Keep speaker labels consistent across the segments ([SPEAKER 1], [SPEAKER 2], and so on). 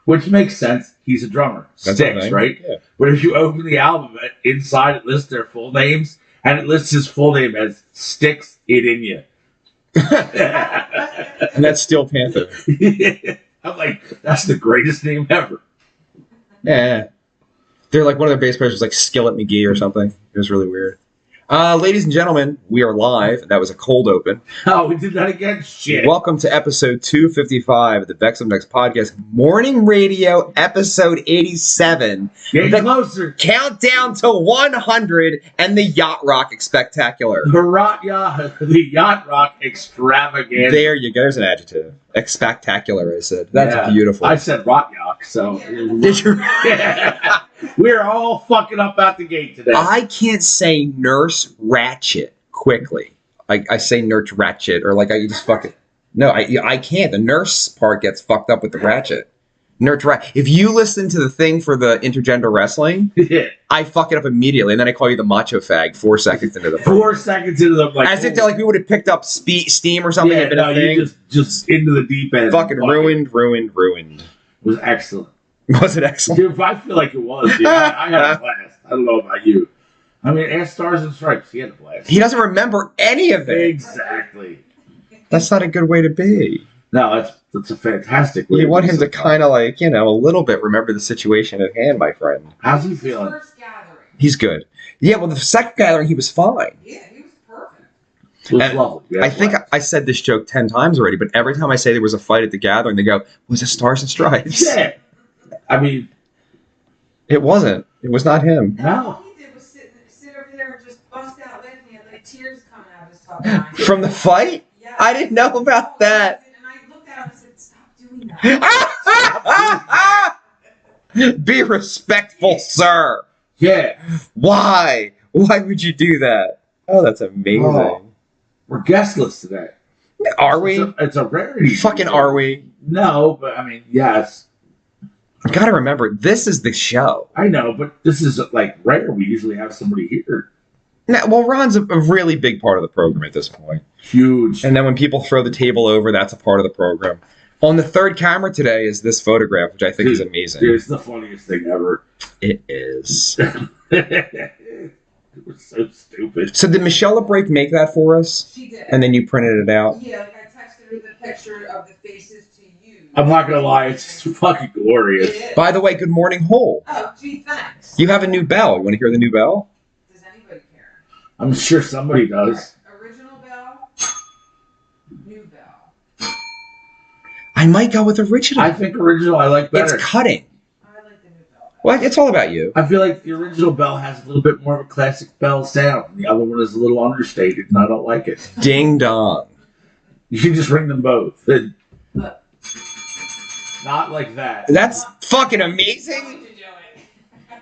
[SPEAKER 1] Which makes sense. He's a drummer.
[SPEAKER 2] That's
[SPEAKER 1] Sticks, right?
[SPEAKER 2] Yeah.
[SPEAKER 1] But if you open the album, inside it lists their full names, and it lists his full name as Sticks It In You.
[SPEAKER 2] And that's Steel Panther.
[SPEAKER 1] I'm like, that's the greatest name ever.
[SPEAKER 2] Yeah. They're like, one of their bass players was like Skillet McGee or something. It was really weird. Ladies and gentlemen, we are live. That was a cold open.
[SPEAKER 1] Oh, we did that again? Shit.
[SPEAKER 2] Welcome to episode 255 of the Vex Podcast Morning Radio, episode 87.
[SPEAKER 1] Getting closer.
[SPEAKER 2] Countdown to 100 and the Yacht Rock Spectacular.
[SPEAKER 1] The Yacht Rock Extravaganza.
[SPEAKER 2] There you go. There's an adjective. Spectacular, I said. That's beautiful.
[SPEAKER 1] I said Rock Yacht, so.
[SPEAKER 2] Did you?
[SPEAKER 1] Yeah. We're all fucking up out the gate today.
[SPEAKER 2] I can't say Nurse Ratchet quickly. I say Nurse Ratchet, or like I just fucking... No, I can't. The nurse part gets fucked up with the ratchet. Nurse Ratchet. If you listen to the thing for the intergender wrestling, I fuck it up immediately, and then I call you the macho fag 4 seconds into the program.
[SPEAKER 1] 4 seconds into the... Like,
[SPEAKER 2] as if like we would have picked up steam or something.
[SPEAKER 1] Yeah, no, you just into the deep end.
[SPEAKER 2] Fucking ruined.
[SPEAKER 1] It was excellent.
[SPEAKER 2] Was it excellent?
[SPEAKER 1] Dude, I feel like it was. Dude. I had a blast. I don't know about you. I mean, ask Stars and Stripes. He had a blast.
[SPEAKER 2] He doesn't remember any of it.
[SPEAKER 1] Exactly.
[SPEAKER 2] That's not a good way to be.
[SPEAKER 1] No, that's a fantastic way.
[SPEAKER 2] You want him to kind of like, a little bit remember the situation at hand, my friend.
[SPEAKER 1] How's he feeling?
[SPEAKER 3] First gathering.
[SPEAKER 2] He's good. Yeah, well, the second gathering, he was fine.
[SPEAKER 3] Yeah, he was perfect.
[SPEAKER 1] It was lovely.
[SPEAKER 2] I think I said this joke 10 times already, but every time I say there was a fight at the gathering, they go, was it Stars and Stripes?
[SPEAKER 1] Yeah. I mean,
[SPEAKER 2] it wasn't. It was not him.
[SPEAKER 3] And all he did was sit over there and just bust out laughing. He had like tears coming out of his fucking eyes.
[SPEAKER 2] From the fight?
[SPEAKER 3] Yeah.
[SPEAKER 2] I didn't know about that.
[SPEAKER 3] And I looked at him and said, stop doing that.
[SPEAKER 2] Be respectful, sir.
[SPEAKER 1] yeah.
[SPEAKER 2] Why? Why would you do that? Oh, that's amazing.
[SPEAKER 1] Oh, we're guestless today.
[SPEAKER 2] Are we?
[SPEAKER 1] It's a rarity.
[SPEAKER 2] Fucking are we?
[SPEAKER 1] No, but I mean, yes.
[SPEAKER 2] You gotta remember, this is the show.
[SPEAKER 1] I know, but this is like rare. We usually have somebody here.
[SPEAKER 2] Now, well, Ron's a really big part of the program at this point.
[SPEAKER 1] Huge.
[SPEAKER 2] And then when people throw the table over, that's a part of the program. On the third camera today is this photograph, which I think is amazing.
[SPEAKER 1] Dude, it's the funniest thing ever.
[SPEAKER 2] It is.
[SPEAKER 1] It was so stupid.
[SPEAKER 2] So did Michelle LeBrake make that for us?
[SPEAKER 3] She did.
[SPEAKER 2] And then you printed it out?
[SPEAKER 3] Yeah, like I texted her the picture of the faces to you.
[SPEAKER 1] I'm not gonna lie, it's fucking glorious.
[SPEAKER 3] It is.
[SPEAKER 2] By the way, good morning, Hole.
[SPEAKER 3] Oh, gee, thanks.
[SPEAKER 2] You have a new bell. You want to hear the new bell?
[SPEAKER 3] Does anybody care?
[SPEAKER 1] I'm sure somebody does.
[SPEAKER 3] Original bell, new bell.
[SPEAKER 2] I might go with original.
[SPEAKER 1] I think original I like better.
[SPEAKER 2] It's cutting.
[SPEAKER 3] I like the new bell.
[SPEAKER 2] Well, it's all about you.
[SPEAKER 1] I feel like the original bell has a little bit more of a classic bell sound. The other one is a little understated, and I don't like it.
[SPEAKER 2] Ding dong.
[SPEAKER 1] You should just ring them both.
[SPEAKER 3] Look.
[SPEAKER 1] Not like that.
[SPEAKER 2] That's fucking
[SPEAKER 3] Going
[SPEAKER 2] amazing.
[SPEAKER 3] to do it.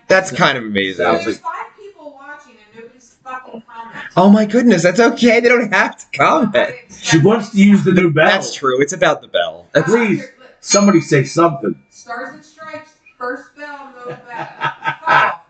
[SPEAKER 2] That's kind of amazing.
[SPEAKER 3] There's 5 people watching and nobody's fucking commenting.
[SPEAKER 2] Oh my goodness, that's okay. They don't have to comment.
[SPEAKER 1] She wants to use the new bell.
[SPEAKER 2] That's true. It's about the bell.
[SPEAKER 1] Please, somebody say something.
[SPEAKER 3] Stars and Stripes, first bell, no bell. Fuck off,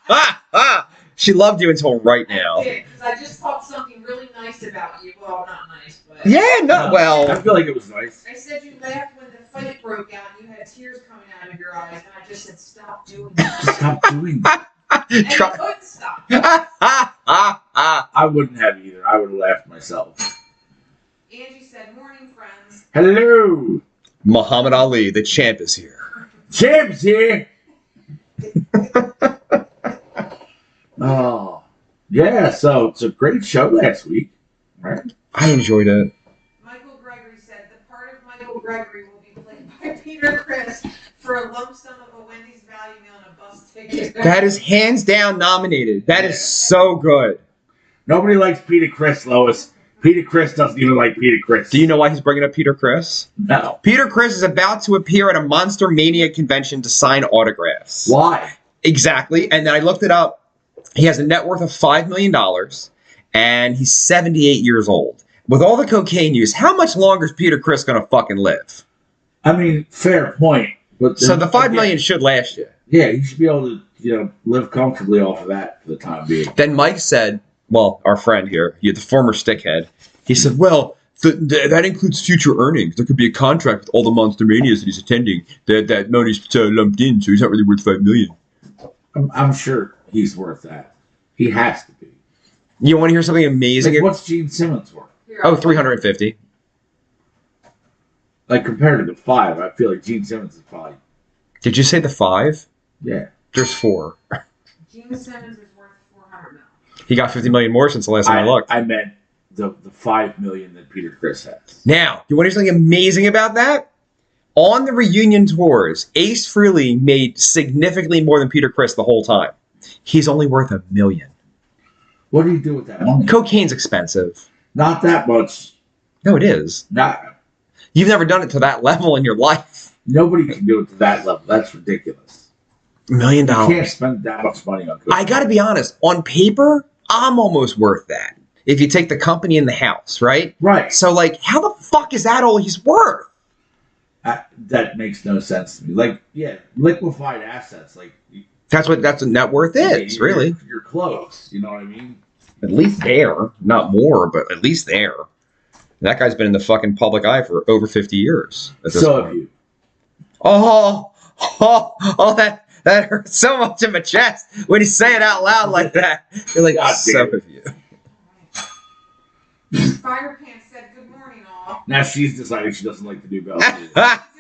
[SPEAKER 3] Will.
[SPEAKER 2] She loved you until right now.
[SPEAKER 3] I did, because I just thought something really nice about you. Well, not nice, but...
[SPEAKER 2] Yeah, not
[SPEAKER 1] I
[SPEAKER 2] well.
[SPEAKER 1] feel like it was nice.
[SPEAKER 3] I said you laughed when the fight broke out and you had tears coming out of your eyes, and I just said, stop doing that.
[SPEAKER 1] Stop doing that.
[SPEAKER 3] And you couldn't stop.
[SPEAKER 1] I wouldn't have either. I would have laughed myself.
[SPEAKER 3] Angie said, morning, friends.
[SPEAKER 1] Hello.
[SPEAKER 2] Muhammad Ali, the champ, is here.
[SPEAKER 1] Champ's here. Oh, yeah. So it's a great show last week, right?
[SPEAKER 2] I enjoyed it.
[SPEAKER 3] Michael Gregory said, the part of Michael Gregory will be played by Peter Criss for a lump sum of a Wendy's value meal and a bus ticket.
[SPEAKER 2] That is hands down nominated. That is so good.
[SPEAKER 1] Nobody likes Peter Criss, Lois. Peter Criss doesn't even like Peter Criss.
[SPEAKER 2] Do you know why he's bringing up Peter Criss?
[SPEAKER 1] No.
[SPEAKER 2] Peter Criss is about to appear at a Monster Mania convention to sign autographs.
[SPEAKER 1] Why?
[SPEAKER 2] Exactly. And then I looked it up. He has a net worth of $5 million, and he's 78 years old. With all the cocaine use, how much longer is Peter Criss going to fucking live?
[SPEAKER 1] I mean, fair point. But
[SPEAKER 2] So the $5 million should last you.
[SPEAKER 1] Yeah, you should be able to, live comfortably off of that for the time being.
[SPEAKER 2] Then Mike said, well, our friend here, the former stickhead, he said, well, that includes future earnings. There could be a contract with all the Monster Manias that he's attending. That money's lumped in, so he's not really worth $5 million.
[SPEAKER 1] I'm sure he's worth that. He has to be.
[SPEAKER 2] You want to hear something amazing?
[SPEAKER 1] Like, what's Gene Simmons worth?
[SPEAKER 2] Oh, 350.
[SPEAKER 1] Like, compared to the 5, I feel like Gene Simmons is probably...
[SPEAKER 2] Did you say the 5?
[SPEAKER 1] Yeah.
[SPEAKER 2] There's 4.
[SPEAKER 3] Gene Simmons is worth $400 million.
[SPEAKER 2] He got 50 million more since the last time I looked.
[SPEAKER 1] I meant the $5 million that Peter Criss has.
[SPEAKER 2] Now, you want to hear something amazing about that? On the reunion tours, Ace Frehley made significantly more than Peter Criss the whole time. He's only worth $1 million.
[SPEAKER 1] What do you do with that money?
[SPEAKER 2] Cocaine's expensive.
[SPEAKER 1] Not that much.
[SPEAKER 2] No, it is. You've never done it to that level in your life.
[SPEAKER 1] Nobody can do it to that level. That's ridiculous.
[SPEAKER 2] $1 million.
[SPEAKER 1] You can't spend that much money on cocaine.
[SPEAKER 2] I got to be honest. On paper, I'm almost worth that. If you take the company in the house, right?
[SPEAKER 1] Right.
[SPEAKER 2] So, like, how the fuck is that all he's worth?
[SPEAKER 1] That makes no sense to me. Like, yeah, liquefied assets. Like,
[SPEAKER 2] that's what net worth is, really.
[SPEAKER 1] You're close. You know what I mean?
[SPEAKER 2] At least there. Not more, but at least there. That guy's been in the fucking public eye for over 50 years.
[SPEAKER 1] So have you.
[SPEAKER 2] Oh, that hurts so much in my chest when you say it out loud like that. You're like, so have you.
[SPEAKER 3] Fire Pants said, "Good morning, all."
[SPEAKER 1] Now she's decided she doesn't like the new belt.
[SPEAKER 3] I do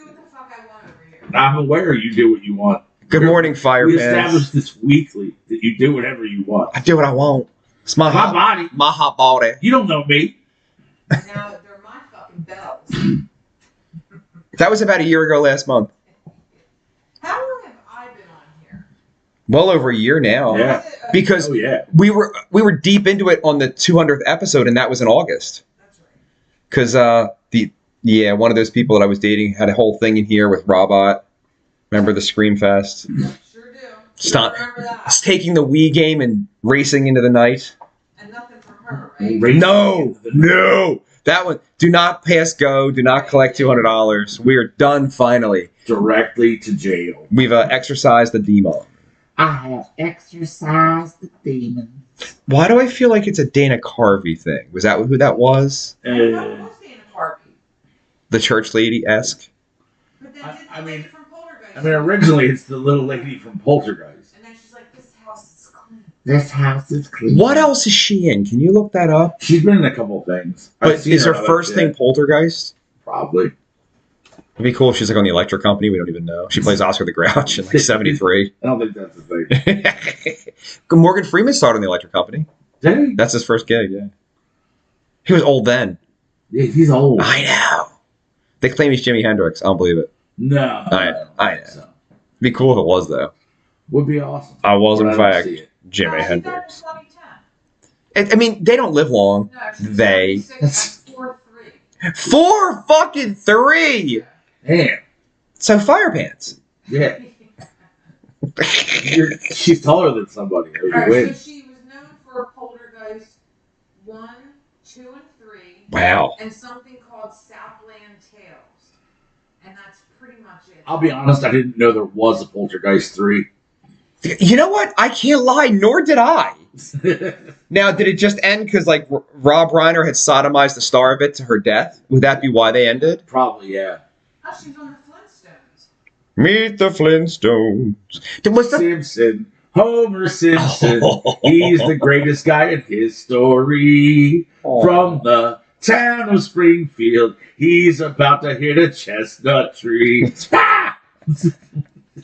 [SPEAKER 3] what the fuck I want over here.
[SPEAKER 1] I'm aware you do what you want.
[SPEAKER 2] Good morning, Fire
[SPEAKER 1] We
[SPEAKER 2] Pants.
[SPEAKER 1] established this weekly that you do whatever you want.
[SPEAKER 2] I do what I want. It's my
[SPEAKER 1] body.
[SPEAKER 2] My hot body.
[SPEAKER 1] You don't know me.
[SPEAKER 3] Now they're my fucking bells.
[SPEAKER 2] That was about a year ago last month.
[SPEAKER 3] How long have I been on here?
[SPEAKER 2] Well over a year now.
[SPEAKER 1] Yeah.
[SPEAKER 2] Because we were deep into it on the 200th episode, and that was in August.
[SPEAKER 3] That's right.
[SPEAKER 2] Because one of those people that I was dating had a whole thing in here with Robot. Remember the Scream Fest?
[SPEAKER 3] Sure do.
[SPEAKER 2] Stop.
[SPEAKER 3] Remember that.
[SPEAKER 2] It's taking the Wii game and racing into the night.
[SPEAKER 3] And nothing from her, right?
[SPEAKER 2] No. That one. Do not pass go. Do not collect $200. We are done finally.
[SPEAKER 1] Directly to jail.
[SPEAKER 2] We've exorcised the demon.
[SPEAKER 1] I have exorcised the demon.
[SPEAKER 2] Why do I feel like it's a Dana Carvey thing? Was that who that was?
[SPEAKER 3] What was Dana Carvey?
[SPEAKER 2] The church lady-esque?
[SPEAKER 3] But then did the lady from Poltergeist.
[SPEAKER 1] Originally it's the little lady from Poltergeist.
[SPEAKER 3] And then she's like, "This house is clean."
[SPEAKER 1] This house is clean.
[SPEAKER 2] What else is she in? Can you look that up?
[SPEAKER 1] She's been in a couple of things.
[SPEAKER 2] But is her first thing Poltergeist?
[SPEAKER 1] Probably.
[SPEAKER 2] It'd be cool if she's like on the Electric Company. We don't even know. She plays Oscar the Grouch in like 73.
[SPEAKER 1] I don't think that's the thing.
[SPEAKER 2] Morgan Freeman started on the Electric Company.
[SPEAKER 1] Did he?
[SPEAKER 2] That's his first gig, yeah. He was old then.
[SPEAKER 1] Yeah, he's old.
[SPEAKER 2] I know. They claim he's Jimi Hendrix. I don't believe it.
[SPEAKER 1] No.
[SPEAKER 2] I know.
[SPEAKER 1] So.
[SPEAKER 2] It'd be cool if it was, though.
[SPEAKER 1] Would be awesome.
[SPEAKER 2] I was, in
[SPEAKER 1] But
[SPEAKER 2] fact,
[SPEAKER 1] don't see it.
[SPEAKER 2] Jimi
[SPEAKER 3] No,
[SPEAKER 2] Hendrix.
[SPEAKER 3] she died in 2010.
[SPEAKER 2] I mean, they don't live long.
[SPEAKER 3] No, she's
[SPEAKER 2] They.
[SPEAKER 3] 76, that's 4'3".
[SPEAKER 2] 4 fucking 3!
[SPEAKER 1] Damn.
[SPEAKER 2] So Fire Pants.
[SPEAKER 1] Yeah. She's taller than somebody. Or you
[SPEAKER 3] Alright,
[SPEAKER 1] win.
[SPEAKER 3] so she was known for Poltergeist 1, 2, and 3.
[SPEAKER 2] Wow.
[SPEAKER 3] And something called Southland Tales. And that's pretty much it.
[SPEAKER 1] I'll be honest, I didn't know there was a Poltergeist 3.
[SPEAKER 2] You know what? I can't lie, nor did I. Now, did it just end because, like, Rob Reiner had sodomized the star of it to her death? Would that be why they ended?
[SPEAKER 1] Probably, yeah.
[SPEAKER 3] Oh, she's on the Flintstones.
[SPEAKER 2] Meet the Flintstones.
[SPEAKER 1] Simpson. Homer Simpson. He's the greatest guy in history. From the town of Springfield, he's about to hit a chestnut tree.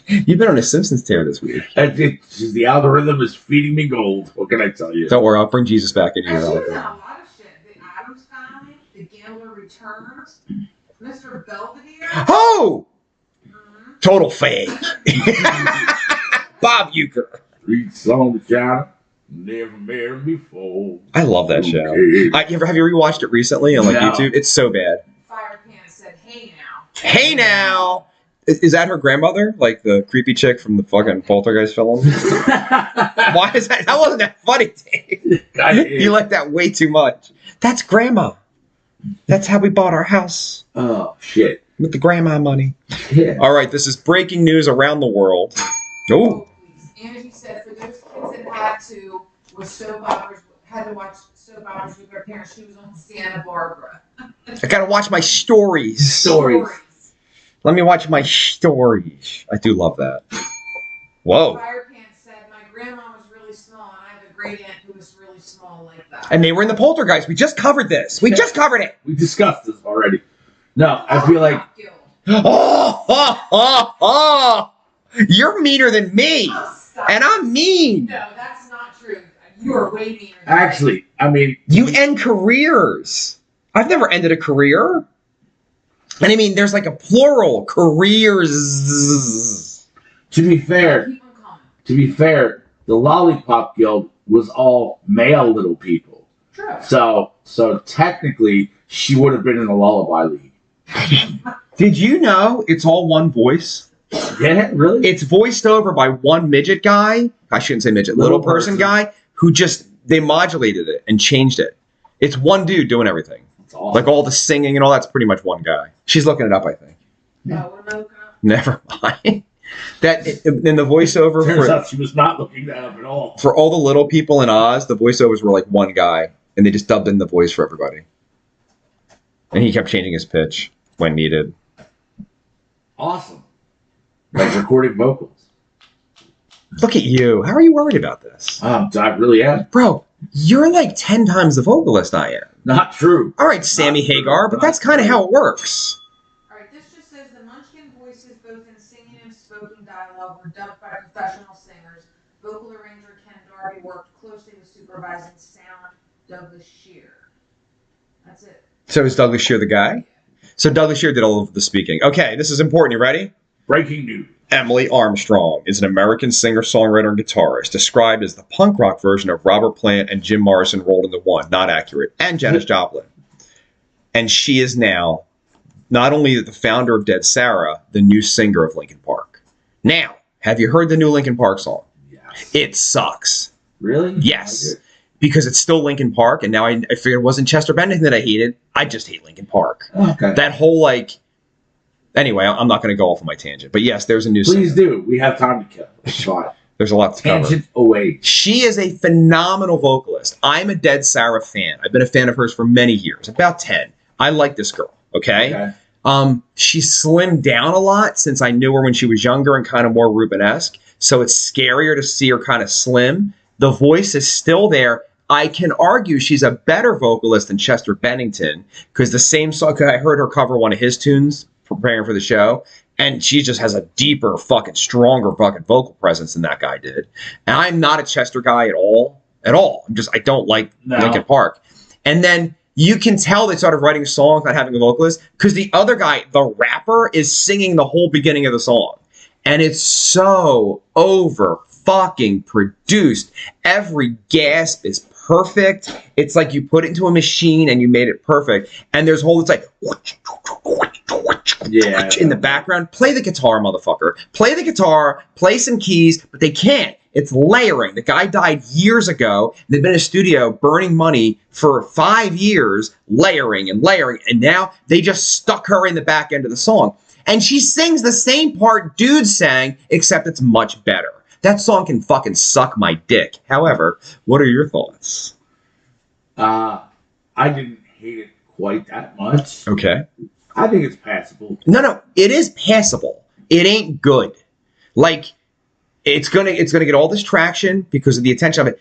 [SPEAKER 2] You've been on a Simpsons tear this week.
[SPEAKER 1] The algorithm is feeding me gold. What can I tell you?
[SPEAKER 2] Don't worry, I'll bring Jesus back in here.
[SPEAKER 3] She's in a lot of shit. The Addams Family, The Gambler Returns, Mr. Belvedere.
[SPEAKER 2] Oh! Total fake. Bob Euchre.
[SPEAKER 1] Streets on the China, never married before.
[SPEAKER 2] I love that show. Have you rewatched it recently on YouTube? It's so bad.
[SPEAKER 3] Fire Pants said, "Hey now."
[SPEAKER 2] Hey now! Is that her grandmother? Like the creepy chick from the fucking Poltergeist film? Why is that? That wasn't that funny, Dave. You like that way too much. That's grandma. That's how we bought our house.
[SPEAKER 1] Oh, shit.
[SPEAKER 2] With the grandma money.
[SPEAKER 1] Yeah.
[SPEAKER 2] All right, this is breaking news around the world. Oh.
[SPEAKER 3] Angie said, "For those kids that had to, was soap operas had to watch soap operas with her parents. She was on Santa Barbara.
[SPEAKER 2] I gotta watch my stories.
[SPEAKER 1] Stories.
[SPEAKER 2] Let me watch my stories. I do love that. Whoa.
[SPEAKER 3] Fire Pants said, my grandma was really small, and I have a great aunt who was really small like that.
[SPEAKER 2] And they were in the Poltergeist. We just covered this. We just covered it.
[SPEAKER 1] We discussed this already. No, I feel like
[SPEAKER 2] Oh, you're meaner than me.
[SPEAKER 3] Oh, stop.
[SPEAKER 2] And I'm mean.
[SPEAKER 3] No, that's not true. You are way meaner than
[SPEAKER 1] actually, I mean,
[SPEAKER 2] You end careers. I've never ended a career. And I mean, there's like a plural, careers.
[SPEAKER 1] to be fair,
[SPEAKER 3] Keep them coming.
[SPEAKER 1] the Lollipop Guild was all male little people.
[SPEAKER 3] True.
[SPEAKER 1] So technically, she would have been in the Lullaby League.
[SPEAKER 2] Did you know it's all one voice?
[SPEAKER 1] Yeah, really?
[SPEAKER 2] It's voiced over by one midget guy. I shouldn't say midget, little person guy who they modulated it and changed it. It's one dude doing everything.
[SPEAKER 1] That's awesome.
[SPEAKER 2] Like all the singing and all that's pretty much one guy. She's looking it up, I think.
[SPEAKER 3] No, what am I looking up?
[SPEAKER 2] Never mind. That in the voiceover
[SPEAKER 1] Turns out she was not looking that up at all.
[SPEAKER 2] for all the little people in Oz, the voiceovers were like one guy, and they just dubbed in the voice for everybody. And he kept changing his pitch when needed.
[SPEAKER 1] Awesome. Like recording vocals.
[SPEAKER 2] Look at you. How are you worried about this?
[SPEAKER 1] I really am.
[SPEAKER 2] Bro, you're like 10 times the vocalist I am.
[SPEAKER 1] Not true.
[SPEAKER 2] All right, Sammy
[SPEAKER 1] Not true.
[SPEAKER 2] Hagar, but
[SPEAKER 1] Not
[SPEAKER 2] that's kind of
[SPEAKER 1] true.
[SPEAKER 2] how it works.
[SPEAKER 3] Alright, this just says the Munchkin voices, both in singing and spoken dialogue, were dubbed by professional singers. Vocal arranger Ken Darby worked closely with supervising sound Douglas Shear. That's it.
[SPEAKER 2] So is Douglas Shear the guy? So Douglas Shear did all of the speaking. Okay, this is important. You ready?
[SPEAKER 1] Breaking news.
[SPEAKER 2] Emily Armstrong is an American singer-songwriter and guitarist, described as the punk rock version of Robert Plant and Jim Morrison rolled into one. Not accurate. And Janis Joplin. And she is now not only the founder of Dead Sarah, the new singer of Linkin Park. Now, have you heard the new Linkin Park song?
[SPEAKER 1] Yes.
[SPEAKER 2] It sucks.
[SPEAKER 1] Really?
[SPEAKER 2] Yes. Because it's still Linkin Park, and now I figured it wasn't Chester Bennington that I hated. I just hate Linkin Park.
[SPEAKER 1] Okay.
[SPEAKER 2] That whole, like... Anyway, I'm not going to go off on my tangent. But yes, there's a new
[SPEAKER 1] Please
[SPEAKER 2] singer.
[SPEAKER 1] do. We have time to kill. It's fine.
[SPEAKER 2] There's a lot to cover.
[SPEAKER 1] Tangent away.
[SPEAKER 2] She is a phenomenal vocalist. I'm a Dead Sarah fan. I've been a fan of hers for many years, about 10. I like this girl, okay? She slimmed down a lot since I knew her when she was younger and kind of more Rubenesque. So it's scarier to see her kind of slim. The voice is still there. I can argue she's a better vocalist than Chester Bennington because the same song, I heard her cover one of his tunes preparing for the show, and she just has a deeper, fucking stronger fucking vocal presence than that guy did. And I'm not a Chester guy at all. I don't like Linkin Park. And then you can tell they started writing songs not having a vocalist because the other guy, the rapper, is singing the whole beginning of the song. And it's so over fucking produced. Every gasp is perfect. It's like you put it into a machine and you made it perfect. And there's whole, it's like in the background. Play the guitar, motherfucker. Play the guitar, play some keys, but they can't. It's layering. The guy died years ago. They've been in a studio burning money for 5 years, layering and layering, and now they just stuck her in the back end of the song. And she sings the same part dude sang, except it's much better. That song can fucking suck my dick. However, what are your thoughts?
[SPEAKER 1] I didn't hate it quite that much.
[SPEAKER 2] Okay.
[SPEAKER 1] I think it's passable.
[SPEAKER 2] No, it is passable. It ain't good. Like, it's gonna get all this traction because of the attention of it.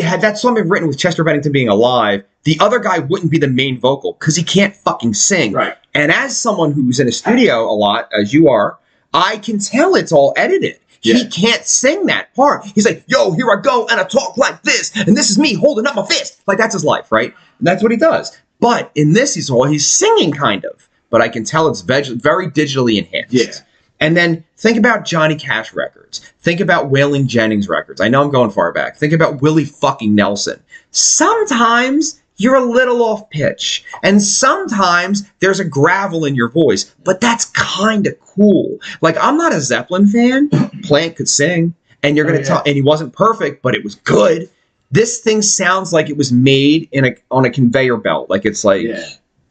[SPEAKER 2] Had that song been written with Chester Bennington being alive, the other guy wouldn't be the main vocal because he can't fucking sing.
[SPEAKER 1] Right.
[SPEAKER 2] And as someone who's in a studio a lot, as you are, I can tell it's all edited.
[SPEAKER 1] Yeah.
[SPEAKER 2] He can't sing that part. He's like, yo, here I go, and I talk like this, and this is me holding up my fist. Like, that's his life, right? And that's what he does. But in this, he's singing kind of. But I can tell it's very digitally enhanced.
[SPEAKER 1] Yeah.
[SPEAKER 2] And then think about Johnny Cash records. Think about Waylon Jennings records. I know I'm going far back. Think about Willie fucking Nelson. Sometimes you're a little off pitch. And sometimes there's a gravel in your voice. But that's kind of cool. Like, I'm not a Zeppelin fan. Plant could sing. And you're going to tell, and he wasn't perfect, but it was good. This thing sounds like it was made on a conveyor belt. Like, it's like,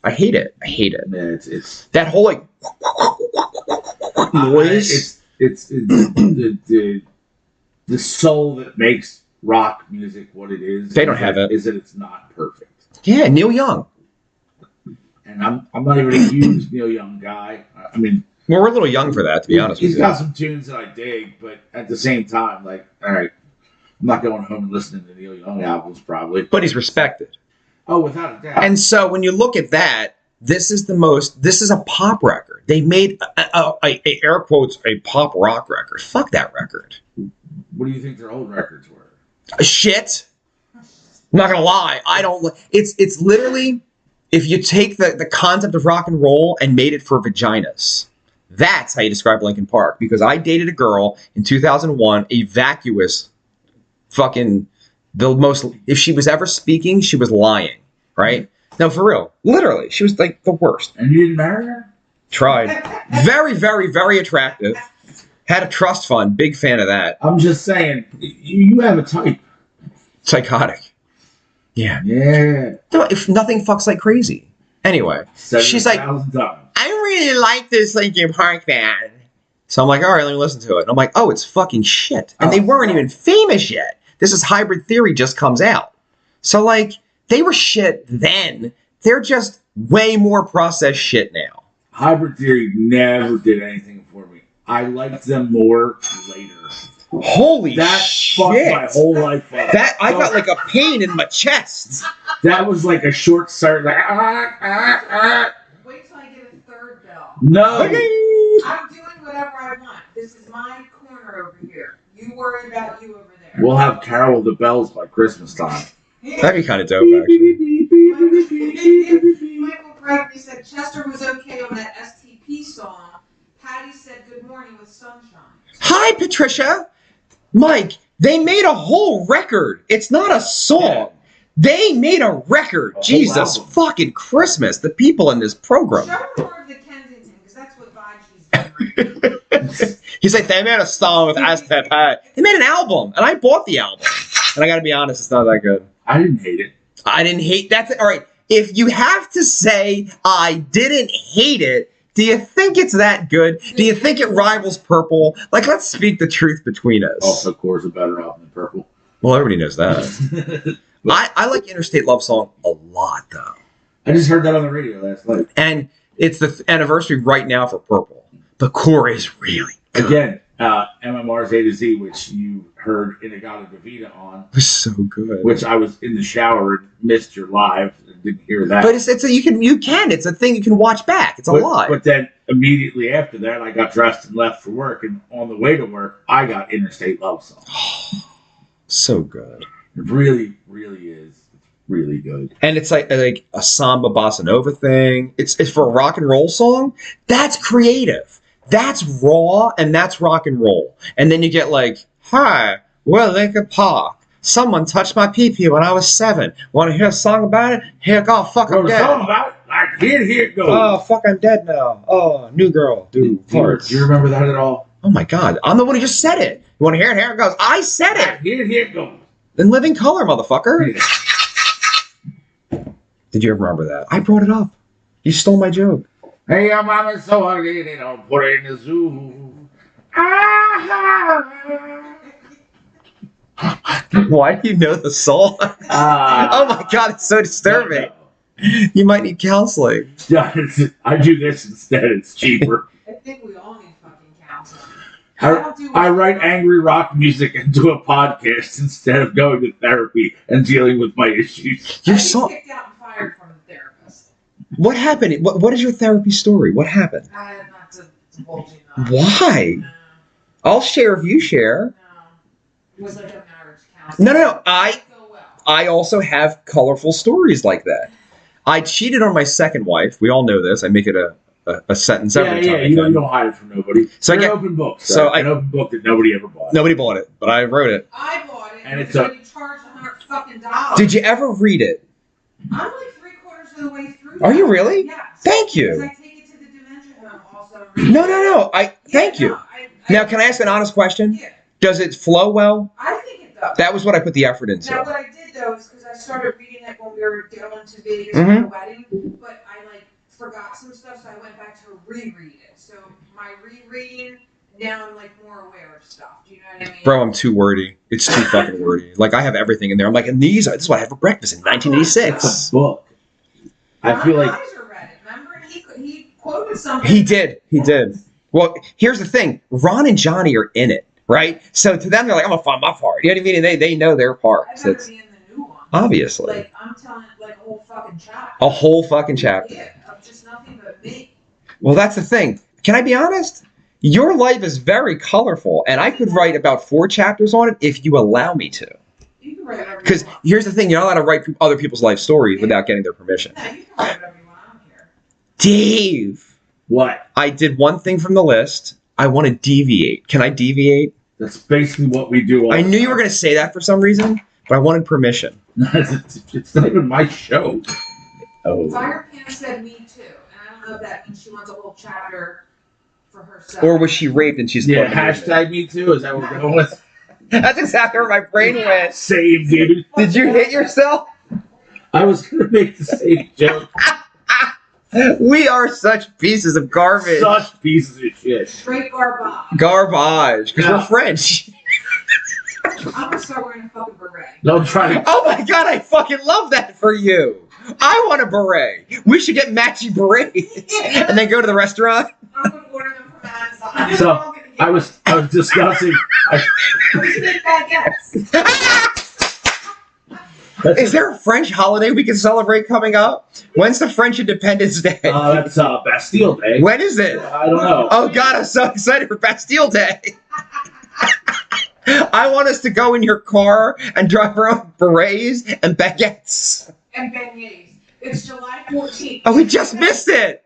[SPEAKER 2] I hate it.
[SPEAKER 1] Yeah, it's
[SPEAKER 2] that whole, like, noise.
[SPEAKER 1] It's the soul that makes rock music what it is.
[SPEAKER 2] They don't have it.
[SPEAKER 1] Is that it's not perfect.
[SPEAKER 2] Yeah, Neil Young.
[SPEAKER 1] And I'm not even a huge Neil Young guy. I mean,
[SPEAKER 2] well, we're a little young for that, to be honest with you.
[SPEAKER 1] He's got some tunes that I dig, but at the same time, like, all right, I'm not going home and listening to Neil Young albums probably.
[SPEAKER 2] But he's respected.
[SPEAKER 1] Oh, without a doubt.
[SPEAKER 2] And so when you look at that, this is a pop record. They made a air quotes a pop rock record. Fuck that record.
[SPEAKER 1] What do you think their old records were?
[SPEAKER 2] Shit. I'm not gonna lie. I don't. It's literally, if you take the concept of rock and roll and made it for vaginas, that's how you describe Linkin Park. Because I dated a girl in 2001, a vacuous, fucking the most. If she was ever speaking, she was lying. Right? No, for real. Literally, she was like the worst.
[SPEAKER 1] And you didn't marry her?
[SPEAKER 2] Tried. Very, very, very attractive. Had a trust fund. Big fan of that.
[SPEAKER 1] I'm just saying, you have a type.
[SPEAKER 2] Psychotic. Yeah.
[SPEAKER 1] Yeah.
[SPEAKER 2] No, if nothing fucks like crazy. Anyway, she's like, I really like this Linkin Park band. So I'm like, all right, let me listen to it. And I'm like, oh, it's fucking shit. And they weren't even famous yet. This is Hybrid Theory just comes out. So like, they were shit then. They're just way more processed shit now.
[SPEAKER 1] Hybrid Theory never did anything for me. I liked them more later.
[SPEAKER 2] Holy
[SPEAKER 1] that
[SPEAKER 2] shit.
[SPEAKER 1] Fucked my whole life up.
[SPEAKER 2] That I got like a pain in my chest.
[SPEAKER 1] That was like a short start. Like,
[SPEAKER 3] Wait till I get a third bell.
[SPEAKER 1] No.
[SPEAKER 3] I'm doing whatever I want. This is my corner over here. You worry about you over there.
[SPEAKER 1] We'll have Carol of the Bells by Christmas time.
[SPEAKER 2] That'd be kind of dope, actually.
[SPEAKER 3] Michael Gregory said Chester was okay on that STP song. Patty said good morning with sunshine.
[SPEAKER 2] Hi, Patricia. Mike, they made a whole record. It's not a song. Yeah. They made a record. Jesus fucking Christmas. The people in this program.
[SPEAKER 3] Show more of the Kensington, because that's what vibes he's doing.
[SPEAKER 2] He's like, they made a song with Aztec Pie. They made an album, and I bought the album. And I gotta be honest, it's not that good.
[SPEAKER 1] I didn't hate it.
[SPEAKER 2] I didn't hate that's it. All right. If you have to say I didn't hate it, do you think it's that good? Do you think it rivals Purple? Like, let's speak the truth between us.
[SPEAKER 1] Also, of course, a better album than Purple.
[SPEAKER 2] Well, everybody knows that. I like Interstate Love Song a lot, though.
[SPEAKER 1] I just heard that on the radio last night.
[SPEAKER 2] And it's the anniversary right now for Purple. The core is really good.
[SPEAKER 1] Again, MMR's A to Z, which you heard Inagata Davida on.
[SPEAKER 2] It was so good.
[SPEAKER 1] Which I was in the shower and missed your live and didn't hear that.
[SPEAKER 2] But it's a it's a thing you can watch back. It's a live.
[SPEAKER 1] But then immediately after that, I got dressed and left for work. And on the way to work, I got Interstate Love Song.
[SPEAKER 2] So good.
[SPEAKER 1] It really, really is. It's really good.
[SPEAKER 2] And it's like a samba bossa nova thing. It's for a rock and roll song. That's creative. That's raw, and that's rock and roll. And then you get like, hi, we're Linkin Park. Someone touched my pee-pee when I was 7. Want to hear a song about it? Here, go, fuck, I'm dead.
[SPEAKER 1] Song about it? Like, here it goes.
[SPEAKER 2] Oh, fuck, I'm dead now. Oh, new girl.
[SPEAKER 1] Do you remember that at all?
[SPEAKER 2] Oh, my God. I'm the one who just said it. You want to hear it? Here it goes. I said it.
[SPEAKER 1] Here it goes.
[SPEAKER 2] In living color, motherfucker. Yeah. Did you ever remember that? I brought it up. You stole my joke.
[SPEAKER 1] Hey, your mama's so ugly, they don't put her in the zoo.
[SPEAKER 2] Why do you know the song? Oh my God, it's so disturbing. No. You might need counseling.
[SPEAKER 1] Yeah, I do this instead. It's cheaper.
[SPEAKER 3] I think we all need fucking counseling.
[SPEAKER 1] I write angry rock music into a podcast instead of going to therapy and dealing with my issues.
[SPEAKER 3] You're so kicked out and fired from the therapist.
[SPEAKER 2] What happened? What is your therapy story? What happened?
[SPEAKER 3] I have not to divulge enough.
[SPEAKER 2] Why? No. I'll share if you share.
[SPEAKER 3] No. It was like a marriage counselor.
[SPEAKER 2] No. I also have colorful stories like that. I cheated on my second wife. We all know this. I make it a sentence every time.
[SPEAKER 1] Yeah, you don't hide it from nobody.
[SPEAKER 2] So
[SPEAKER 1] You're an open book. An open book that nobody ever bought.
[SPEAKER 2] Nobody bought it, but I wrote it.
[SPEAKER 3] I bought it,
[SPEAKER 1] and it's
[SPEAKER 3] you charged $100 fucking.
[SPEAKER 2] Did you ever read it?
[SPEAKER 3] I'm like 3/4 of the way through.
[SPEAKER 2] Are you really?
[SPEAKER 3] Yes.
[SPEAKER 2] Thank you.
[SPEAKER 3] Because I take it to the dementia home also.
[SPEAKER 2] No. Thank you. Now, can I ask an honest question?
[SPEAKER 3] Yeah.
[SPEAKER 2] Does it flow well?
[SPEAKER 3] I think it does.
[SPEAKER 2] That was what I put the effort into.
[SPEAKER 3] Now, what I did though is because I started reading it when we were going to Vegas for the wedding, but I forgot some stuff, so I went back to reread it. So my rereading now I'm like more aware of stuff. Do you know what I mean?
[SPEAKER 2] Bro, I'm too wordy. It's too fucking wordy. Like, I have everything in there. I'm like, and this is what I had for breakfast in 1986.
[SPEAKER 1] That's a book. I feel like
[SPEAKER 3] Kaiser read it. Remember, he quoted something.
[SPEAKER 2] He did. Well, here's the thing. Ron and Johnny are in it, right? So to them, they're like, I'm gonna find my part. You know what I mean? They know their part.
[SPEAKER 3] I better be in the new one.
[SPEAKER 2] Obviously.
[SPEAKER 3] Like, I'm telling like a whole fucking chapter.
[SPEAKER 2] A whole fucking chapter.
[SPEAKER 3] Yeah, of just nothing but me.
[SPEAKER 2] Well, that's the thing. Can I be honest? Your life is very colorful, and I could write about 4 chapters on it if you allow me to.
[SPEAKER 3] You can write whatever
[SPEAKER 2] Because
[SPEAKER 3] you want.
[SPEAKER 2] here's the thing, you're not allowed to write other people's life stories without getting their permission.
[SPEAKER 3] No, you can write whatever you want. I don't care.
[SPEAKER 2] Dave,
[SPEAKER 1] what?
[SPEAKER 2] I did one thing from the list. I want to deviate. Can I deviate?
[SPEAKER 1] That's basically what we do. All
[SPEAKER 2] I
[SPEAKER 1] the
[SPEAKER 2] knew you
[SPEAKER 1] time.
[SPEAKER 2] were going to say that for some reason, but I wanted permission.
[SPEAKER 1] It's not even my show.
[SPEAKER 2] Oh.
[SPEAKER 3] Fire Pants said me too, and I don't know if that means she wants a whole chapter for herself.
[SPEAKER 2] Or was she raped and she's
[SPEAKER 1] Yeah,
[SPEAKER 2] plugged in?
[SPEAKER 1] hashtag me too. Is that what we're going with?
[SPEAKER 2] That's exactly where my brain went.
[SPEAKER 1] Same, dude.
[SPEAKER 2] Did you hit yourself?
[SPEAKER 1] I was gonna make the same joke.
[SPEAKER 2] We are such pieces of garbage.
[SPEAKER 1] Such pieces of shit.
[SPEAKER 3] Straight garbage.
[SPEAKER 2] Garbage. Because we're
[SPEAKER 1] Yeah.
[SPEAKER 2] French.
[SPEAKER 3] I'm gonna start wearing a fucking beret.
[SPEAKER 1] Don't try to.
[SPEAKER 2] Oh my god, I fucking love that for you. I want a beret. We should get matching berets. And then go to the restaurant.
[SPEAKER 3] I'm gonna order them from Amazon.
[SPEAKER 1] So,
[SPEAKER 3] I'm gonna get
[SPEAKER 1] I was discussing.
[SPEAKER 3] I'm gonna get baguettes.
[SPEAKER 2] Is there a French holiday we can celebrate coming up? When's the French Independence Day?
[SPEAKER 1] That's Bastille Day.
[SPEAKER 2] When is it?
[SPEAKER 1] I don't know.
[SPEAKER 2] Oh god, I'm so excited for Bastille Day. I want us to go in your car and drive around berets and baguettes.
[SPEAKER 3] And beignets. It's July 14th.
[SPEAKER 2] Oh, we just missed it.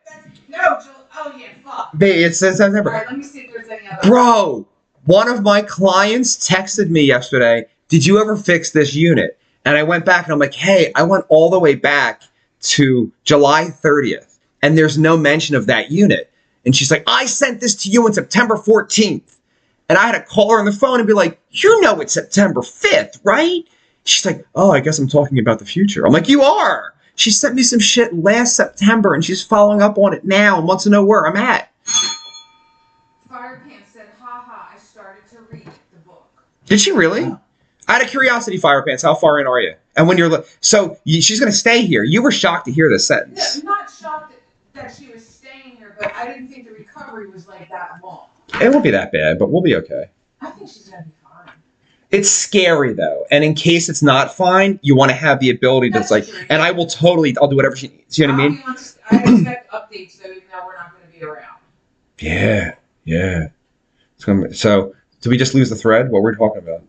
[SPEAKER 3] No, oh yeah, fuck.
[SPEAKER 2] It says September.
[SPEAKER 3] Alright, let me see if there's any other.
[SPEAKER 2] Bro, one of my clients texted me yesterday, did you ever fix this unit? And I went back and I'm like, hey, I went all the way back to July 30th and there's no mention of that unit. And she's like, I sent this to you on September 14th. And I had to call her on the phone and be like, you know it's September 5th, right? She's like, oh, I guess I'm talking about the future. I'm like, you are. She sent me some shit last September and she's following up on it now and wants to know where I'm at.
[SPEAKER 3] Fire Pants said, haha, I started to read the book.
[SPEAKER 2] Did she really? Out of curiosity, Fire Pants, how far in are you? And when you're she's gonna stay here. You were shocked to hear this sentence.
[SPEAKER 3] No, not shocked that she was staying here, but I didn't think the recovery was like that long.
[SPEAKER 2] It won't be that bad, but we'll be okay.
[SPEAKER 3] I think she's gonna be fine.
[SPEAKER 2] It's scary though, and in case it's not fine, you want to have the ability to
[SPEAKER 3] That's true.
[SPEAKER 2] and I'll do whatever she needs. You know what I mean?
[SPEAKER 3] I expect updates though, even though we're not gonna be around.
[SPEAKER 2] Yeah. So, did we just lose the thread? What we're talking about?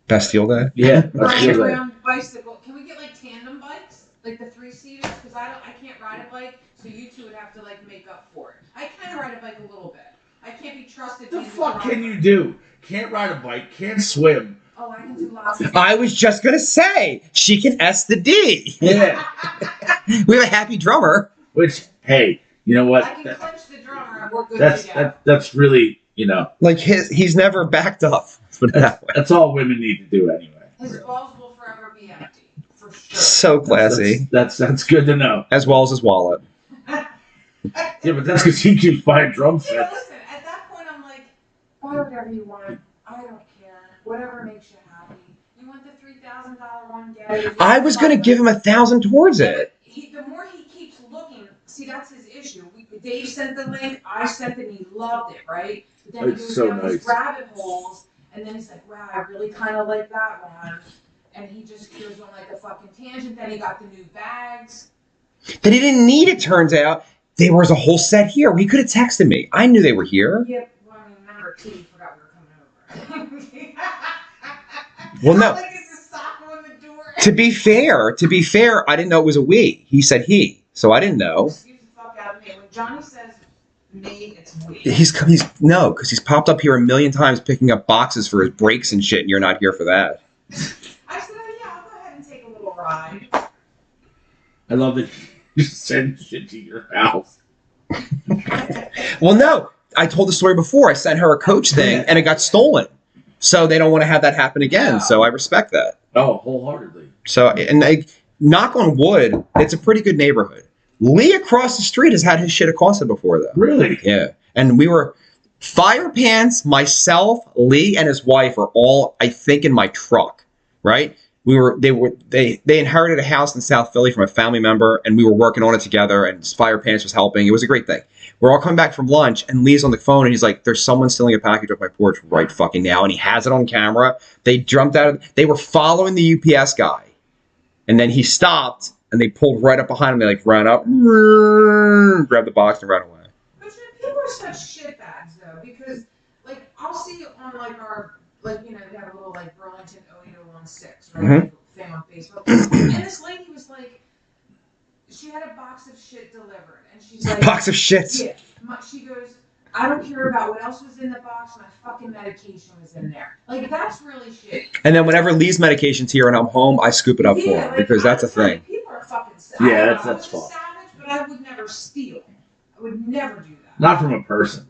[SPEAKER 2] Bastille Day?
[SPEAKER 1] Yeah.
[SPEAKER 3] Riding around bicycle. Can we get like tandem bikes, like the 3-seaters? Because I can't ride a bike, so you two would have to like make up for it. I can ride a bike a little bit. I can't be trusted.
[SPEAKER 1] What the fuck can you do? Can't ride a bike. Can't swim.
[SPEAKER 3] Oh, I can do lots of
[SPEAKER 2] I was just gonna say she can S the D.
[SPEAKER 1] Yeah.
[SPEAKER 2] We have a happy drummer.
[SPEAKER 1] Which, hey, you know what?
[SPEAKER 3] I can clinch the drummer and we're good together.
[SPEAKER 1] That's really,
[SPEAKER 2] Like he's never backed up. Let's put it that way.
[SPEAKER 1] that's all women need to do anyway.
[SPEAKER 3] His balls will forever be empty, for sure.
[SPEAKER 2] So classy,
[SPEAKER 1] That's good to know.
[SPEAKER 2] as well as his wallet.
[SPEAKER 1] Yeah, but that's because he keeps buying drum
[SPEAKER 3] Yeah,
[SPEAKER 1] sets.
[SPEAKER 3] listen, at that point I'm like, buy whatever you want. I don't care. Whatever makes you happy. You want the $3,000 one, get it.
[SPEAKER 2] I was gonna give him 1,000 towards it.
[SPEAKER 3] The more he keeps looking, see, that's his issue. Dave sent the link, I sent it, and he loved it, right? But then he
[SPEAKER 1] It's
[SPEAKER 3] goes
[SPEAKER 1] so
[SPEAKER 3] down these
[SPEAKER 1] nice.
[SPEAKER 3] rabbit holes, and then he's like, wow, I really kind of like that one. And he just goes on like a fucking tangent. Then he got the new bags.
[SPEAKER 2] That he didn't need it, turns out. There was a whole set here. He could have texted me. I knew they were here.
[SPEAKER 3] Yep, well, I mean, remember, Katie forgot we were coming over.
[SPEAKER 2] Well, no.
[SPEAKER 3] Like, is the sock on the door?
[SPEAKER 2] To be fair, I didn't know it was a we. He said he, so I didn't know.
[SPEAKER 3] Excuse the fuck out of me. When Johnny says me, it's we.
[SPEAKER 2] Because he's popped up here a million times picking up boxes for his breaks and shit, and you're not here for that.
[SPEAKER 3] I said, oh yeah, I'll go ahead and take a little ride.
[SPEAKER 1] I love that you send shit to your house.
[SPEAKER 2] Well, no, I told the story before. I sent her a Coach thing, and it got stolen. So they don't want to have that happen again.
[SPEAKER 3] No.
[SPEAKER 2] So I respect that.
[SPEAKER 1] Oh, wholeheartedly.
[SPEAKER 2] So, and knock on wood, it's a pretty good neighborhood. Lee across the street has had his shit accosted before, though.
[SPEAKER 1] Really?
[SPEAKER 2] Yeah. And Fire Pants, myself, Lee, and his wife are all, I think, in my truck, right? They inherited a house in South Philly from a family member, and we were working on it together, and Fire Pants was helping. It was a great thing. We're all coming back from lunch, and Lee's on the phone, and he's like, there's someone stealing a package off my porch right fucking now, and he has it on camera. They jumped they were following the UPS guy, and then he stopped, and they pulled right up behind him. They like ran up, grabbed the box, and ran away.
[SPEAKER 3] But people are such shitbags, though, because, like, I'll see on, like, our, like, you know, they have a little, like, Burlington 08016, right?
[SPEAKER 2] Mhm.
[SPEAKER 3] Thing on Facebook. And this lady was like, she had a box of shit delivered, and she's like,
[SPEAKER 2] Box of shit.
[SPEAKER 3] Yeah. She goes, I don't care about what else was in the box. My fucking medication was in there. Like, that's really shit.
[SPEAKER 2] And then whenever Lee's medication's here and I'm home, I scoop it up for him,
[SPEAKER 3] like,
[SPEAKER 2] because that's a thing.
[SPEAKER 3] People are fucking savage.
[SPEAKER 1] Yeah,
[SPEAKER 3] I
[SPEAKER 1] that's
[SPEAKER 3] was a
[SPEAKER 1] fun.
[SPEAKER 3] savage, but I would never steal. I would never do that.
[SPEAKER 1] Not from a person.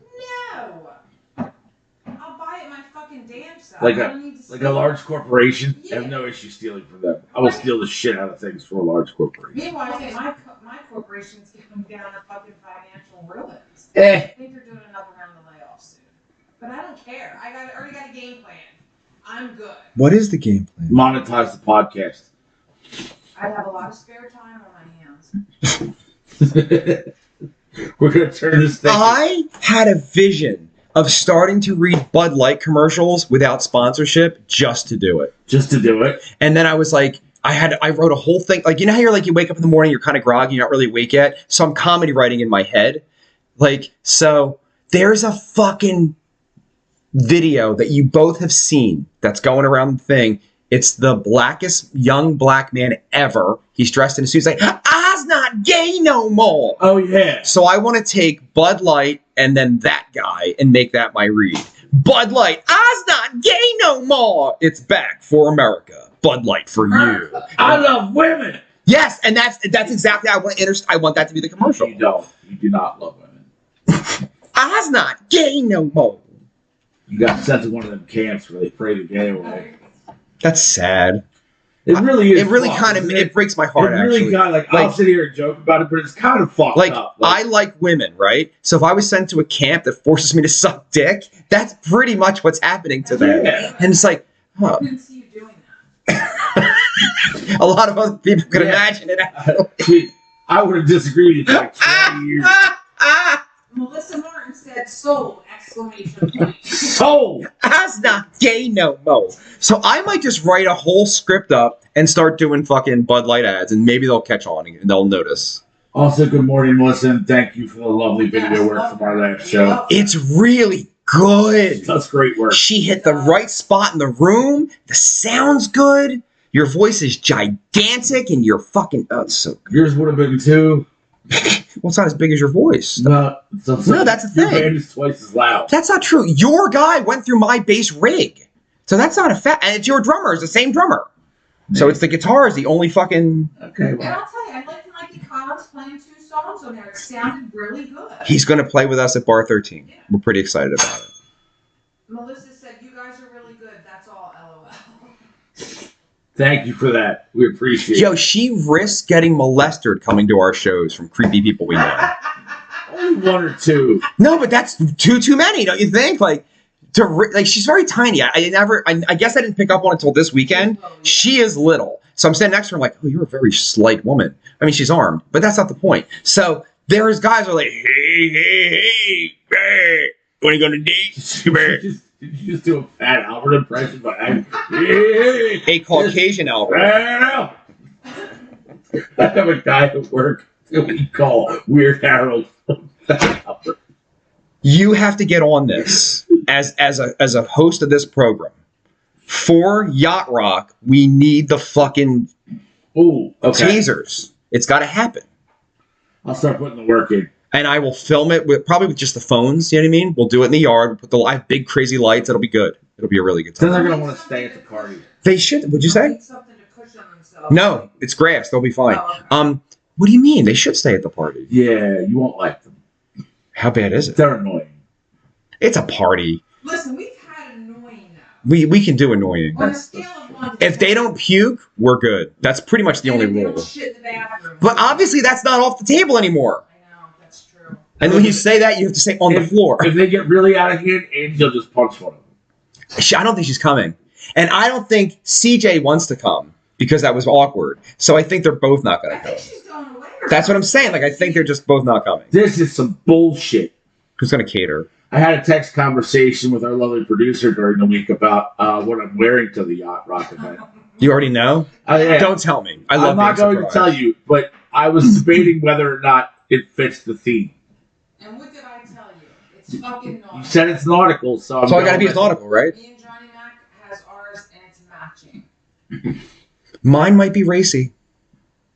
[SPEAKER 3] No. I'll buy it my fucking damn self.
[SPEAKER 1] Like
[SPEAKER 3] I don't need to
[SPEAKER 1] Like
[SPEAKER 3] steal.
[SPEAKER 1] a large corporation, I
[SPEAKER 3] Yeah.
[SPEAKER 1] have no issue stealing from them. I will steal the shit out of things from a large corporation.
[SPEAKER 3] Meanwhile, I think my corporation's going down a fucking financial ruins.
[SPEAKER 1] Eh.
[SPEAKER 3] I think they're doing another round of layoffs soon. But I don't care. I already got a game plan. I'm good.
[SPEAKER 2] What is the game plan?
[SPEAKER 1] Monetize the podcast.
[SPEAKER 3] I have a lot of spare time on my hands.
[SPEAKER 1] We're gonna turn this thing.
[SPEAKER 2] I had a vision of starting to read Bud Light commercials without sponsorship just to do it.
[SPEAKER 1] Just to do it.
[SPEAKER 2] And then I was like, I wrote a whole thing. Like, you know how you're like, you wake up in the morning, you're kind of groggy, you're not really awake yet. So I'm comedy writing in my head. Like, so there's a fucking video that you both have seen that's going around the thing. It's the blackest young black man ever. He's dressed in a suit. He's like, I's not gay no more.
[SPEAKER 1] Oh yeah.
[SPEAKER 2] So I want to take Bud Light and then that guy and make that my read. Bud Light, I's not gay no more. It's back for America. Bud Light for you.
[SPEAKER 1] I love women.
[SPEAKER 2] Yes, and that's exactly. I want that to be the commercial.
[SPEAKER 1] You don't. You do not love women.
[SPEAKER 2] I's not gay no more.
[SPEAKER 1] You got sent to one of them camps where they pray the gay away.
[SPEAKER 2] That's sad.
[SPEAKER 1] It really is.
[SPEAKER 2] It really
[SPEAKER 1] fucked,
[SPEAKER 2] kind of
[SPEAKER 1] isn't
[SPEAKER 2] it breaks my heart.
[SPEAKER 1] It really
[SPEAKER 2] actually,
[SPEAKER 1] got I'll sit here and joke about it, but it's kind of fucked
[SPEAKER 2] like
[SPEAKER 1] up.
[SPEAKER 2] I like women, right? So if I was sent to a camp that forces me to suck dick, that's pretty much what's happening to them.
[SPEAKER 1] Yeah.
[SPEAKER 2] And it's like,
[SPEAKER 3] I
[SPEAKER 2] huh.
[SPEAKER 3] couldn't see you doing that.
[SPEAKER 2] A lot of other people could
[SPEAKER 1] Yeah.
[SPEAKER 2] imagine it.
[SPEAKER 1] I would have disagreed with you for like 20 years.
[SPEAKER 3] Melissa Martin said sold! Exclamation point.
[SPEAKER 1] Sold.
[SPEAKER 2] I's not gay no more. So I might just write a whole script up and start doing fucking Bud Light ads, and maybe they'll catch on and they'll notice.
[SPEAKER 1] Also, good morning, Melissa, and thank you for the lovely video work from our last show.
[SPEAKER 2] It's really good.
[SPEAKER 1] That's great work.
[SPEAKER 2] She hit the right spot in the room. The sound's good. Your voice is gigantic, and you're fucking. Oh, it's so good.
[SPEAKER 1] Yours would have been too.
[SPEAKER 2] Well, it's not as big as your voice.
[SPEAKER 1] No,
[SPEAKER 2] No, that's the
[SPEAKER 1] your
[SPEAKER 2] thing.
[SPEAKER 1] band is twice as loud.
[SPEAKER 2] That's not true. Your guy went through my bass rig. So that's not a fact. And it's your drummer. It's the same drummer. So it's the guitar is the only fucking...
[SPEAKER 1] Okay,
[SPEAKER 3] And
[SPEAKER 1] well.
[SPEAKER 3] I'll tell you, I liked Mikey Collins playing 2 songs on there. It sounded really good.
[SPEAKER 2] He's going to play with us at Bar 13.
[SPEAKER 3] Yeah.
[SPEAKER 2] We're pretty excited about it.
[SPEAKER 3] Melissa said, you guys are really good. That's all, LOL.
[SPEAKER 1] Thank you for that. We appreciate
[SPEAKER 2] Yo,
[SPEAKER 1] it.
[SPEAKER 2] she risks getting molested coming to our shows from creepy people we know.
[SPEAKER 1] Only 1 or 2.
[SPEAKER 2] No, but that's too many, don't you think? Like she's very tiny. I guess I didn't pick up on it until this weekend. She is little. So I'm standing next to her, I'm like, oh, you're a very slight woman. I mean, she's armed, but that's not the point. So there's guys who are like, hey, when are you going to date?
[SPEAKER 1] Did you just do a Fat Albert impression?
[SPEAKER 2] A Caucasian Albert.
[SPEAKER 1] I have a guy at work that we call Weird Harold.
[SPEAKER 2] You have to get on this as a host of this program. For Yacht Rock, we need the fucking
[SPEAKER 1] Ooh, okay.
[SPEAKER 2] tasers. It's got to happen.
[SPEAKER 1] I'll start putting the work in.
[SPEAKER 2] And I will film it probably with just the phones. You know what I mean? We'll do it in the yard. I have big crazy lights. It'll be good. It'll be a really good
[SPEAKER 1] Then
[SPEAKER 2] time.
[SPEAKER 1] they're going to want to stay at the party.
[SPEAKER 2] They should. Would you
[SPEAKER 3] They
[SPEAKER 2] say?
[SPEAKER 3] need something to cushion themselves.
[SPEAKER 2] No, it's grass. They'll be fine.
[SPEAKER 3] Oh, okay.
[SPEAKER 2] What do you mean? They should stay at the party.
[SPEAKER 1] Yeah, you won't like them.
[SPEAKER 2] How bad is it?
[SPEAKER 1] They're annoying.
[SPEAKER 2] It's a party.
[SPEAKER 3] Listen, we've had annoying now.
[SPEAKER 2] We can do annoying.
[SPEAKER 3] On a scale of 1 to
[SPEAKER 2] If they
[SPEAKER 3] 10,
[SPEAKER 2] don't puke, we're good. That's pretty much the
[SPEAKER 3] and
[SPEAKER 2] only
[SPEAKER 3] if they
[SPEAKER 2] rule.
[SPEAKER 3] don't shit in the bathroom.
[SPEAKER 2] But obviously, that's not off the table anymore.
[SPEAKER 3] I know, that's true.
[SPEAKER 2] And when you say that, you have to say on the floor.
[SPEAKER 1] If they get really out of hand, Angie'll just punch one of them.
[SPEAKER 2] I don't think she's coming. And I don't think CJ wants to come because that was awkward. So I think they're both not going to come.
[SPEAKER 3] She's going away.
[SPEAKER 2] That's what I'm saying. Like, I think they're just both not coming.
[SPEAKER 1] This is some bullshit.
[SPEAKER 2] Who's going to cater?
[SPEAKER 1] I had a text conversation with our lovely producer during the week about what I'm wearing to the Yacht Rock event.
[SPEAKER 2] You already know?
[SPEAKER 1] Yeah.
[SPEAKER 2] Don't tell me. I'm
[SPEAKER 1] not going to tell you, but I was debating whether or not it fits the theme.
[SPEAKER 3] And what did I tell you? It's fucking nautical.
[SPEAKER 1] You said it's nautical, so I'm
[SPEAKER 2] so I got to be nautical, right?
[SPEAKER 3] Me and Johnny Mac has ours, and it's matching.
[SPEAKER 2] Mine might be racy.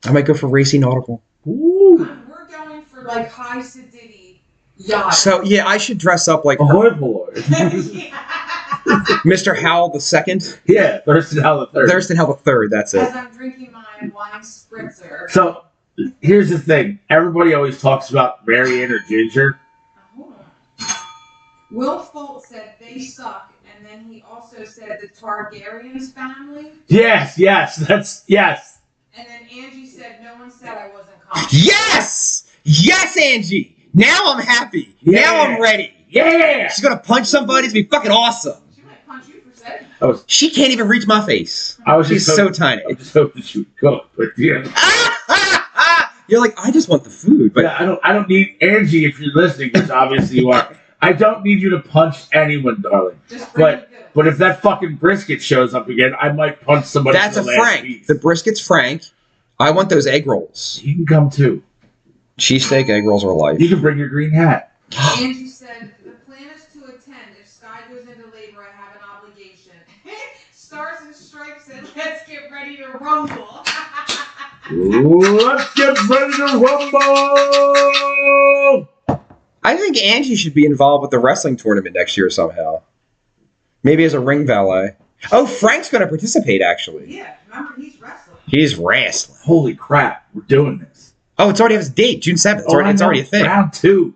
[SPEAKER 2] I might go for racy nautical.
[SPEAKER 1] Ooh.
[SPEAKER 3] We're going for like high sedity yacht.
[SPEAKER 2] So yeah, I should dress up like
[SPEAKER 1] Ahoy, boy.
[SPEAKER 2] Mr. Howell the Second.
[SPEAKER 1] Yeah, Thurston Howell the Third.
[SPEAKER 2] Thurston Howell the Third. That's it.
[SPEAKER 3] As I'm drinking my wine spritzer.
[SPEAKER 1] So here's the thing: everybody always talks about Marianne or Ginger.
[SPEAKER 3] Hold on. Will Folt said they suck, and then he also said the Targaryen's family.
[SPEAKER 1] Yes, that's yes.
[SPEAKER 3] And then Angie said no one said I wasn't coming.
[SPEAKER 2] Yes, yes, Angie. Now I'm happy.
[SPEAKER 1] Yeah.
[SPEAKER 2] Now I'm ready.
[SPEAKER 1] Yeah.
[SPEAKER 2] She's gonna punch somebody. It's gonna be fucking awesome.
[SPEAKER 3] She might punch you for saying.
[SPEAKER 2] She can't even reach my face. She's so tiny.
[SPEAKER 1] I just hope that she would go, but yeah.
[SPEAKER 2] You're like, I just want the food, but
[SPEAKER 1] Yeah, I don't need Angie if you're listening, which obviously you are. I don't need you to punch anyone, darling.
[SPEAKER 3] Just bring it good.
[SPEAKER 1] But if that fucking brisket shows up again, I might punch somebody.
[SPEAKER 2] that's a
[SPEAKER 1] in the last
[SPEAKER 2] Frank.
[SPEAKER 1] piece.
[SPEAKER 2] The brisket's Frank. I want those egg rolls.
[SPEAKER 1] You can come too.
[SPEAKER 2] Cheesesteak egg rolls are life.
[SPEAKER 1] You can bring your green hat.
[SPEAKER 3] Angie said the plan is to attend. If Sky goes into labor, I have an obligation. Stars and Stripes said, let's get ready to rumble.
[SPEAKER 1] Let's get ready to rumble!
[SPEAKER 2] I think Angie should be involved with the wrestling tournament next year somehow. Maybe as a ring valet. Oh, Frank's going to participate, actually.
[SPEAKER 3] Yeah, remember, he's wrestling.
[SPEAKER 2] He's wrestling.
[SPEAKER 1] Holy crap, we're doing this.
[SPEAKER 2] Oh, it's already has a date, June 7th. It's already a thing.
[SPEAKER 1] Round 2.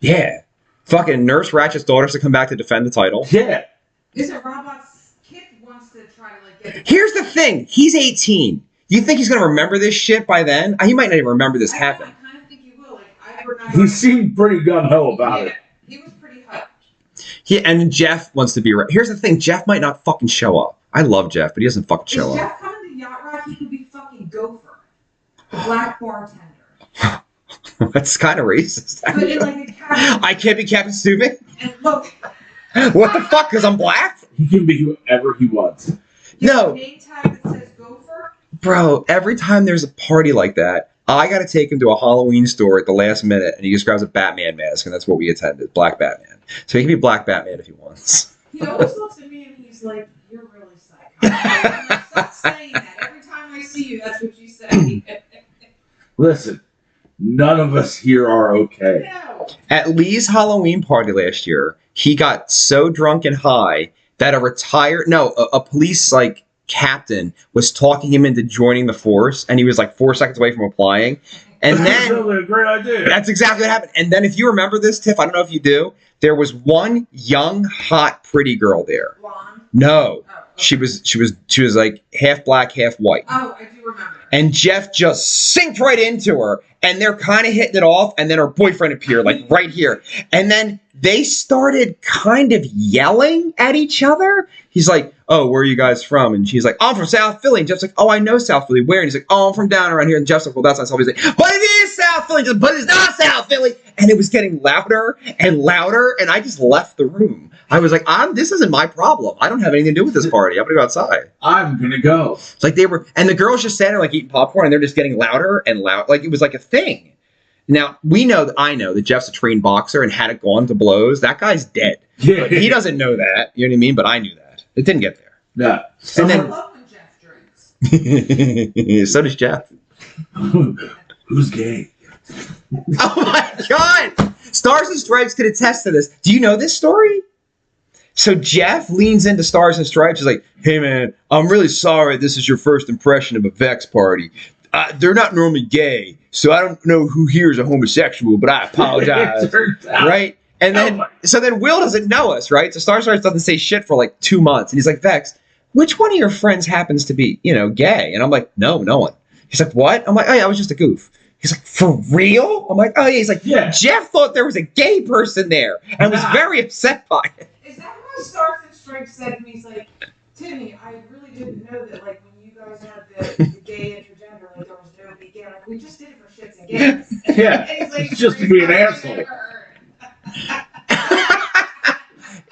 [SPEAKER 2] Yeah. Fucking Nurse Ratchet's daughter's to come back to defend the title.
[SPEAKER 1] Yeah.
[SPEAKER 3] Is it Robot's kid wants to try to like get?
[SPEAKER 2] Here's the thing. He's 18. You think he's going to remember this shit by then? He might not even remember this happened.
[SPEAKER 3] I kind of think he will. Like I remember.
[SPEAKER 1] He seemed pretty gung-ho about it.
[SPEAKER 3] He was pretty hyped.
[SPEAKER 2] And Jeff wants to be... Here's the thing. Jeff might not fucking show up. I love Jeff, but he doesn't fucking show
[SPEAKER 3] If
[SPEAKER 2] up.
[SPEAKER 3] Jeff coming to Yacht Rock, he could be fucking Gopher, the black bartender.
[SPEAKER 2] That's kind of racist.
[SPEAKER 3] But in like a cabin.
[SPEAKER 2] I can't be Captain Stupid?
[SPEAKER 3] And look.
[SPEAKER 2] What the fuck? Because I'm black?
[SPEAKER 1] He can be whoever he wants.
[SPEAKER 2] No.
[SPEAKER 3] Name tag that says Gopher.
[SPEAKER 2] Bro, every time there's a party like that, I got to take him to a Halloween store at the last minute, and he just grabs a Batman mask, and that's what we attended, Black Batman. So he can be Black Batman if he wants.
[SPEAKER 3] He always looks at me and he's like, "You're really psycho." Stop saying that. Every time I see you, that's what you say.
[SPEAKER 1] Listen, none of us here are okay.
[SPEAKER 3] No.
[SPEAKER 2] At Lee's Halloween party last year, he got so drunk and high that a police captain was talking him into joining the force, and he was like 4 seconds away from applying. And
[SPEAKER 1] That's
[SPEAKER 2] then
[SPEAKER 1] really a great idea.
[SPEAKER 2] that's exactly what happened. And then if you remember this, Tiff, I don't know if you do, there was one young, hot, pretty girl there.
[SPEAKER 3] Blonde.
[SPEAKER 2] No.
[SPEAKER 3] Oh, okay.
[SPEAKER 2] She was like half black, half white.
[SPEAKER 3] Oh, I do remember.
[SPEAKER 2] And Jeff just synced right into her, and they're kind of hitting it off, and then her boyfriend appeared, like right here. And then they started kind of yelling at each other. He's like, "Oh, where are you guys from?" And she's like, "I'm from South Philly." And Jeff's like, "Oh, I know South Philly. Where?" And he's like, "Oh, I'm from down around here." And Jeff's like, "Well, that's not South Philly." He's like, "But it is South Philly." But it's not South Philly. And it was getting louder and louder, and I just left the room. I was like, this isn't my problem. I don't have anything to do with this party. I'm going to go outside.
[SPEAKER 1] I'm going to go.
[SPEAKER 2] It's like and the girls just standing there like eating popcorn, and they're just getting louder and loud. Like it was like a thing. Now, I know that Jeff's a trained boxer, and had it gone to blows, that guy's dead.
[SPEAKER 1] Yeah.
[SPEAKER 2] But he doesn't know that. You know what I mean? But I knew that. It didn't get there.
[SPEAKER 1] Yeah.
[SPEAKER 2] And
[SPEAKER 3] I
[SPEAKER 2] then-
[SPEAKER 3] love when Jeff drinks.
[SPEAKER 2] So does Jeff.
[SPEAKER 1] Who's gay?
[SPEAKER 2] Oh my God! Stars and Stripes could attest to this. Do you know this story? So Jeff leans into Stars and Stripes. He's like, "Hey man, I'm really sorry this is your first impression of a Vex party. They're not normally gay, so I don't know who here is a homosexual, but I apologize." Right? And then, so then Will doesn't know us, right? So Stars and Stripes doesn't say shit for like 2 months. And he's like, "Vex, which one of your friends happens to be, gay?" And I'm like, "No one." He's like, "What?" I'm like, "Oh yeah, I was just a goof." He's like, for real? I'm like, oh yeah. He's like,
[SPEAKER 1] Yeah.
[SPEAKER 2] Jeff thought there was a gay person there and was very upset by it.
[SPEAKER 3] Is that why Stars and Stripes said to me, he's like, Timmy, I really didn't know that, like, when you guys had the gay intergender, like, there was nobody gay. Like, we just did it for shits and gigs.
[SPEAKER 1] Yeah.
[SPEAKER 3] And he's like,
[SPEAKER 1] It's just to be an asshole.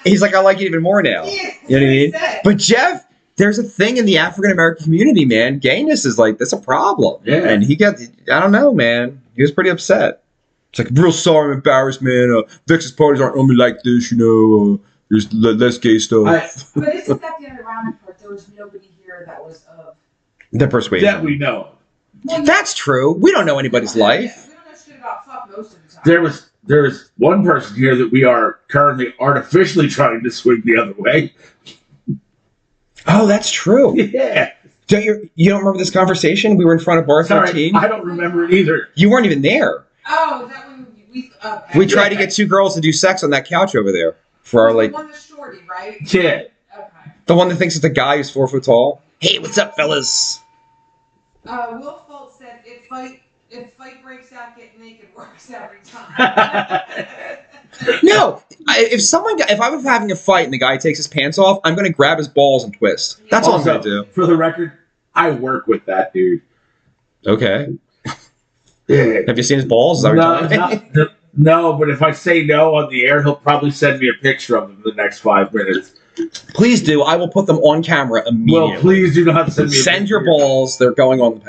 [SPEAKER 2] He's like, I like it even more now.
[SPEAKER 3] Yeah,
[SPEAKER 2] You know what I mean?
[SPEAKER 3] said.
[SPEAKER 2] But Jeff, there's a thing in the African American community, man. Gayness is like, that's a problem.
[SPEAKER 1] Yeah.
[SPEAKER 2] And he got, I don't know, man. He was pretty upset. It's like, real sorry, I'm embarrassed, man. Vex's parties aren't normally like this, you know. There's less gay stuff.
[SPEAKER 3] But isn't that the ironic part? There was nobody here that was of.
[SPEAKER 2] The persuasion.
[SPEAKER 1] That we know.
[SPEAKER 3] Well,
[SPEAKER 2] That's true. We don't know anybody's life.
[SPEAKER 3] We don't know shit about fuck most of the time.
[SPEAKER 1] There is one person here that we are currently artificially trying to swing the other way.
[SPEAKER 2] Oh, that's true.
[SPEAKER 1] Yeah.
[SPEAKER 2] You don't remember this conversation? We were in front of bar
[SPEAKER 1] Sorry,
[SPEAKER 2] 13.
[SPEAKER 1] I don't remember it either.
[SPEAKER 2] You weren't even there.
[SPEAKER 3] Oh, that one we.
[SPEAKER 2] We tried to get two girls to do sex on that couch over there for our
[SPEAKER 3] The
[SPEAKER 2] like
[SPEAKER 3] one that's shorty, right?
[SPEAKER 1] Yeah.
[SPEAKER 3] Okay.
[SPEAKER 2] the one that thinks it's a guy who's 4 foot tall. Hey, what's up, fellas?
[SPEAKER 3] Will Fultz said, if fight breaks out, get naked works every time.
[SPEAKER 2] No, if I was having a fight and the guy takes his pants off, I'm gonna grab his balls and twist. That's all I'm gonna do.
[SPEAKER 1] For the record, I work with that dude.
[SPEAKER 2] Okay.
[SPEAKER 1] Yeah.
[SPEAKER 2] Have you seen his balls? Is that what you're telling me?
[SPEAKER 1] No, but if I say no on the air, he'll probably send me a picture of them in the next 5 minutes.
[SPEAKER 2] Please do. I will put them on camera immediately.
[SPEAKER 1] Well, please do not send me a
[SPEAKER 2] Send your
[SPEAKER 1] picture.
[SPEAKER 2] balls. They're going on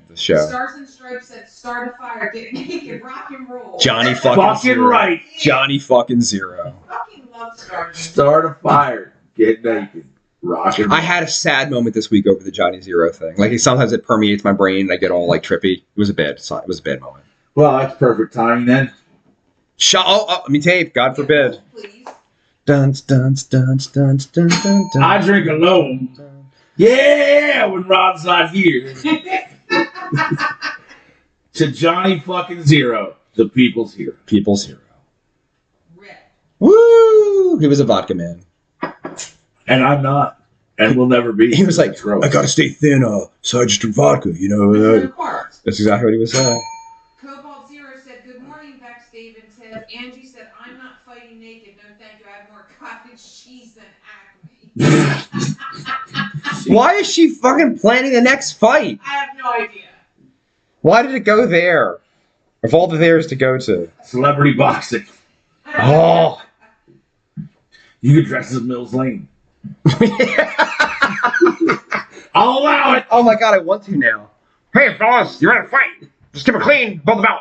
[SPEAKER 2] the show.
[SPEAKER 3] Stars and Stripes said, start a fire, get naked, rock and roll.
[SPEAKER 2] Johnny fucking
[SPEAKER 1] Fucking
[SPEAKER 2] zero.
[SPEAKER 1] right.
[SPEAKER 2] Johnny fucking zero.
[SPEAKER 3] Fucking love Stars.
[SPEAKER 1] Start a fire. Get naked. Rock and roll.
[SPEAKER 2] I had a sad moment this week over the Johnny Zero thing. Like sometimes it permeates my brain and I get all like trippy. It was a bad moment.
[SPEAKER 1] Well, that's perfect timing then.
[SPEAKER 2] Let me tape. God forbid.
[SPEAKER 3] Please.
[SPEAKER 2] Dun dun dun dun dun dun dun.
[SPEAKER 1] I drink alone. Yeah, when Rod's not here. To Johnny fucking Zero, the people's hero.
[SPEAKER 2] People's hero.
[SPEAKER 3] Red.
[SPEAKER 2] Woo! He was a vodka man.
[SPEAKER 1] And I'm not. And will never be.
[SPEAKER 2] He was like,
[SPEAKER 1] That's gross.
[SPEAKER 2] I gotta stay thin, so I just drink vodka, you know.
[SPEAKER 3] It's apart.
[SPEAKER 2] That's exactly what he was saying.
[SPEAKER 3] Cobalt Zero said, good morning, Vex, Dave, and Ted. Angie said, I'm not fighting naked. No, thank you. I have more cottage cheese than Acme.
[SPEAKER 2] Why is she fucking planning the next fight?
[SPEAKER 3] I have no idea.
[SPEAKER 2] Why did it go there? Of all the theirs to go to.
[SPEAKER 1] Celebrity boxing.
[SPEAKER 2] Oh.
[SPEAKER 1] You could dress as Mills Lane. I'll allow it.
[SPEAKER 2] Oh my god, I want to now. Hey, fellas, you're in a fight. Just keep it clean. Pull them out.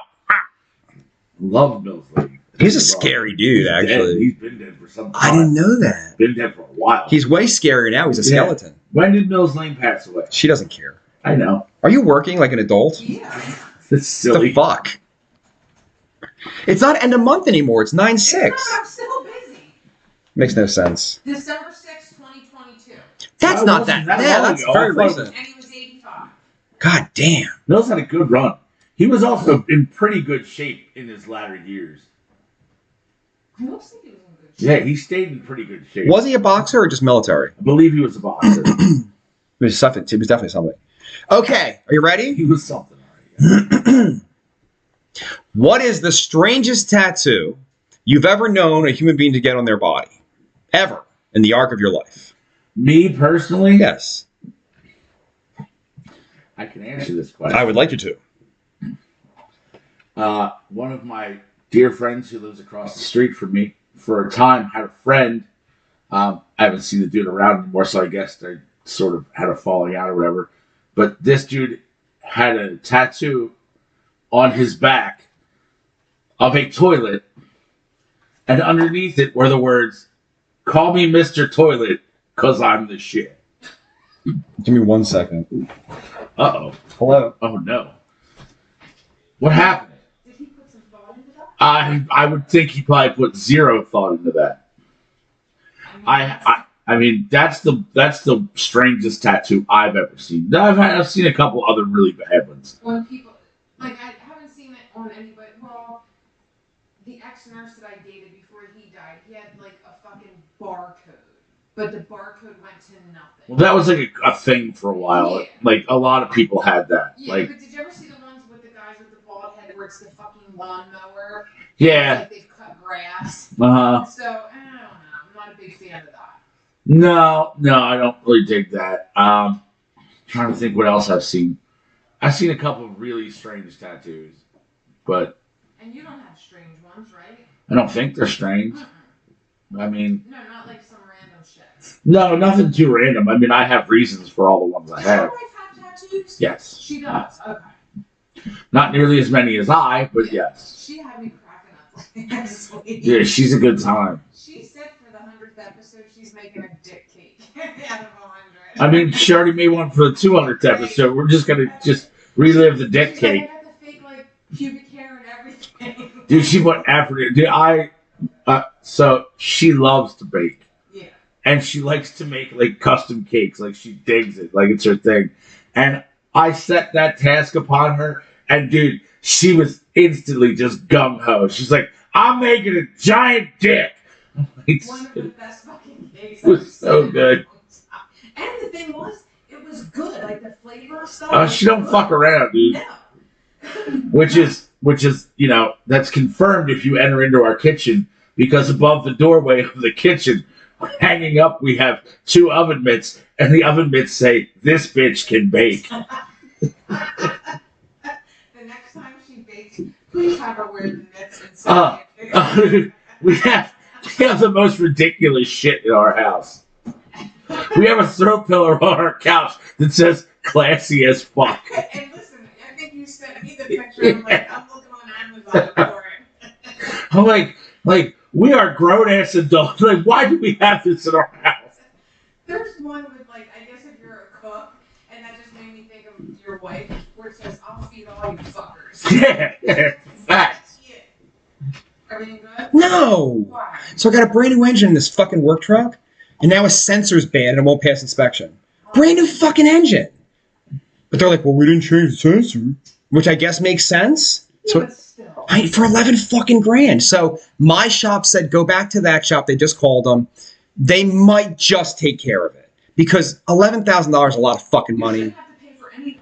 [SPEAKER 1] Love Mills Lane.
[SPEAKER 2] He's a scary dude, actually.
[SPEAKER 1] He's been dead for some time.
[SPEAKER 2] I didn't know that.
[SPEAKER 1] Been dead for a while.
[SPEAKER 2] He's way scarier now. He's a skeleton.
[SPEAKER 1] When did Mills Lane pass away?
[SPEAKER 2] She doesn't care.
[SPEAKER 1] I know.
[SPEAKER 2] Are you working like an adult?
[SPEAKER 3] Yeah.
[SPEAKER 1] It's silly.
[SPEAKER 2] The fuck? It's not end of month anymore. It's 9/6.
[SPEAKER 3] It's not, I'm still busy.
[SPEAKER 2] Makes no sense.
[SPEAKER 3] December 6th, 2022.
[SPEAKER 2] That's
[SPEAKER 1] That
[SPEAKER 2] not
[SPEAKER 1] wasn't
[SPEAKER 2] that.
[SPEAKER 1] that
[SPEAKER 2] Yeah,
[SPEAKER 1] long
[SPEAKER 2] that's
[SPEAKER 1] ago.
[SPEAKER 2] very
[SPEAKER 1] I thought it was-
[SPEAKER 2] recent.
[SPEAKER 3] And he was 85.
[SPEAKER 2] God damn.
[SPEAKER 1] Mills had a good run. He was also in pretty good shape in his latter years.
[SPEAKER 3] I don't think he was in good
[SPEAKER 1] Yeah,
[SPEAKER 3] shape.
[SPEAKER 1] he stayed in pretty good shape.
[SPEAKER 2] Was he a boxer or just military?
[SPEAKER 1] I believe he was a boxer.
[SPEAKER 2] It was something. It was definitely something. Okay, are you ready?
[SPEAKER 1] He was something. Already.
[SPEAKER 2] What is the strangest tattoo you've ever known a human being to get on their body? Ever in the arc of your life?
[SPEAKER 1] Me personally,
[SPEAKER 2] Yes.
[SPEAKER 1] I can answer this question.
[SPEAKER 2] I would like you to.
[SPEAKER 1] One of my dear friends who lives across the street from me, for a time, had a friend. I haven't seen the dude around anymore, so I guess they sort of had a falling out or whatever. But this dude had a tattoo on his back of a toilet, and underneath it were the words, "Call me Mr. Toilet, 'cause I'm the shit."
[SPEAKER 2] Give me 1 second.
[SPEAKER 1] Uh-oh.
[SPEAKER 2] Hello.
[SPEAKER 1] Oh, no. What happened?
[SPEAKER 3] Did he put some thought into that?
[SPEAKER 1] I would think he probably put zero thought into that. I mean that's the strangest tattoo I've ever seen. I've seen a couple other really bad ones.
[SPEAKER 3] When people, like, I haven't seen it on anybody. Well, the ex-nurse that I dated before he died, he had like a fucking barcode, but the barcode went to nothing.
[SPEAKER 1] Well, that was like a thing for a while.
[SPEAKER 3] Yeah.
[SPEAKER 1] Like a lot of people had that.
[SPEAKER 3] Yeah,
[SPEAKER 1] Like
[SPEAKER 3] but did you ever see the ones with the guys with the bald head where it's the fucking lawnmower.
[SPEAKER 1] Yeah.
[SPEAKER 3] Like they've cut grass.
[SPEAKER 1] So, I don't
[SPEAKER 3] know. I'm not a big fan of that.
[SPEAKER 1] No, I don't really dig that. Trying to think what else I've seen. I've seen a couple of really strange tattoos, but.
[SPEAKER 3] And you don't have strange ones, right?
[SPEAKER 1] I don't think they're strange. I mean.
[SPEAKER 3] No, not like some random shit.
[SPEAKER 1] No, nothing too random. I mean, I have reasons for all the ones I have.
[SPEAKER 3] Does your wife have tattoos?
[SPEAKER 1] Yes.
[SPEAKER 3] She does. Okay.
[SPEAKER 1] Not nearly as many as I, but yes.
[SPEAKER 3] She had me cracking up last week.
[SPEAKER 1] Yeah, she's a good time.
[SPEAKER 3] She said for the 100th episode, she's making a dick cake out of 100.
[SPEAKER 1] I mean, she already made one for the 200th episode. We're just gonna relive the dick cake.
[SPEAKER 3] I got the fake like pubic hair and everything.
[SPEAKER 1] Dude, she went after it. Dude, so she loves to bake.
[SPEAKER 3] Yeah.
[SPEAKER 1] And she likes to make like custom cakes. Like she digs it. Like it's her thing. And I set that task upon her. And dude, she was instantly just gung-ho. She's like, I'm making a giant dick.
[SPEAKER 3] One of the best fucking cakes.
[SPEAKER 1] It was so good.
[SPEAKER 3] And the thing was, it was good. Like the flavor stuff.
[SPEAKER 1] She don't fuck around, dude.
[SPEAKER 3] No.
[SPEAKER 1] Which is, that's confirmed if you enter into our kitchen, because above the doorway of the kitchen, hanging up, we have 2 oven mitts, and the oven mitts say, "This bitch can bake."
[SPEAKER 3] The next time she bakes, please have her wear the mitts inside.
[SPEAKER 1] We have the most ridiculous shit in our house. We have a throw pillow on our couch that says "classy as fuck."
[SPEAKER 3] And listen, I think you sent me the picture. I'm like, I'm looking on Amazon for it.
[SPEAKER 1] I'm like, we are grown-ass adults. Like, why do we have this in our house?
[SPEAKER 3] There's one with, like, I guess if you're a cook, and that just made me think of your wife, where it says, "I'll feed all you fuckers."
[SPEAKER 1] Yeah, facts.
[SPEAKER 3] Everything good?
[SPEAKER 2] No.
[SPEAKER 3] Why?
[SPEAKER 2] So I got a brand new engine in this fucking work truck, and now a sensor's banned and it won't pass inspection. Brand new fucking engine. But they're like, well, we didn't change the sensor, which I guess makes sense.
[SPEAKER 3] Yeah,
[SPEAKER 2] So
[SPEAKER 3] but still.
[SPEAKER 2] for 11 fucking grand. So my shop said, go back to that shop. They just called them. They might just take care of it, because $11,000 is a lot of fucking money.
[SPEAKER 3] You shouldn't have to pay for anything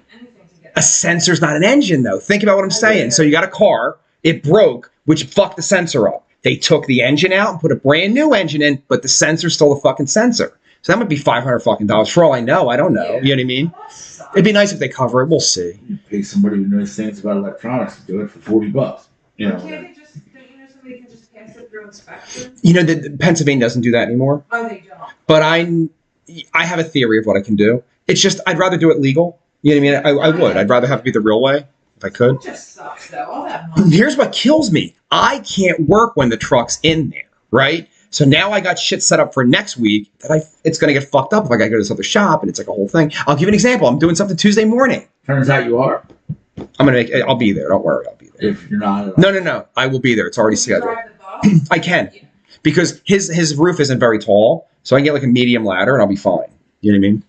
[SPEAKER 3] to get
[SPEAKER 2] A sensor's not an engine, though. Think about what I'm saying. So you got a car, it broke, which fucked the sensor up. They took the engine out and put a brand new engine in, but the sensor's still a fucking sensor. So that might be $500 fucking dollars. For all I know, I don't know.
[SPEAKER 3] Yeah.
[SPEAKER 2] You know what I mean?
[SPEAKER 3] That sucks.
[SPEAKER 2] It'd be nice if they cover it. We'll see.
[SPEAKER 1] You pay somebody who knows things about electronics to do it for $40. You know.
[SPEAKER 3] Can't they just, don't you know somebody can just pass it through inspection?
[SPEAKER 2] You know, the Pennsylvania doesn't do that anymore.
[SPEAKER 3] Oh, they don't.
[SPEAKER 2] But I have a theory of what I can do. It's just, I'd rather do it legal. You know what I mean? I would. I'd rather have it be the real way if I could.
[SPEAKER 3] It just sucks, though. All that money.
[SPEAKER 2] Here's what kills me. I can't work when the truck's in there, right? So now I got shit set up for next week that it's going to get fucked up if I got to go to this other shop, and it's like a whole thing. I'll give you an example. I'm doing something Tuesday morning.
[SPEAKER 1] Turns out you are.
[SPEAKER 2] I'll be there. Don't worry. I'll be there.
[SPEAKER 1] If you're not.
[SPEAKER 2] No. I will be there. It's already
[SPEAKER 3] Can you
[SPEAKER 2] scheduled.
[SPEAKER 3] drive the bus?
[SPEAKER 2] I can.
[SPEAKER 3] Yeah.
[SPEAKER 2] Because his roof isn't very tall, so I can get like a medium ladder and I'll be fine. You know what I mean?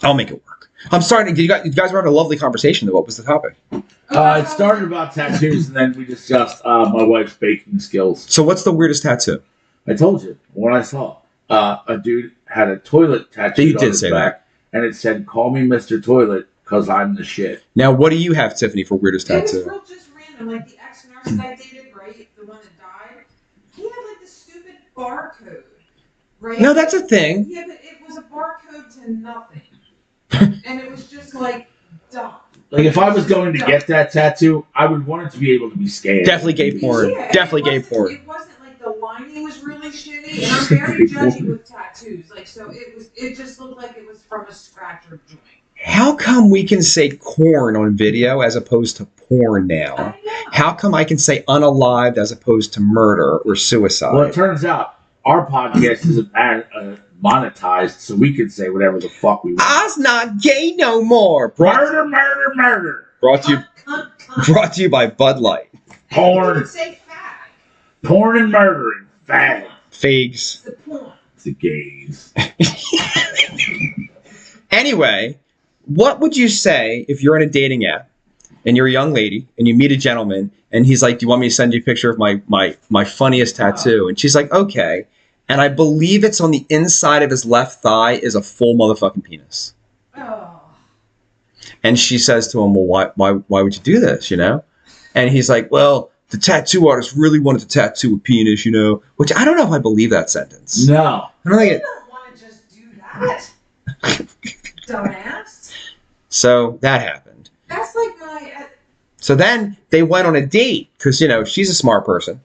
[SPEAKER 2] I'll make it work. I'm sorry. You guys were having a lovely conversation, though. What was the topic?
[SPEAKER 1] It started about tattoos, and then we discussed my wife's baking skills.
[SPEAKER 2] So what's the weirdest tattoo?
[SPEAKER 1] I told you what I saw. A dude had a toilet tattoo
[SPEAKER 2] You
[SPEAKER 1] on
[SPEAKER 2] did
[SPEAKER 1] his
[SPEAKER 2] say
[SPEAKER 1] back, and it said, "Call me Mr. Toilet, cause I'm the shit."
[SPEAKER 2] Now, what do you have, Tiffany, for weirdest
[SPEAKER 3] It was
[SPEAKER 2] tattoo?
[SPEAKER 3] real just random. Like the ex-nurse that I dated, right? The one that died. He had like the stupid barcode, right?
[SPEAKER 2] No, that's a thing.
[SPEAKER 3] Yeah, but it was a barcode to nothing. And it was just like dumb.
[SPEAKER 1] Like if I was going to get that tattoo, I would want it to be able to be scanned.
[SPEAKER 2] Definitely gay porn.
[SPEAKER 3] Yeah, and
[SPEAKER 2] Definitely gay porn.
[SPEAKER 3] It wasn't like the lining was really shitty, and I'm very judgy with tattoos. Like so, it just looked like it was from a scratcher joint.
[SPEAKER 2] How come we can say corn on video as opposed to porn now?
[SPEAKER 3] I know.
[SPEAKER 2] How come I can say unalived as opposed to murder or suicide?
[SPEAKER 1] Well, it turns out our podcast isn't monetized, so we can say whatever the fuck we want.
[SPEAKER 2] I's not gay no more.
[SPEAKER 1] Murder, murder, murder.
[SPEAKER 2] Brought to you by Bud Light.
[SPEAKER 1] Porn.
[SPEAKER 3] You could say fag.
[SPEAKER 1] Porn and murder and fag.
[SPEAKER 2] Figs.
[SPEAKER 3] The porn.
[SPEAKER 1] It's the gays.
[SPEAKER 2] Anyway, what would you say if you're in a dating app and you're a young lady and you meet a gentleman and he's like, do you want me to send you a picture of my funniest tattoo? And she's like, okay. And I believe it's on the inside of his left thigh is a full motherfucking penis.
[SPEAKER 3] Oh.
[SPEAKER 2] And she says to him, well, why would you do this, you know? And he's like, well, the tattoo artist really wanted to tattoo a penis, which I don't know if I believe that sentence.
[SPEAKER 1] No.
[SPEAKER 2] I don't think
[SPEAKER 3] You don't want to just do that. Dumbass.
[SPEAKER 2] So that happened.
[SPEAKER 3] That's like my...
[SPEAKER 2] So then they went on a date because, she's a smart person.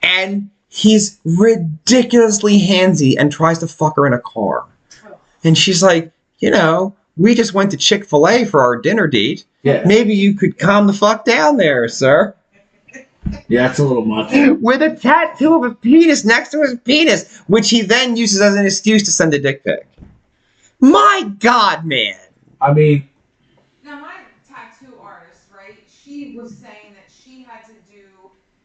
[SPEAKER 2] And he's ridiculously handsy and tries to fuck her in a car. And she's like, we just went to Chick-fil-A for our dinner date.
[SPEAKER 1] Yeah.
[SPEAKER 2] Maybe you could calm the fuck down there, sir.
[SPEAKER 1] Yeah, that's a little much.
[SPEAKER 2] With a tattoo of a penis next to his penis, which he then uses as an excuse to send a dick pic. My God, man.
[SPEAKER 1] I mean...
[SPEAKER 3] Now, my tattoo artist, right, she was saying that she had to do...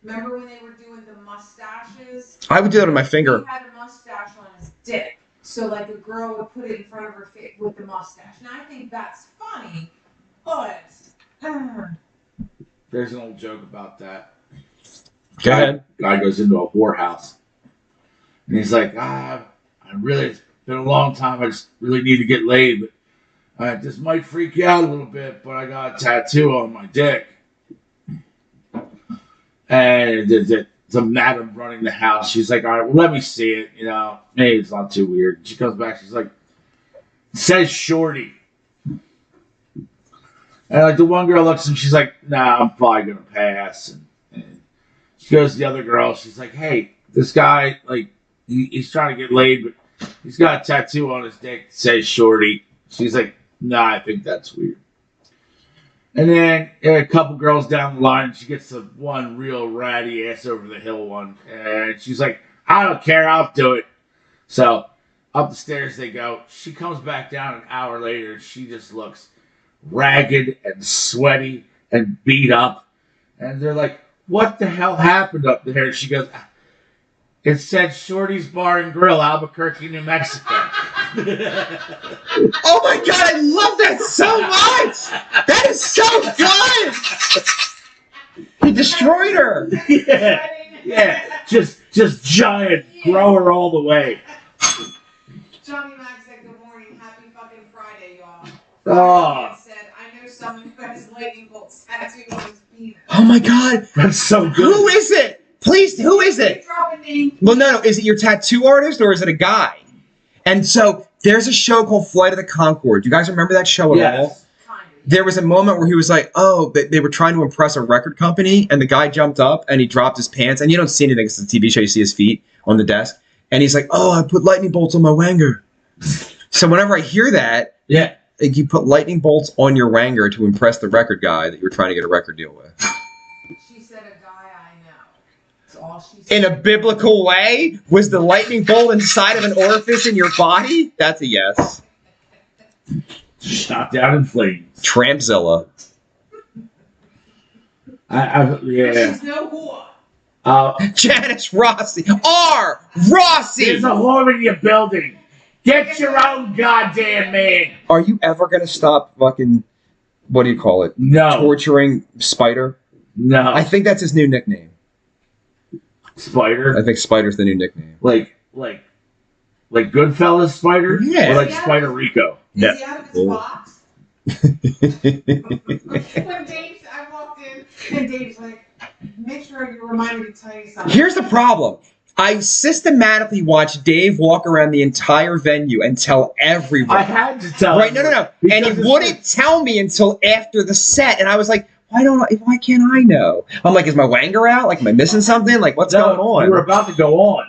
[SPEAKER 3] Remember when they were doing the mustaches?
[SPEAKER 2] I would do that on my finger.
[SPEAKER 3] He had a mustache on his dick. So, like, a girl would put it in front of her face with the mustache. Now, I think that's funny, but...
[SPEAKER 1] There's an old joke about that.
[SPEAKER 2] Go ahead.
[SPEAKER 1] Guy goes into a whorehouse. And he's like, it's been a long time. I just really need to get laid. But this might freak you out a little bit, but I got a tattoo on my dick. And the madam running the house, she's like, all right, well, let me see it. Maybe it's not too weird. She comes back, she's like, it says shorty. And like the one girl looks and she's like, nah, I'm probably going to pass. And she goes to the other girl, she's like, hey, this guy, like, he's trying to get laid, but he's got a tattoo on his dick that says shorty. She's like, nah, I think that's weird. And then a couple girls down the line, she gets the one real ratty ass over the hill one. And she's like, I don't care, I'll do it. So up the stairs they go. She comes back down an hour later. She just looks ragged and sweaty and beat up. And they're like, what the hell happened up there? And she goes, it said Shorty's Bar and Grill, Albuquerque, New Mexico.
[SPEAKER 2] Oh my God, I love that so much! That is so good! He destroyed her.
[SPEAKER 1] Yeah. Just giant, grower all the way.
[SPEAKER 3] Johnny Mac said, good morning, happy fucking Friday, y'all.
[SPEAKER 1] Oh.
[SPEAKER 3] Said, I know someone who has lightning bolts tattooed on his penis.
[SPEAKER 2] Oh my God.
[SPEAKER 1] That's so good.
[SPEAKER 2] Who is it? Please, who is it?
[SPEAKER 3] Drop a name.
[SPEAKER 2] Well, no. Is it your tattoo artist or is it a guy? And so there's a show called Flight of the Conchord. Do you guys remember that show at all? There was a moment where he was like, oh, they were trying to impress a record company, and the guy jumped up and he dropped his pants, and you don't see anything. It's a TV show. You see his feet on the desk. And he's like, oh, I put lightning bolts on my wanger. So whenever I hear that,
[SPEAKER 1] yeah,
[SPEAKER 2] like you put lightning bolts on your wanger to impress the record guy that you're trying to get a record deal with.
[SPEAKER 3] She said a guy I know. That's all she said.
[SPEAKER 2] In a biblical way? Was the lightning bolt inside of an orifice in your body? That's a yes.
[SPEAKER 1] Shot down in flames.
[SPEAKER 2] Trampzilla.
[SPEAKER 1] Yeah.
[SPEAKER 3] She's no whore.
[SPEAKER 2] Janice Rossi. R. Rossi!
[SPEAKER 1] There's a whore in your building. Get your own goddamn man.
[SPEAKER 2] Are you ever going to stop fucking, what do you call it?
[SPEAKER 1] No.
[SPEAKER 2] Torturing Spider?
[SPEAKER 1] No.
[SPEAKER 2] I think that's his new nickname.
[SPEAKER 1] Spider?
[SPEAKER 2] I think Spider's the new nickname.
[SPEAKER 1] Like Goodfellas Spider?
[SPEAKER 2] Yeah.
[SPEAKER 1] Or like Spider Rico?
[SPEAKER 3] Is he out of his box? When I walked in, and Dave's like, make sure you remind me to tell you something.
[SPEAKER 2] Here's the problem. I systematically watched Dave walk around the entire venue and tell everyone.
[SPEAKER 1] I had to tell
[SPEAKER 2] Right, no. And he wouldn't tell me until after the set. And I was like, why can't I know? I'm like, is my wanger out? Like, am I missing something? Like, what's going on?
[SPEAKER 1] You were about to go on.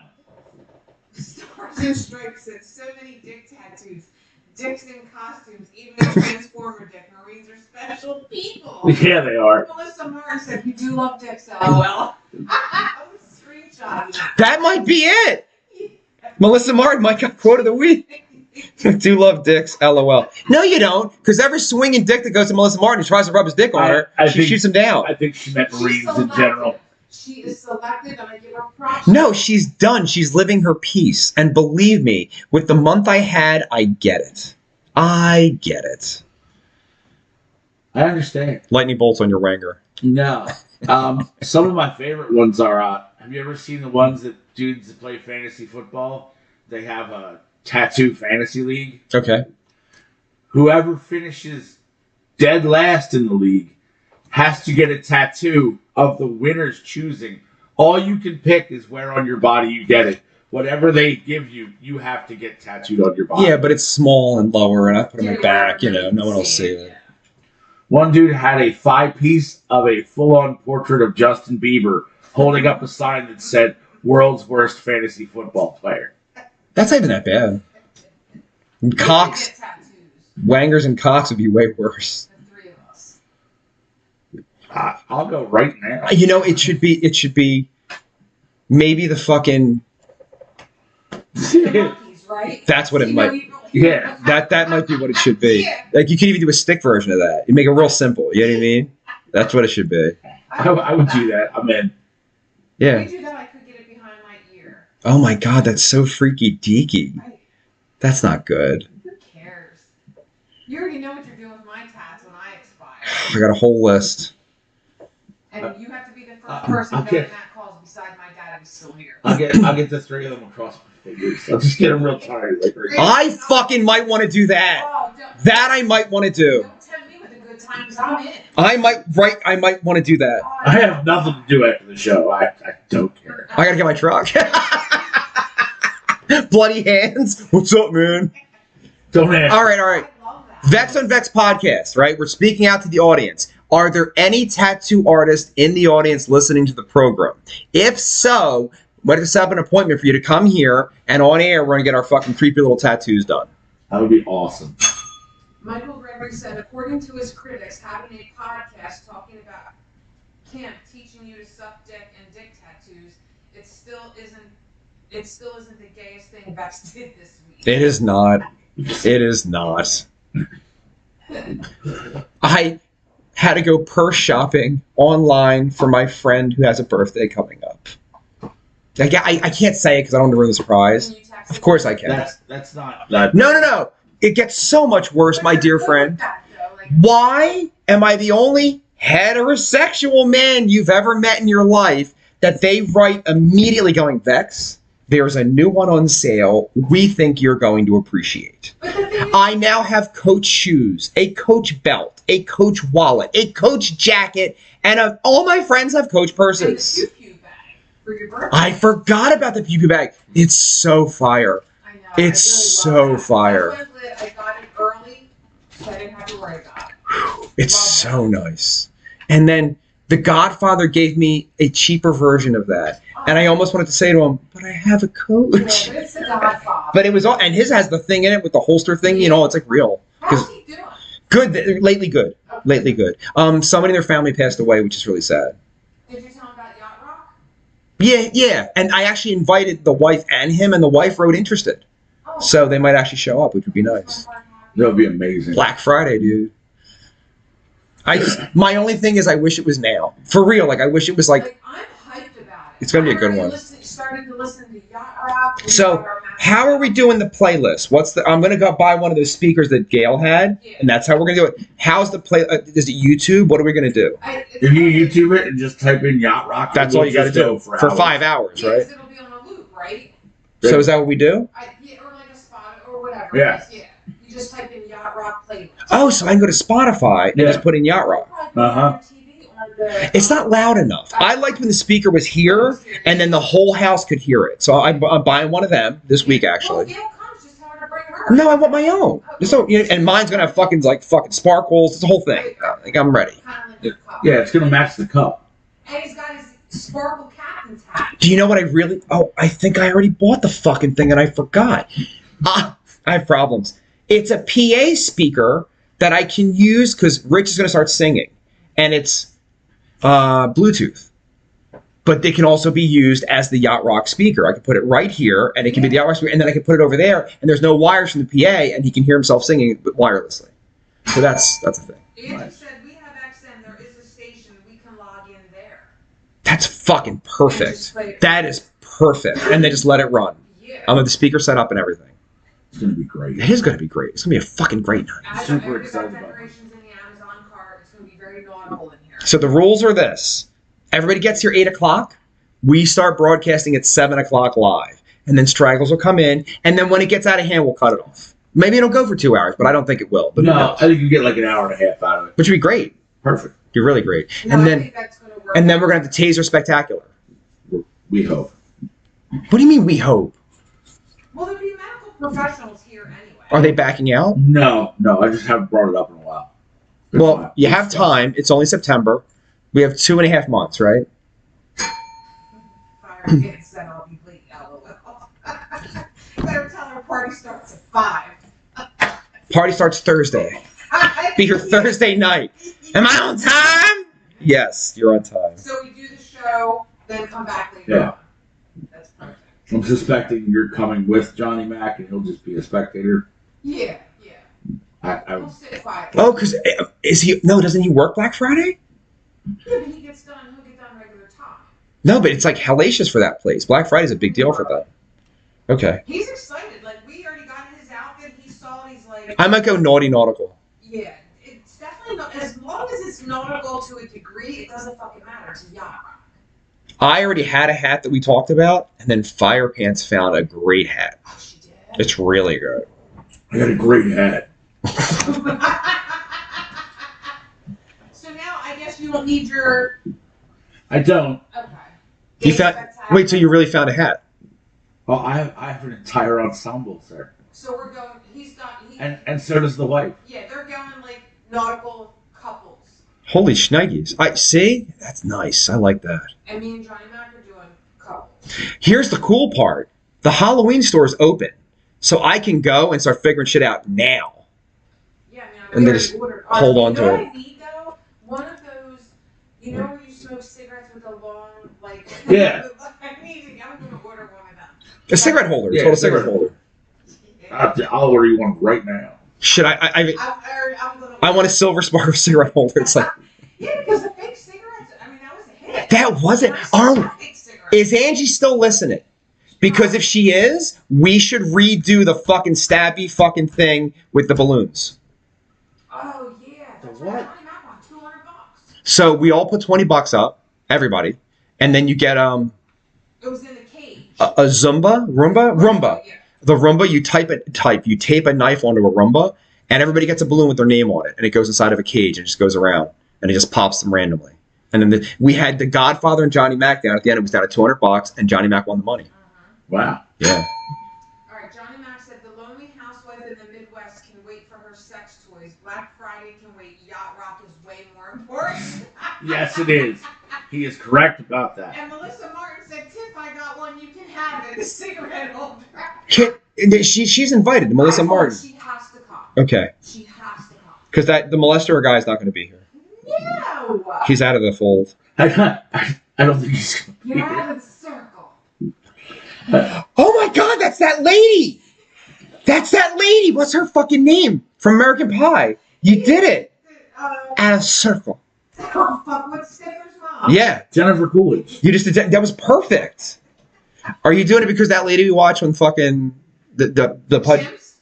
[SPEAKER 3] Stars and Stripes said so many dick tattoos. Dicks in costumes, even a Transformer dick. Marines are special people.
[SPEAKER 1] Yeah, they are.
[SPEAKER 3] Melissa Martin said, we do love dicks, LOL. Screenshot.
[SPEAKER 2] That might be it. Melissa Martin might got quote of the week. Do love dicks, LOL. No, you don't, because every swinging dick that goes to Melissa Martin, he tries to rub his dick on her, she shoots him down.
[SPEAKER 1] I think she meant Marines in general.
[SPEAKER 3] She is selective, and I give her props.
[SPEAKER 2] No, she's done. She's living her peace. And believe me, with the month I had, I get it. I get it.
[SPEAKER 1] I understand.
[SPEAKER 2] Lightning bolts on your wanger.
[SPEAKER 1] No. Some of my favorite ones are, have you ever seen the ones that dudes that play fantasy football, they have a tattoo fantasy league?
[SPEAKER 2] Okay.
[SPEAKER 1] Whoever finishes dead last in the league has to get a tattoo of the winner's choosing. All you can pick is where on your body you get it. Whatever they give you, you have to get tattooed on your body.
[SPEAKER 2] Yeah, but it's small and lower, and I put it on my back. You know, no one will see it.
[SPEAKER 1] One dude had a 5-piece of a full-on portrait of Justin Bieber holding up a sign that said, "World's worst fantasy football player."
[SPEAKER 2] That's not even that bad. Cocks, wangers and cocks would be way worse.
[SPEAKER 3] The 3 of us.
[SPEAKER 1] I'll go right now.
[SPEAKER 2] You know, it should be maybe the fucking...
[SPEAKER 3] Monkeys, right?
[SPEAKER 2] That's what it might...
[SPEAKER 1] Yeah.
[SPEAKER 2] That might be what it should be.
[SPEAKER 3] Yeah.
[SPEAKER 2] Like, you could even do a stick version of that. You make it real simple. You know what I mean? That's what it should be.
[SPEAKER 1] I would do that. I'm in.
[SPEAKER 2] Yeah.
[SPEAKER 3] If I do that, I could get it behind my ear.
[SPEAKER 2] Oh my god, that's so freaky deaky.
[SPEAKER 3] Right.
[SPEAKER 2] That's not good.
[SPEAKER 3] Who cares? You already know what you're doing with my tats when I expire.
[SPEAKER 2] I got a whole list.
[SPEAKER 3] And you have to be the first person
[SPEAKER 1] okay.
[SPEAKER 3] making that calls beside my dad who's still here.
[SPEAKER 1] I'll get the 3 of them across my fingers. I'll just get them real tired. Like,
[SPEAKER 2] I fucking might want to do that.
[SPEAKER 3] Oh,
[SPEAKER 2] That I might want to do.
[SPEAKER 3] don't tempt me with a good time because I'm in.
[SPEAKER 2] I might want to do that.
[SPEAKER 3] Oh,
[SPEAKER 1] I have nothing to do after the show. I don't care.
[SPEAKER 2] I gotta get my truck. Bloody hands. What's up, man?
[SPEAKER 1] Don't ask.
[SPEAKER 2] All right.
[SPEAKER 3] I love that.
[SPEAKER 2] Vex on Vex Podcast, right? We're speaking out to the audience. Are there any tattoo artists in the audience listening to the program? If so, we're going to set up an appointment for you to come here, and on air, we're going to get our fucking creepy little tattoos done.
[SPEAKER 1] That would be awesome.
[SPEAKER 3] Michael Gregory said, according to his critics, having a podcast talking about Kim teaching you to suck dick and dick tattoos, it still isn't the gayest thing Vex did this week.
[SPEAKER 2] It is not. It is not. I had to go purse shopping online for my friend who has a birthday coming up. I can't say it because I don't want to ruin the surprise.
[SPEAKER 3] Can you text
[SPEAKER 2] Of
[SPEAKER 3] him?
[SPEAKER 2] course I can.
[SPEAKER 1] That's not that.
[SPEAKER 2] No. It gets so much worse, my dear friend.
[SPEAKER 3] That, though, like,
[SPEAKER 2] Why am I the only heterosexual man you've ever met in your life that they write immediately going, Vex, there's a new one on sale we think you're going to appreciate.
[SPEAKER 3] but the thing is,
[SPEAKER 2] I now have Coach shoes, a Coach belt, a Coach wallet, a Coach jacket, and all my friends have Coach
[SPEAKER 3] and the
[SPEAKER 2] purses.
[SPEAKER 3] pew bag for your birthday.
[SPEAKER 2] I forgot about the pew bag. It's so fire.
[SPEAKER 3] I know.
[SPEAKER 2] It's
[SPEAKER 3] I really love
[SPEAKER 2] so
[SPEAKER 3] that.
[SPEAKER 2] fire.
[SPEAKER 3] That's why I got it early, so I didn't have to worry about it.
[SPEAKER 2] It's
[SPEAKER 3] Love
[SPEAKER 2] so nice. And then The Godfather gave me a cheaper version of that. And I almost wanted to say to him, but I have a
[SPEAKER 3] Yeah,
[SPEAKER 2] Coach.
[SPEAKER 3] but it's the Godfather.
[SPEAKER 2] But it was all, and his has the thing in it with the holster thing, you know, it's like real.
[SPEAKER 3] How's he doing?
[SPEAKER 2] Good, lately good.
[SPEAKER 3] Okay.
[SPEAKER 2] Lately good. Somebody in their family passed away, which is really sad.
[SPEAKER 3] Did you tell him about Yacht Rock?
[SPEAKER 2] Yeah. And I actually invited the wife and him, and the wife wrote interested.
[SPEAKER 3] Oh.
[SPEAKER 2] So they might actually show up, which would be nice.
[SPEAKER 1] That would be amazing.
[SPEAKER 2] Black Friday, dude. My only thing is I wish it was now. For real, like I wish it was like,
[SPEAKER 3] I'm hyped about it.
[SPEAKER 2] It's gonna be a good
[SPEAKER 3] I
[SPEAKER 2] one.
[SPEAKER 3] Started to listen to Yacht Rock.
[SPEAKER 2] So, how are we doing the playlist? I'm gonna go buy one of those speakers that Gail had, and that's how we're gonna do it. How's the play? Is it YouTube? What are we gonna do?
[SPEAKER 1] If you YouTube it and just type in Yacht Rock,
[SPEAKER 2] That's all you gotta do for
[SPEAKER 1] hours.
[SPEAKER 2] 5 hours, right?
[SPEAKER 3] It'll be on a loop, right?
[SPEAKER 2] So is that what we do?
[SPEAKER 3] Or like a spot or whatever.
[SPEAKER 1] Yeah.
[SPEAKER 3] Yeah. You just type in Yacht Rock playlist.
[SPEAKER 2] Oh, so I can go to Spotify and just put in Yacht Rock.
[SPEAKER 1] Uh-huh.
[SPEAKER 2] It's not loud enough. I liked when the speaker was here, and then the whole house could hear it. So I'm buying one of them this week,
[SPEAKER 3] Well,
[SPEAKER 2] actually.
[SPEAKER 3] Gail comes, just tell her to bring her.
[SPEAKER 2] No, I want my own. So, and mine's gonna have fucking sparkles. It's the whole thing. Like I'm ready.
[SPEAKER 3] Kind of like your cup.
[SPEAKER 1] Yeah, it's gonna match the cup.
[SPEAKER 3] And he's got his sparkle captain's hat.
[SPEAKER 2] Do you know what I really? Oh, I think I already bought the fucking thing and I forgot. I have problems. It's a PA speaker that I can use because Rich is gonna start singing, and it's Bluetooth. But they can also be used as the Yacht Rock speaker. I can put it right here, and it can be the Yacht Rock speaker, and then I can put it over there, and there's no wires from the PA, and he can hear himself singing wirelessly. So that's a thing.
[SPEAKER 3] Andrew said we have XM. There is a station we can log in there.
[SPEAKER 2] That's fucking perfect. That is perfect. And they just let it run.
[SPEAKER 3] Yeah.
[SPEAKER 2] I'm with the speaker set up and everything.
[SPEAKER 1] It's gonna be great.
[SPEAKER 2] It is going to be great. It's going to be a fucking great night.
[SPEAKER 3] I
[SPEAKER 1] Super
[SPEAKER 3] know
[SPEAKER 1] excited
[SPEAKER 3] everybody's
[SPEAKER 1] about it.
[SPEAKER 3] decorations in the Amazon cart. It's going to be very nautical in here.
[SPEAKER 2] So the rules are this. Everybody gets here 8 o'clock. We start broadcasting at 7 o'clock live. And then Straggles will come in. And then when it gets out of hand, we'll cut it off. Maybe it'll go for 2 hours, but I don't think it will. But
[SPEAKER 1] No, I think you get like an hour and a half out of it.
[SPEAKER 2] which would be great.
[SPEAKER 1] Perfect.
[SPEAKER 2] You're really great.
[SPEAKER 3] No,
[SPEAKER 2] and
[SPEAKER 3] I
[SPEAKER 2] then
[SPEAKER 3] think that's gonna work.
[SPEAKER 2] and then we're gonna have the Taser Spectacular.
[SPEAKER 1] We hope.
[SPEAKER 2] What do you mean we hope?
[SPEAKER 3] Well, there'd be medical professionals here anyway.
[SPEAKER 2] Are they backing out?
[SPEAKER 1] No, I just haven't brought it up in a while.
[SPEAKER 2] Well, you have time. It's only September. We have 2.5 months, right?
[SPEAKER 3] Fire gets set, I'll be bleeding out a Better tell her party starts at 5.
[SPEAKER 2] Party starts Thursday. Be here Thursday night. Am I on time? Yes, you're on time.
[SPEAKER 3] So we do the show, then come back later
[SPEAKER 1] Yeah.
[SPEAKER 3] on. That's perfect.
[SPEAKER 1] I'm suspecting you're coming with Johnny Mac, and he'll just be a spectator.
[SPEAKER 3] Yeah. We'll sit quietly.
[SPEAKER 2] Oh, because is he? No, doesn't he work Black Friday?
[SPEAKER 3] Yeah, but he'll get done regular time.
[SPEAKER 2] No, but it's like hellacious for that place. Black Friday's a big deal for them. Okay.
[SPEAKER 3] He's excited. Like, we already got his outfit. He saw it. He's like,
[SPEAKER 2] I might go naughty nautical.
[SPEAKER 3] yeah, it's definitely not. As long as it's nautical to a degree, it doesn't fucking matter. It's a yacht rock.
[SPEAKER 2] I already had a hat that we talked about, and then Fire Pants found a great hat.
[SPEAKER 3] Oh, she did?
[SPEAKER 2] It's really good.
[SPEAKER 1] I got a great hat.
[SPEAKER 3] So now I guess you don't need your.
[SPEAKER 1] I don't.
[SPEAKER 3] Okay.
[SPEAKER 2] You found? Wait, so you really found a hat?
[SPEAKER 1] Oh, I have an entire ensemble, sir.
[SPEAKER 3] So we're going. He's got.
[SPEAKER 1] And so does the wife.
[SPEAKER 3] Yeah, they're going like nautical couples.
[SPEAKER 2] Holy shnikes. I see? That's nice. I like that.
[SPEAKER 3] And me and Johnny Mac are doing couples.
[SPEAKER 2] Here's the cool part. The Halloween store's open. So I can go and start figuring shit out now.
[SPEAKER 3] Yeah, man.
[SPEAKER 2] And they just hold on to it.
[SPEAKER 3] You know what I need though? One of those. You know where you smoke cigarettes with a long like.
[SPEAKER 1] Yeah.
[SPEAKER 3] I'm gonna order one of them.
[SPEAKER 2] A cigarette holder. It's
[SPEAKER 1] Yeah,
[SPEAKER 2] called a cigarette holder.
[SPEAKER 1] I'll order you one right now.
[SPEAKER 2] Should I want a silver sparkle cigarette holder. It's like.
[SPEAKER 3] Yeah, because the fake cigarettes, I mean, that was a hit.
[SPEAKER 2] That wasn't. Is Angie still listening? Because if she is, we should redo the fucking stabby fucking thing with the balloons.
[SPEAKER 3] Oh, yeah. That's
[SPEAKER 1] The what?
[SPEAKER 3] right. $200.
[SPEAKER 2] So we all put $20 up, everybody, and then you get
[SPEAKER 3] It was in the cage.
[SPEAKER 2] a Roomba.
[SPEAKER 3] Yeah.
[SPEAKER 2] The Roomba, you you tape a knife onto a Roomba, and everybody gets a balloon with their name on it, and it goes inside of a cage and just goes around, and it just pops them randomly. And then we had the Godfather and Johnny Mac down at the end. It was down at $200, and Johnny Mac won the money.
[SPEAKER 1] Wow.
[SPEAKER 2] Yeah.
[SPEAKER 3] All right, Johnny Mac said the lonely housewife in the Midwest can wait for her sex toys. Black Friday can wait. Yacht rock is way more important.
[SPEAKER 1] Yes, it is. He is correct about that.
[SPEAKER 3] And Melissa Martin said, Tiff, I got one. You can have it. A cigarette holder.
[SPEAKER 2] She's invited, Melissa
[SPEAKER 3] I told her
[SPEAKER 2] Martin.
[SPEAKER 3] She has to come.
[SPEAKER 2] Okay.
[SPEAKER 3] She has to come.
[SPEAKER 2] Because the molester guy is not going to be here.
[SPEAKER 3] No.
[SPEAKER 2] He's out of the fold.
[SPEAKER 1] I don't think he's.
[SPEAKER 3] You're out of the circle.
[SPEAKER 2] Oh my God, that's that lady! That's that lady! What's her fucking name? From American Pie. You did it! Out of circle.
[SPEAKER 3] Oh, fuck, what's Stifler's mom?
[SPEAKER 2] Yeah.
[SPEAKER 1] Jennifer Coolidge.
[SPEAKER 2] You just did that was perfect. Are you doing it because that lady we watched when fucking the
[SPEAKER 3] Chimps?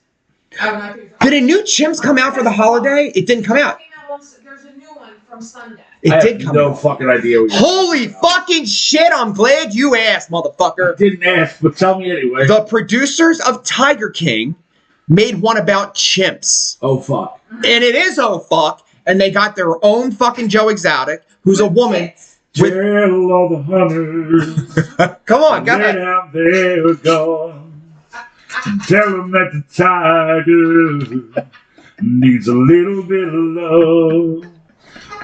[SPEAKER 2] Did a new Chimps come out for the holiday? It didn't come out.
[SPEAKER 3] There's a new one from Sunday.
[SPEAKER 2] It did come
[SPEAKER 1] no
[SPEAKER 2] out.
[SPEAKER 1] fucking idea. What
[SPEAKER 2] Holy fucking shit, I'm glad you asked,
[SPEAKER 1] I
[SPEAKER 2] motherfucker.
[SPEAKER 1] didn't ask, but tell me anyway.
[SPEAKER 2] The producers of Tiger King made one about chimps.
[SPEAKER 1] Oh, fuck.
[SPEAKER 2] And it is oh fuck. And they got their own fucking Joe Exotic, who's a woman. With...
[SPEAKER 1] Tell all the hunters.
[SPEAKER 2] Come on, go
[SPEAKER 1] Way
[SPEAKER 2] ahead.
[SPEAKER 1] down there gone. Tell them that the tiger needs a little bit of love.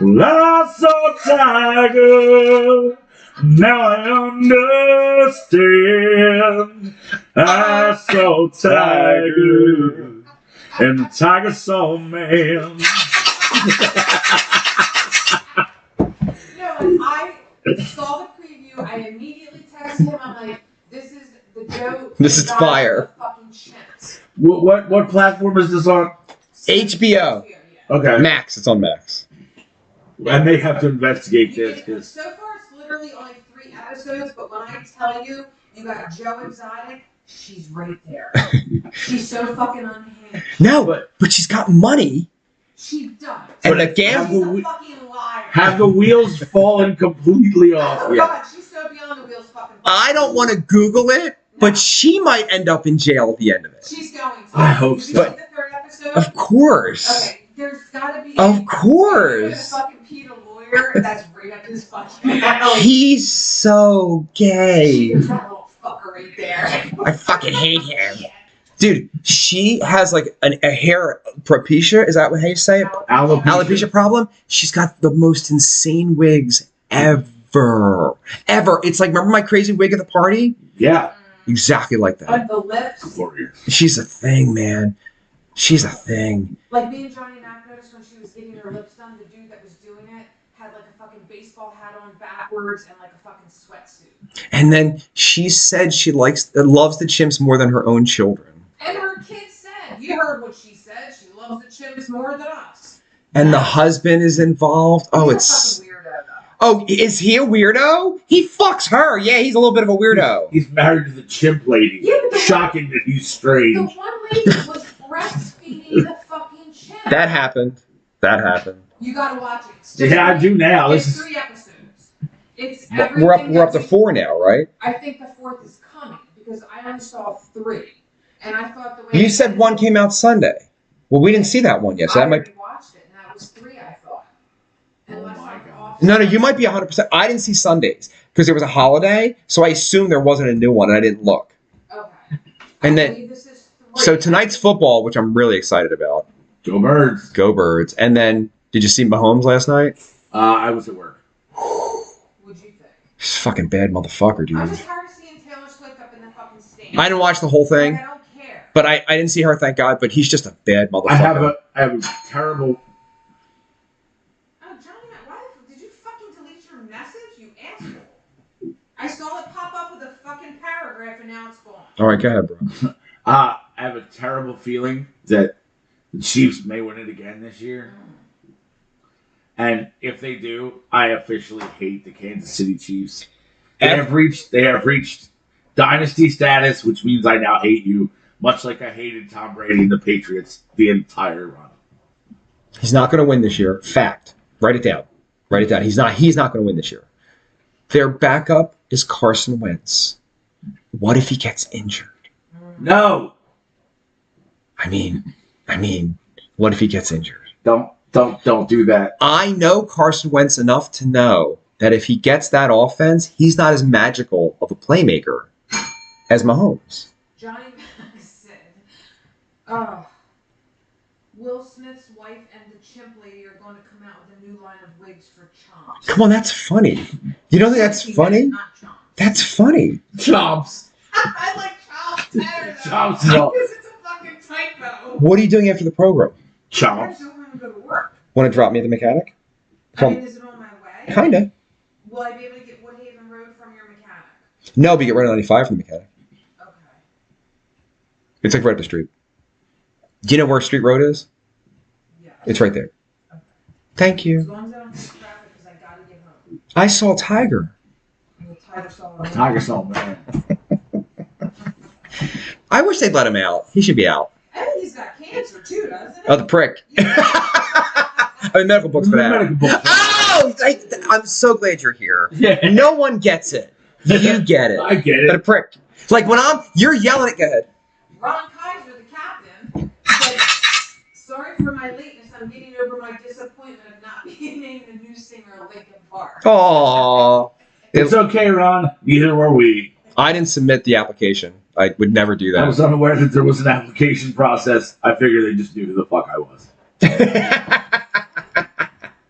[SPEAKER 1] Well, I saw Tiger, now I understand. I saw Tiger, and the tiger saw man.
[SPEAKER 3] No, when I saw the preview, I immediately texted him. I'm like, this is the Joe.
[SPEAKER 2] This is fire.
[SPEAKER 3] Fucking chimps.
[SPEAKER 1] What platform is this on?
[SPEAKER 2] HBO.
[SPEAKER 3] Yeah.
[SPEAKER 1] Okay.
[SPEAKER 2] Max, it's on Max.
[SPEAKER 1] And they have to investigate this because
[SPEAKER 3] So far, it's literally only 3 episodes, but when I tell you, you got Joe Exotic, she's right there. She's so fucking unhinged.
[SPEAKER 2] No, but she's got money.
[SPEAKER 3] She does.
[SPEAKER 2] And the
[SPEAKER 3] She's
[SPEAKER 2] gamble.
[SPEAKER 3] a fucking liar.
[SPEAKER 1] have the wheels fallen completely off
[SPEAKER 3] Oh,
[SPEAKER 1] yet.
[SPEAKER 3] God, she's so beyond the wheels fucking.
[SPEAKER 2] I don't want to Google it, but she might end up in jail at the end of it.
[SPEAKER 3] She's going to.
[SPEAKER 1] I hope
[SPEAKER 3] Did you
[SPEAKER 2] so.
[SPEAKER 3] see the 3rd episode?
[SPEAKER 2] Of course.
[SPEAKER 3] Okay, there's gotta be.
[SPEAKER 2] Of course.
[SPEAKER 3] Fucking Peter Lloyd lawyer, that's right up his fucking alley.
[SPEAKER 2] He's so gay.
[SPEAKER 3] She's that little fucker right there.
[SPEAKER 2] I fucking hate him. Dude, she has like a hair propecia. Is that how you say it? Alopecia problem. She's got the most insane wigs ever. It's like, remember my crazy wig at the party?
[SPEAKER 1] Yeah.
[SPEAKER 2] Exactly like that.
[SPEAKER 3] On the lips.
[SPEAKER 2] She's a thing, man. She's a thing.
[SPEAKER 3] Like me and Johnny Mac noticed when she was getting her lips done, the dude that was doing it had like a fucking baseball hat on backwards and like a fucking sweatsuit.
[SPEAKER 2] And then she said she loves the chimps more than her own children.
[SPEAKER 3] And her kid said, you heard what she said, she loves the chimps more than us.
[SPEAKER 2] And the husband is involved. Oh,
[SPEAKER 3] He's
[SPEAKER 2] it's...
[SPEAKER 3] a fucking weirdo, though.
[SPEAKER 2] Oh, is he a weirdo? He fucks her. Yeah, he's a little bit of a weirdo.
[SPEAKER 1] He's married to the chimp lady.
[SPEAKER 3] Yeah,
[SPEAKER 1] Shocking that he's strange.
[SPEAKER 3] The one lady was breastfeeding the fucking chimp.
[SPEAKER 2] That happened.
[SPEAKER 3] You gotta watch it. It's just
[SPEAKER 1] Yeah, I do now.
[SPEAKER 3] It's
[SPEAKER 1] This is
[SPEAKER 3] 3 episodes. It's
[SPEAKER 2] We're up to 4 now, right?
[SPEAKER 3] I think the 4th is coming because I only saw 3, and I thought the way
[SPEAKER 2] You said 1 came out Sunday. Well, we didn't see that one yet, so that
[SPEAKER 3] I
[SPEAKER 2] might.
[SPEAKER 3] already watched it, and that was 3. I thought. Unless
[SPEAKER 1] my
[SPEAKER 3] I'm
[SPEAKER 1] God.
[SPEAKER 3] off.
[SPEAKER 2] No, you might be 100%. I didn't see Sundays because there was a holiday, so I assumed there wasn't a new one, and I didn't look.
[SPEAKER 3] Okay.
[SPEAKER 2] And
[SPEAKER 3] I
[SPEAKER 2] then,
[SPEAKER 3] believe this is 3.
[SPEAKER 2] so tonight's football, which I'm really excited about.
[SPEAKER 1] Go Birds.
[SPEAKER 2] Go Birds! And then, did you see Mahomes last night?
[SPEAKER 1] I was at work.
[SPEAKER 3] What'd you think?
[SPEAKER 2] He's a fucking bad motherfucker, dude.
[SPEAKER 3] I'm just tired of seeing Taylor Swift up in the fucking stand.
[SPEAKER 2] I didn't watch the whole thing,
[SPEAKER 3] Like, I don't care.
[SPEAKER 2] but I didn't see her, thank God. But he's just a bad motherfucker.
[SPEAKER 1] I have a terrible.
[SPEAKER 3] Oh, Johnny, why did you fucking delete your message, you asshole? I saw it pop up with a fucking paragraph and now it's gone.
[SPEAKER 2] All right, go ahead, bro.
[SPEAKER 1] I have a terrible feeling that the Chiefs may win it again this year. And if they do, I officially hate the Kansas City Chiefs. They have reached dynasty status, which means I now hate you, much like I hated Tom Brady and the Patriots the entire run.
[SPEAKER 2] He's not going to win this year. Fact. Write it down. He's not going to win this year. Their backup is Carson Wentz. What if he gets injured?
[SPEAKER 1] No,
[SPEAKER 2] I mean, what if he gets injured?
[SPEAKER 1] don't do that.
[SPEAKER 2] I know Carson Wentz enough to know that if he gets that offense, he's not as magical of a playmaker as Mahomes.
[SPEAKER 3] Johnny Mac said, oh, Will Smith's wife and the chimp lady are going to come out with a new line of wigs for chomps.
[SPEAKER 2] Come on, that's funny. You don't think that's funny?
[SPEAKER 3] Not chomps.
[SPEAKER 2] That's funny.
[SPEAKER 1] Chomps.
[SPEAKER 3] I like chomps better though.
[SPEAKER 1] Chomps is all.
[SPEAKER 3] Because it's a fucking typo.
[SPEAKER 2] What are you doing after the program?
[SPEAKER 3] I
[SPEAKER 1] Chomps.
[SPEAKER 3] just don't want to go to work.
[SPEAKER 2] Want to drop me at the mechanic?
[SPEAKER 3] I mean, is it on my way?
[SPEAKER 2] Kinda.
[SPEAKER 3] Will I be able to get Woodhaven Road from your mechanic?
[SPEAKER 2] No, but you get right on 95 from the mechanic.
[SPEAKER 3] Okay.
[SPEAKER 2] It's like right up the street. Do you know where Street Road is?
[SPEAKER 3] Yeah.
[SPEAKER 2] It's right there.
[SPEAKER 3] Okay.
[SPEAKER 2] Thank
[SPEAKER 3] As
[SPEAKER 2] you.
[SPEAKER 3] long as I don't hit traffic, because I gotta get home.
[SPEAKER 2] I saw a tiger.
[SPEAKER 3] And the tiger saw it.
[SPEAKER 1] Tiger Salt, man.
[SPEAKER 2] I wish they'd let him out. He should be out.
[SPEAKER 3] I think he's got cancer too, doesn't he?
[SPEAKER 2] Oh, the prick. I mean, medical books for that.
[SPEAKER 1] Medical book.
[SPEAKER 2] Oh, I'm so glad you're here.
[SPEAKER 1] Yeah.
[SPEAKER 2] No one gets it. You get it.
[SPEAKER 1] I get
[SPEAKER 2] But a
[SPEAKER 1] it.
[SPEAKER 2] prick. Like when you're yelling at, go ahead.
[SPEAKER 3] Ron Kaiser, the captain, said, sorry for my lateness. I'm getting over my disappointment of not being named the new singer of Linkin Park.
[SPEAKER 2] Aww.
[SPEAKER 1] It's okay, Ron. Neither were we.
[SPEAKER 2] I didn't submit the application. I would never do
[SPEAKER 1] I
[SPEAKER 2] that.
[SPEAKER 1] was unaware that there was an application process. I figured they just knew who the fuck I was.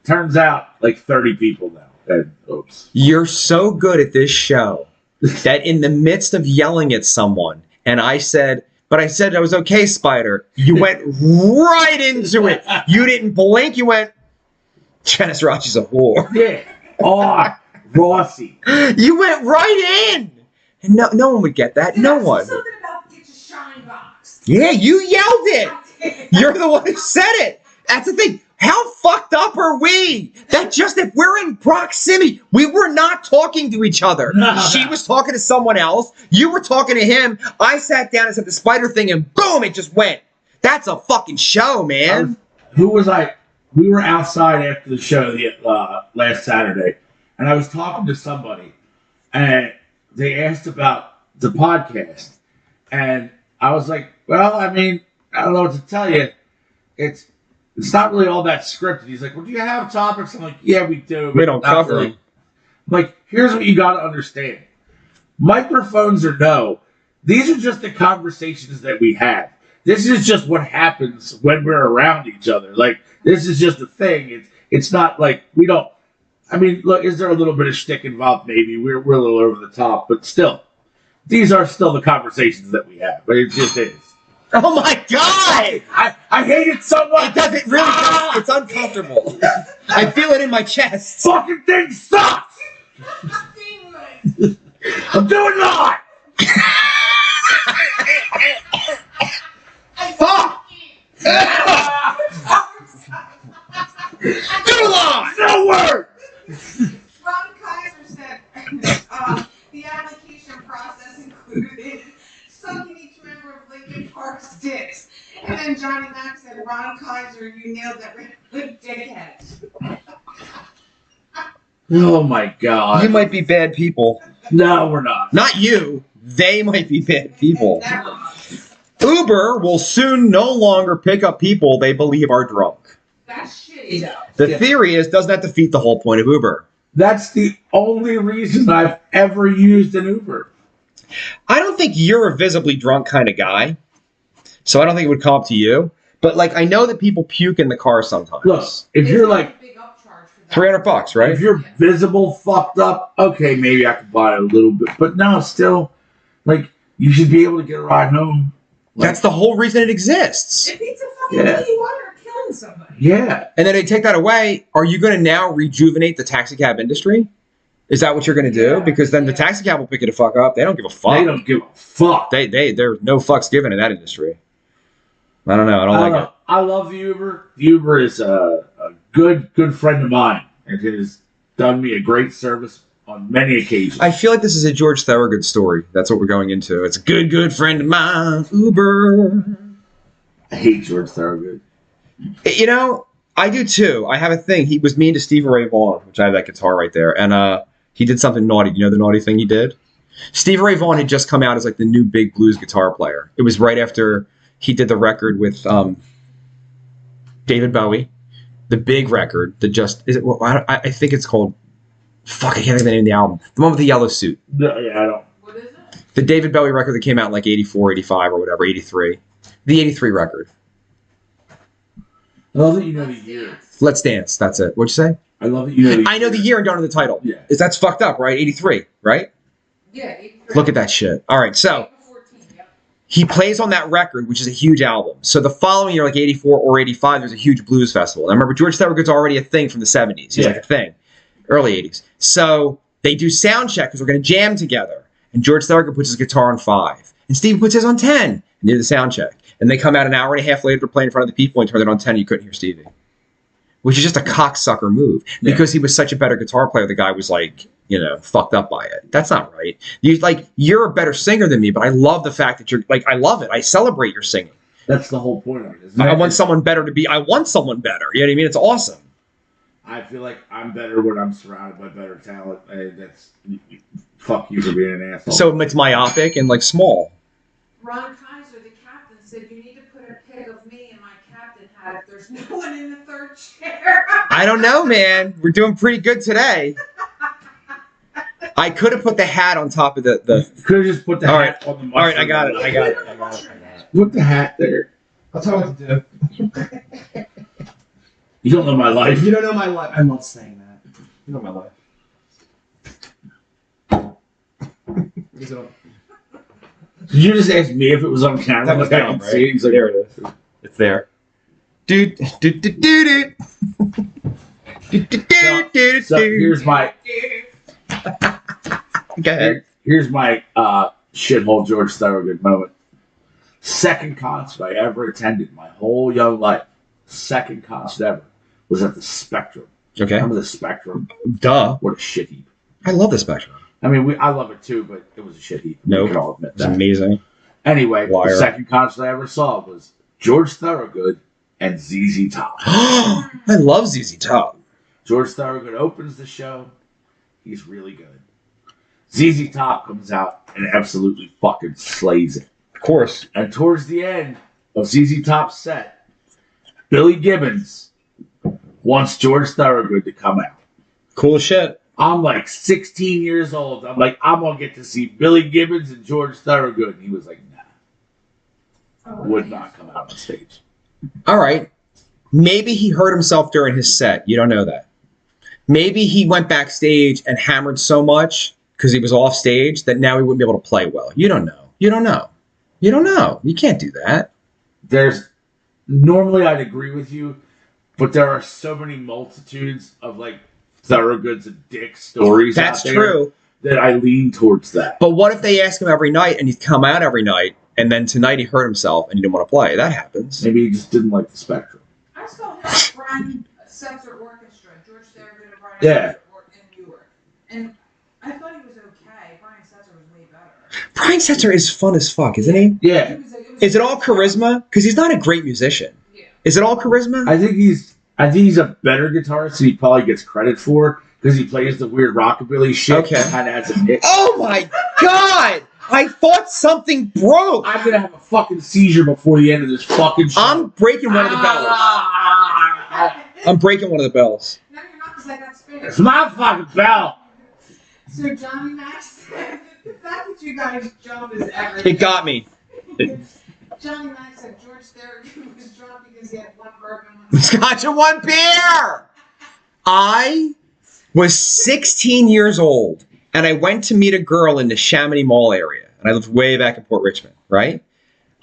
[SPEAKER 1] Turns out, like 30 people now. And, oops.
[SPEAKER 2] You're so good at this show that in the midst of yelling at someone, and I said I was okay, Spider, you went right into it. You didn't blink. You went, Janice Rachi's a whore.
[SPEAKER 1] Yeah. Oh, Rossi.
[SPEAKER 2] You went right in. And no one would get that. No one.
[SPEAKER 3] Something about get your shine box.
[SPEAKER 2] Yeah, you yelled it.
[SPEAKER 3] I did.
[SPEAKER 2] You're the one who said it. That's the thing. How fucked up are we? That just if we're in proximity, we were not talking to each other. She was talking to someone else. You were talking to him. I sat down and said the spider thing, and boom, it just went. That's a fucking show, man.
[SPEAKER 1] Who was I? We were outside after the show last Saturday, and I was talking to somebody, and they asked about the podcast, and I was like, well, I mean, I don't know what to tell you. it's not really all that scripted. He's like, well, do you have topics? I'm like, yeah, we do.
[SPEAKER 2] We don't cover them.
[SPEAKER 1] Like, here's what you got to understand. Microphones or no, these are just the conversations that we have. This is just what happens when we're around each other. Like, this is just a thing. It's not like we don't. I mean, look, is there a little bit of shtick involved? Maybe we're a little over the top, but still, these are still the conversations that we have. But it just is.
[SPEAKER 2] Oh my god!
[SPEAKER 1] I hate it so much.
[SPEAKER 2] It doesn't really. It's uncomfortable. I feel it in my chest.
[SPEAKER 1] Fucking thing sucks. I'm doing that. Fuck.
[SPEAKER 2] Too long.
[SPEAKER 1] No word.
[SPEAKER 3] Ron Kaiser said the application process included sucking each member of Lincoln Park's dicks. And then Johnny Mac said, Ron Kaiser, you nailed that with dickhead.
[SPEAKER 1] Oh my god.
[SPEAKER 2] You might be bad people.
[SPEAKER 1] No, we're not.
[SPEAKER 2] Not you. They might be bad people. Uber will soon no longer pick up people they believe are drunk.
[SPEAKER 3] That's shitty though.
[SPEAKER 2] The theory is, doesn't that defeat the whole point of Uber?
[SPEAKER 1] That's the only reason I've ever used an Uber.
[SPEAKER 2] I don't think you're a visibly drunk kind of guy, so I don't think it would come up to you. But like, I know that people puke in the car sometimes.
[SPEAKER 1] Look, if you're like
[SPEAKER 2] $300, right?
[SPEAKER 1] If you're visible fucked up, okay, maybe I could buy it a little bit. But no, still, like, you should be able to get a ride home. Like,
[SPEAKER 2] that's the whole reason it exists.
[SPEAKER 3] If it's a fucking DUI or killing somebody.
[SPEAKER 1] Yeah.
[SPEAKER 2] And then they take that away. Are you going to now rejuvenate the taxi cab industry? Is that what you're going to do? Because then the taxi cab will pick it the fuck up. They don't give a fuck.
[SPEAKER 1] They don't give a fuck.
[SPEAKER 2] There's no fucks given in that industry. I don't know. I don't like it.
[SPEAKER 1] I love the Uber. The Uber is a good friend of mine. It has done me a great service on many occasions.
[SPEAKER 2] I feel like this is a George Thorogood story. That's what we're going into. It's a good friend of mine, Uber.
[SPEAKER 1] I hate George Thorogood.
[SPEAKER 2] You know, I do too. I have a thing. He was mean to Stevie Ray Vaughan, which I have that guitar right there. And he did something naughty. You know the naughty thing he did? Stevie Ray Vaughan had just come out as like the new big blues guitar player. It was right after he did the record with David Bowie. The big record that just is it? Well, I think it's called. Fuck, I can't think of the name of the album. The one with the yellow suit.
[SPEAKER 1] No, yeah, I don't.
[SPEAKER 3] What is it?
[SPEAKER 2] The David Bowie record that came out in like 84, 85 or whatever, 83. The 83 record.
[SPEAKER 1] I love that you know the year.
[SPEAKER 2] Let's Dance. That's it. What'd you say?
[SPEAKER 1] I love that you know the year.
[SPEAKER 2] I know the year and don't know the title.
[SPEAKER 1] Yeah.
[SPEAKER 2] That's fucked up, right? 83, right?
[SPEAKER 3] Yeah, 83.
[SPEAKER 2] Look at that shit. All right, so
[SPEAKER 3] 14, yep.
[SPEAKER 2] he plays on that record, which is a huge album. So the following year, like 84 or 85, there's a huge blues festival. And I remember George Thorogood's already a thing from the 70s. He's like a thing. Early 80s. So they do sound check because we're going to jam together. And George Thorogood puts his guitar on 5. And Steve puts his on 10. And they do the sound check. And they come out an hour and a half later to play in front of the people and turn it on 10 and you couldn't hear Stevie. Which is just a cocksucker move. Because he was such a better guitar player, the guy was like, you know, fucked up by it. That's not right. You're a better singer than me, but I love the fact that you're like, I love it. I celebrate your singing.
[SPEAKER 1] That's the whole point of it, isn't it?
[SPEAKER 2] I want someone better to be, I want someone better. You know what I mean? It's awesome.
[SPEAKER 1] I feel like I'm better when I'm surrounded by better talent. Fuck you for being an asshole.
[SPEAKER 2] So it's myopic and like small.
[SPEAKER 3] Ron Kaiser, the captain, said you need to put a pic of me in my captain hat if there's no one in the third chair.
[SPEAKER 2] I don't know, man. We're doing pretty good today. I could have put the hat on top of the
[SPEAKER 1] could have just put the hat on the mushroom.
[SPEAKER 2] All right, I got it.
[SPEAKER 1] Put the hat there.
[SPEAKER 4] I'll tell you what to do.
[SPEAKER 1] You don't know my life.
[SPEAKER 4] You don't know my life. I'm not saying that. You know my life. Is it on?
[SPEAKER 1] Did you just ask me if it was on camera?
[SPEAKER 4] That was
[SPEAKER 1] like, I
[SPEAKER 4] down,
[SPEAKER 1] can
[SPEAKER 4] right?
[SPEAKER 1] see it. He's like,
[SPEAKER 4] There it is. It's there.
[SPEAKER 1] So here's my
[SPEAKER 2] Go ahead.
[SPEAKER 1] here's my shithole George Thorogood moment. Second concert I ever attended my whole young life. Second concert ever was at the Spectrum.
[SPEAKER 2] Okay.
[SPEAKER 1] Remember the Spectrum?
[SPEAKER 2] Duh.
[SPEAKER 1] What a shit heap.
[SPEAKER 2] I love the Spectrum.
[SPEAKER 1] I mean, I love it too, but it was a shit heap.
[SPEAKER 2] No,
[SPEAKER 1] We can all admit
[SPEAKER 2] it's
[SPEAKER 1] that.
[SPEAKER 2] amazing.
[SPEAKER 1] Anyway,
[SPEAKER 2] Liar.
[SPEAKER 1] the second concert I ever saw was George Thorogood and ZZ Top.
[SPEAKER 2] I love ZZ Top.
[SPEAKER 1] George Thorogood opens the show. He's really good. ZZ Top comes out and absolutely fucking slays it.
[SPEAKER 2] Of course.
[SPEAKER 1] And towards the end of ZZ Top's set, Billy Gibbons wants George Thorogood to come out.
[SPEAKER 2] Cool shit.
[SPEAKER 1] I'm like 16 years old. I'm like, I'm going to get to see Billy Gibbons and George Thorogood. And he was like, nah. Would not come out on stage.
[SPEAKER 2] All right. Maybe he hurt himself during his set. You don't know that. Maybe he went backstage and hammered so much because he was off stage that now he wouldn't be able to play well. You don't know. You don't know. You don't know. You can't do that.
[SPEAKER 1] Normally I'd agree with you, but there are so many multitudes of like Thorogood's and Dick stories.
[SPEAKER 2] That's
[SPEAKER 1] out there
[SPEAKER 2] true.
[SPEAKER 1] That I lean towards that.
[SPEAKER 2] But what if they ask him every night and he'd come out every night and then tonight he hurt himself and he didn't want to play? That happens.
[SPEAKER 1] Maybe he just didn't like the spectrum.
[SPEAKER 3] I saw him at Brian Setzer Orchestra, George Thorogood and Brian
[SPEAKER 1] Yeah.
[SPEAKER 3] Setzer in Newark. And I thought he was okay. Brian Setzer was way better.
[SPEAKER 2] Brian Setzer is fun as fuck, isn't he?
[SPEAKER 1] Yeah.
[SPEAKER 2] Is it all charisma? Because he's not a great musician.
[SPEAKER 3] Yeah.
[SPEAKER 2] Is it all charisma?
[SPEAKER 1] I think he's a better guitarist than he probably gets credit for because he plays the weird rockabilly shit.
[SPEAKER 2] Okay.
[SPEAKER 1] And kind of has a nick.
[SPEAKER 2] Oh my god! I thought something broke.
[SPEAKER 1] I'm gonna have a fucking seizure before the end of this fucking show.
[SPEAKER 2] I'm breaking one of the bells. I'm breaking one of the bells.
[SPEAKER 3] No, you're not, because I got spared.
[SPEAKER 1] It's my fucking bell.
[SPEAKER 3] So Johnny Max said, the fact that you guys jump is everything.
[SPEAKER 2] It got me.
[SPEAKER 3] Johnny Max said George Thorogood was drunk because he had one bourbon. One
[SPEAKER 2] Scotch and one beer! I was 16 years old, and I went to meet a girl in the Chamonix Mall area, and I lived way back in Port Richmond, right?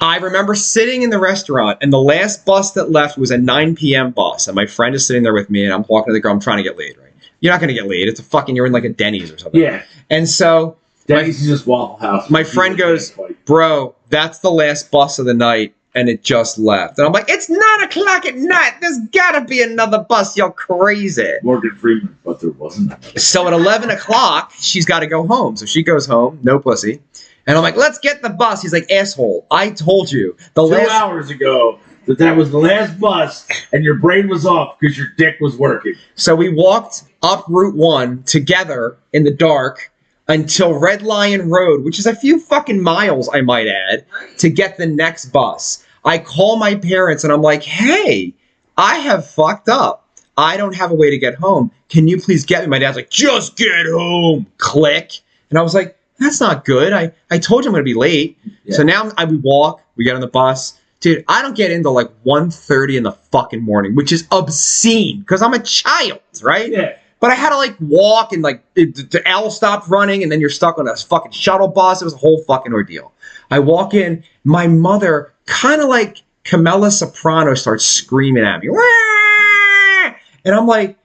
[SPEAKER 2] I remember sitting in the restaurant, and the last bus that left was a 9 p.m. bus, and my friend is sitting there with me, and I'm talking to the girl. I'm trying to get laid, right? You're not going to get laid. It's a fucking, you're in like a Denny's or something.
[SPEAKER 1] Yeah.
[SPEAKER 2] And so
[SPEAKER 1] Denny's is just Waffle House.
[SPEAKER 2] my friend goes, bro, that's the last bus of the night, and it just left. And I'm like, it's 9 o'clock at night. There's got to be another bus. You're crazy.
[SPEAKER 1] Morgan Freeman, but there wasn't.
[SPEAKER 2] So at 11 o'clock, she's got to go home. So she goes home, no pussy. And I'm like, let's get the bus. He's like, asshole, I told you. The
[SPEAKER 1] 2 hours ago that was the last bus, and your brain was off because your dick was working.
[SPEAKER 2] So we walked up Route 1 together in the dark until Red Lion Road, which is a few fucking miles, I might add, to get the next bus. I call my parents and I'm like, hey, I have fucked up. I don't have a way to get home. Can you please get me? My dad's like, just get home. Click. And I was like, that's not good. I told you I'm going to be late.
[SPEAKER 1] Yeah.
[SPEAKER 2] So now we walk, we get on the bus. Dude, I don't get into like 1:30 in the fucking morning, which is obscene because I'm a child, right?
[SPEAKER 1] Yeah.
[SPEAKER 2] But I had to like walk and like the owl stopped running and then you're stuck on a fucking shuttle bus. It was a whole fucking ordeal. I walk in, my mother, kind of like Camilla Soprano, starts screaming at me. Wah! And I'm like,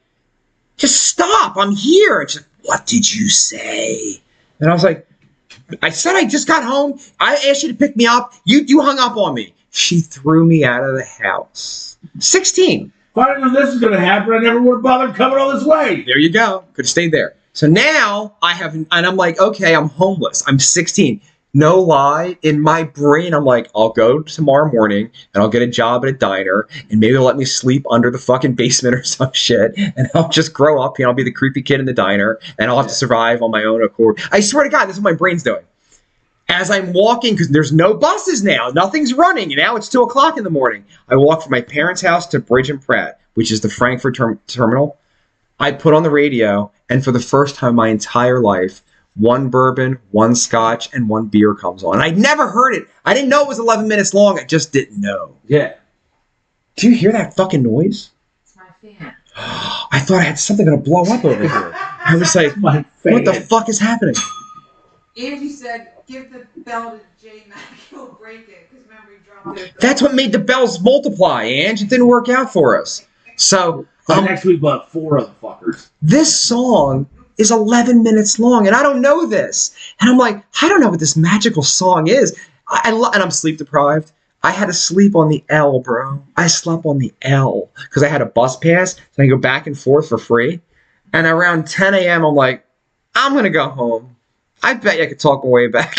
[SPEAKER 2] just stop, I'm here. And she's like, what did you say? And I was like, I said I just got home. I asked you to pick me up. You hung up on me. She threw me out of the house. 16.
[SPEAKER 1] If I didn't know this was going to happen, I never would have bothered coming all this way.
[SPEAKER 2] There you go. Could have stayed there. So now and I'm like, okay, I'm homeless. I'm 16. No lie. In my brain, I'm like, I'll go tomorrow morning and I'll get a job at a diner and maybe they'll let me sleep under the fucking basement or some shit. And I'll just grow up. I'll be the creepy kid in the diner and I'll have to survive on my own accord. I swear to God, this is what my brain's doing. As I'm walking, because there's no buses now, nothing's running, and now it's 2 o'clock in the morning. I walk from my parents' house to Bridge and Pratt, which is the Frankfurt terminal. I put on the radio, and for the first time in my entire life, 1 bourbon, 1 scotch, and 1 beer comes on. I'd never heard it. I didn't know it was 11 minutes long. I just didn't know.
[SPEAKER 1] Yeah.
[SPEAKER 2] Do you hear that fucking noise?
[SPEAKER 3] It's my fan.
[SPEAKER 2] I thought I had something going to blow up over here. I was like,
[SPEAKER 1] My fan.
[SPEAKER 2] what the fuck is happening?
[SPEAKER 3] Angie said, give the bell to J Mac, he'll break it, because remember he dropped it.
[SPEAKER 2] That's what made the bells multiply, Ange. It didn't work out for us. So
[SPEAKER 1] Next week, we'll have 4 of the fuckers.
[SPEAKER 2] this song is 11 minutes long, and I don't know this. And I'm like, I don't know what this magical song is. And I'm sleep deprived. I had to sleep on the L, bro. I slept on the L because I had a bus pass, so I can go back and forth for free. And around 10 a.m., I'm like, I'm going to go home. I bet you I could talk my way back.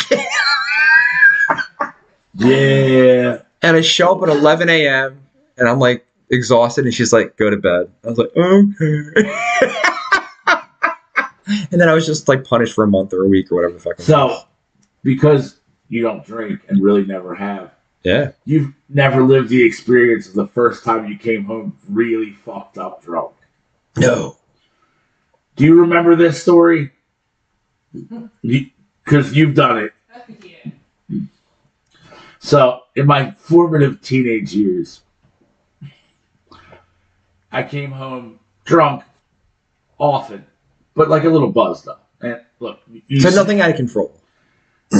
[SPEAKER 1] Yeah.
[SPEAKER 2] And I show up at 11 a.m. and I'm like exhausted, and she's like, go to bed. I was like, okay. And then I was just like punished for a month or a week or whatever the fuck.
[SPEAKER 1] So, because you don't drink and really never have,
[SPEAKER 2] Yeah.
[SPEAKER 1] You've never lived the experience of the first time you came home really fucked up drunk.
[SPEAKER 2] No.
[SPEAKER 1] Do you remember this story? Because you've done it.
[SPEAKER 3] Yeah.
[SPEAKER 1] So, in my formative teenage years, I came home drunk often, but like a little buzzed up. And look,
[SPEAKER 2] So nothing out of control.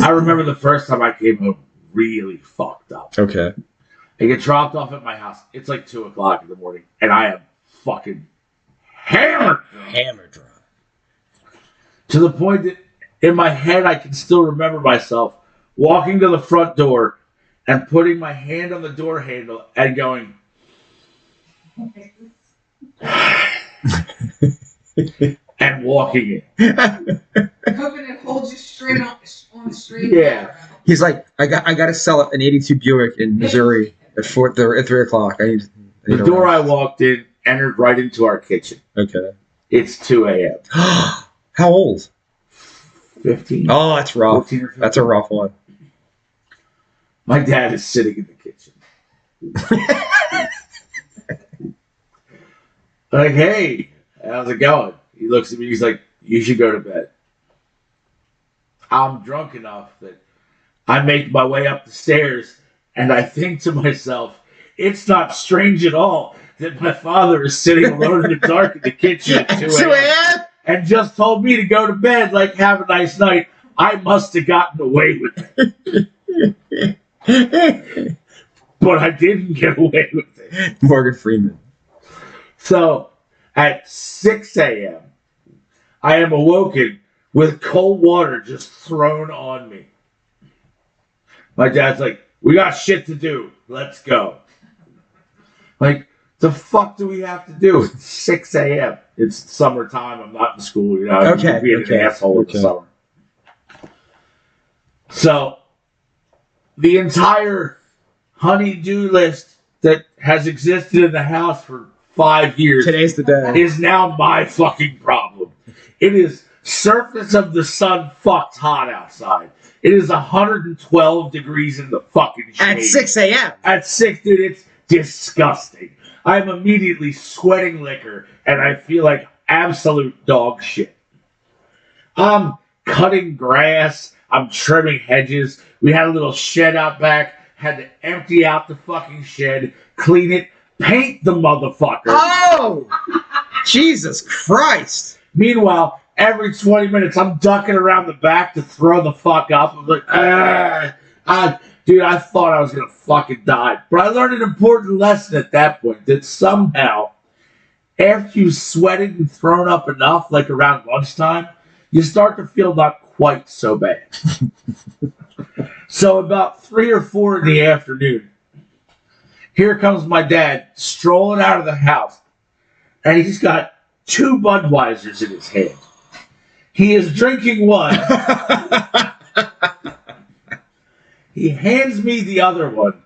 [SPEAKER 1] I remember the first time I came home really fucked up.
[SPEAKER 2] Okay.
[SPEAKER 1] I get dropped off at my house. It's like 2 o'clock in the morning, and I am fucking hammered.
[SPEAKER 2] Hammer drunk.
[SPEAKER 1] To the point that in my head, I can still remember myself walking to the front door and putting my hand on the door handle and going, and walking in.
[SPEAKER 3] Hoping it holds you straight on the street.
[SPEAKER 1] Yeah.
[SPEAKER 2] He's like, I got to sell an '82 Buick in Missouri at 3 o'clock. I need
[SPEAKER 1] The
[SPEAKER 2] to
[SPEAKER 1] door
[SPEAKER 2] run.
[SPEAKER 1] I walked in entered right into our kitchen.
[SPEAKER 2] Okay.
[SPEAKER 1] It's 2 a.m.
[SPEAKER 2] How old?
[SPEAKER 1] 15.
[SPEAKER 2] Oh, that's rough.
[SPEAKER 1] 14 or 15.
[SPEAKER 2] That's a rough one.
[SPEAKER 1] My dad is sitting in the kitchen. Like, hey, how's it going? He looks at me, he's like, you should go to bed. I'm drunk enough that I make my way up the stairs and I think to myself, it's not strange at all that my father is sitting alone in the dark in the kitchen at 2 a.m. and just told me to go to bed, like, have a nice night. I must have gotten away with it. But I didn't get away with it.
[SPEAKER 2] Morgan Freeman.
[SPEAKER 1] So, at 6 a.m., I am awoken with cold water just thrown on me. My dad's like, we got shit to do. Let's go. Like, the fuck do we have to do? It's 6 a.m. It's summertime. I'm not in school. You know,
[SPEAKER 2] Okay,
[SPEAKER 1] I'm being
[SPEAKER 2] okay,
[SPEAKER 1] an asshole in
[SPEAKER 2] okay.
[SPEAKER 1] the summer. So, the entire honey-do list that has existed in the house for 5 years
[SPEAKER 2] Today's the day.
[SPEAKER 1] is now my fucking problem. It is surface of the sun fucked hot outside. It is 112 degrees in the fucking shade.
[SPEAKER 2] At 6 a.m.
[SPEAKER 1] At 6, dude, it's disgusting. I'm immediately sweating liquor, and I feel like absolute dog shit. I'm cutting grass. I'm trimming hedges. We had a little shed out back. Had to empty out the fucking shed, clean it, paint the motherfucker.
[SPEAKER 2] Oh! Jesus Christ!
[SPEAKER 1] Meanwhile, every 20 minutes, I'm ducking around the back to throw the fuck up. I'm like, dude, I thought I was going to fucking die. But I learned an important lesson at that point, that somehow, after you sweated and thrown up enough, like around lunchtime, you start to feel not quite so bad. So about 3 or 4 in the afternoon, here comes my dad strolling out of the house, and he's got 2 Budweisers in his hand. He is drinking one. He hands me the other one,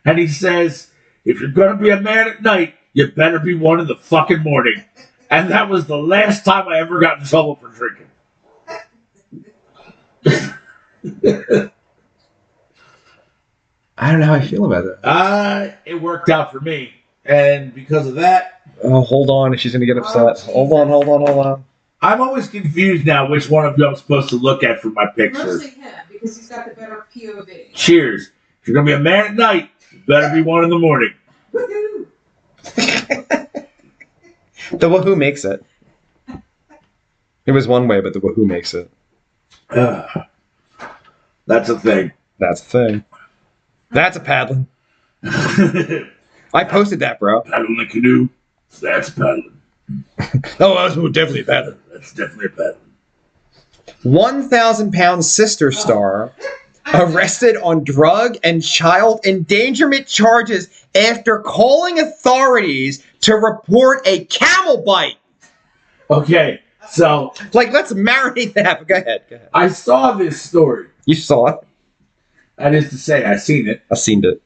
[SPEAKER 1] and he says, if you're going to be a man at night, you better be one in the fucking morning. And that was the last time I ever got in trouble for drinking.
[SPEAKER 2] I don't know how I feel about that.
[SPEAKER 1] It worked out for me. And because of that,
[SPEAKER 2] Oh, hold on. She's going to get upset.
[SPEAKER 3] Oh,
[SPEAKER 2] Hold on.
[SPEAKER 1] I'm always confused now which one of you I'm supposed to look at for my pictures.
[SPEAKER 3] Mostly him, because he's got the better POV.
[SPEAKER 1] Cheers. If you're going to be a man at night, you better be one in the morning.
[SPEAKER 3] Woohoo!
[SPEAKER 2] The wahoo makes it. It was one way, but the wahoo makes it.
[SPEAKER 1] That's a thing.
[SPEAKER 2] That's the thing. That's a paddling. I posted that, bro.
[SPEAKER 1] Paddling the canoe. That's paddling.
[SPEAKER 2] Oh, that's definitely paddling.
[SPEAKER 1] That's definitely a paddling.
[SPEAKER 2] 1,000-pound sister star arrested on drug and child endangerment charges after calling authorities to report a camel bite.
[SPEAKER 1] Okay, so
[SPEAKER 2] Like, let's marinate that. Go ahead.
[SPEAKER 1] I saw this story.
[SPEAKER 2] You saw it.
[SPEAKER 1] That is to say, I seen it.
[SPEAKER 2] I seen it.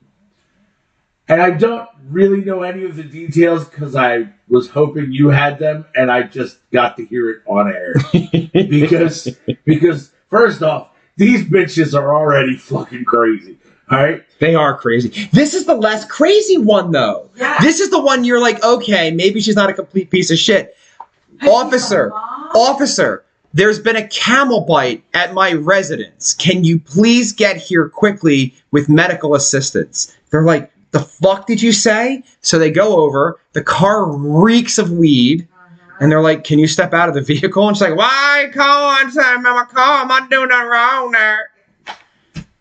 [SPEAKER 1] And I don't really know any of the details because I was hoping you had them, and I just got to hear it on air. because first off, these bitches are already fucking crazy. All right.
[SPEAKER 2] They are crazy. This is the less crazy one, though.
[SPEAKER 3] Yeah.
[SPEAKER 2] This is the one you're like, okay, maybe she's not a complete piece of shit. Officer, there's been a camel bite at my residence. Can you please get here quickly with medical assistance? They're like, the fuck did you say? So they go over. The car reeks of weed. And they're like, can you step out of the vehicle? And she's like, why are you calling inside my car? I'm not doing nothing wrong there.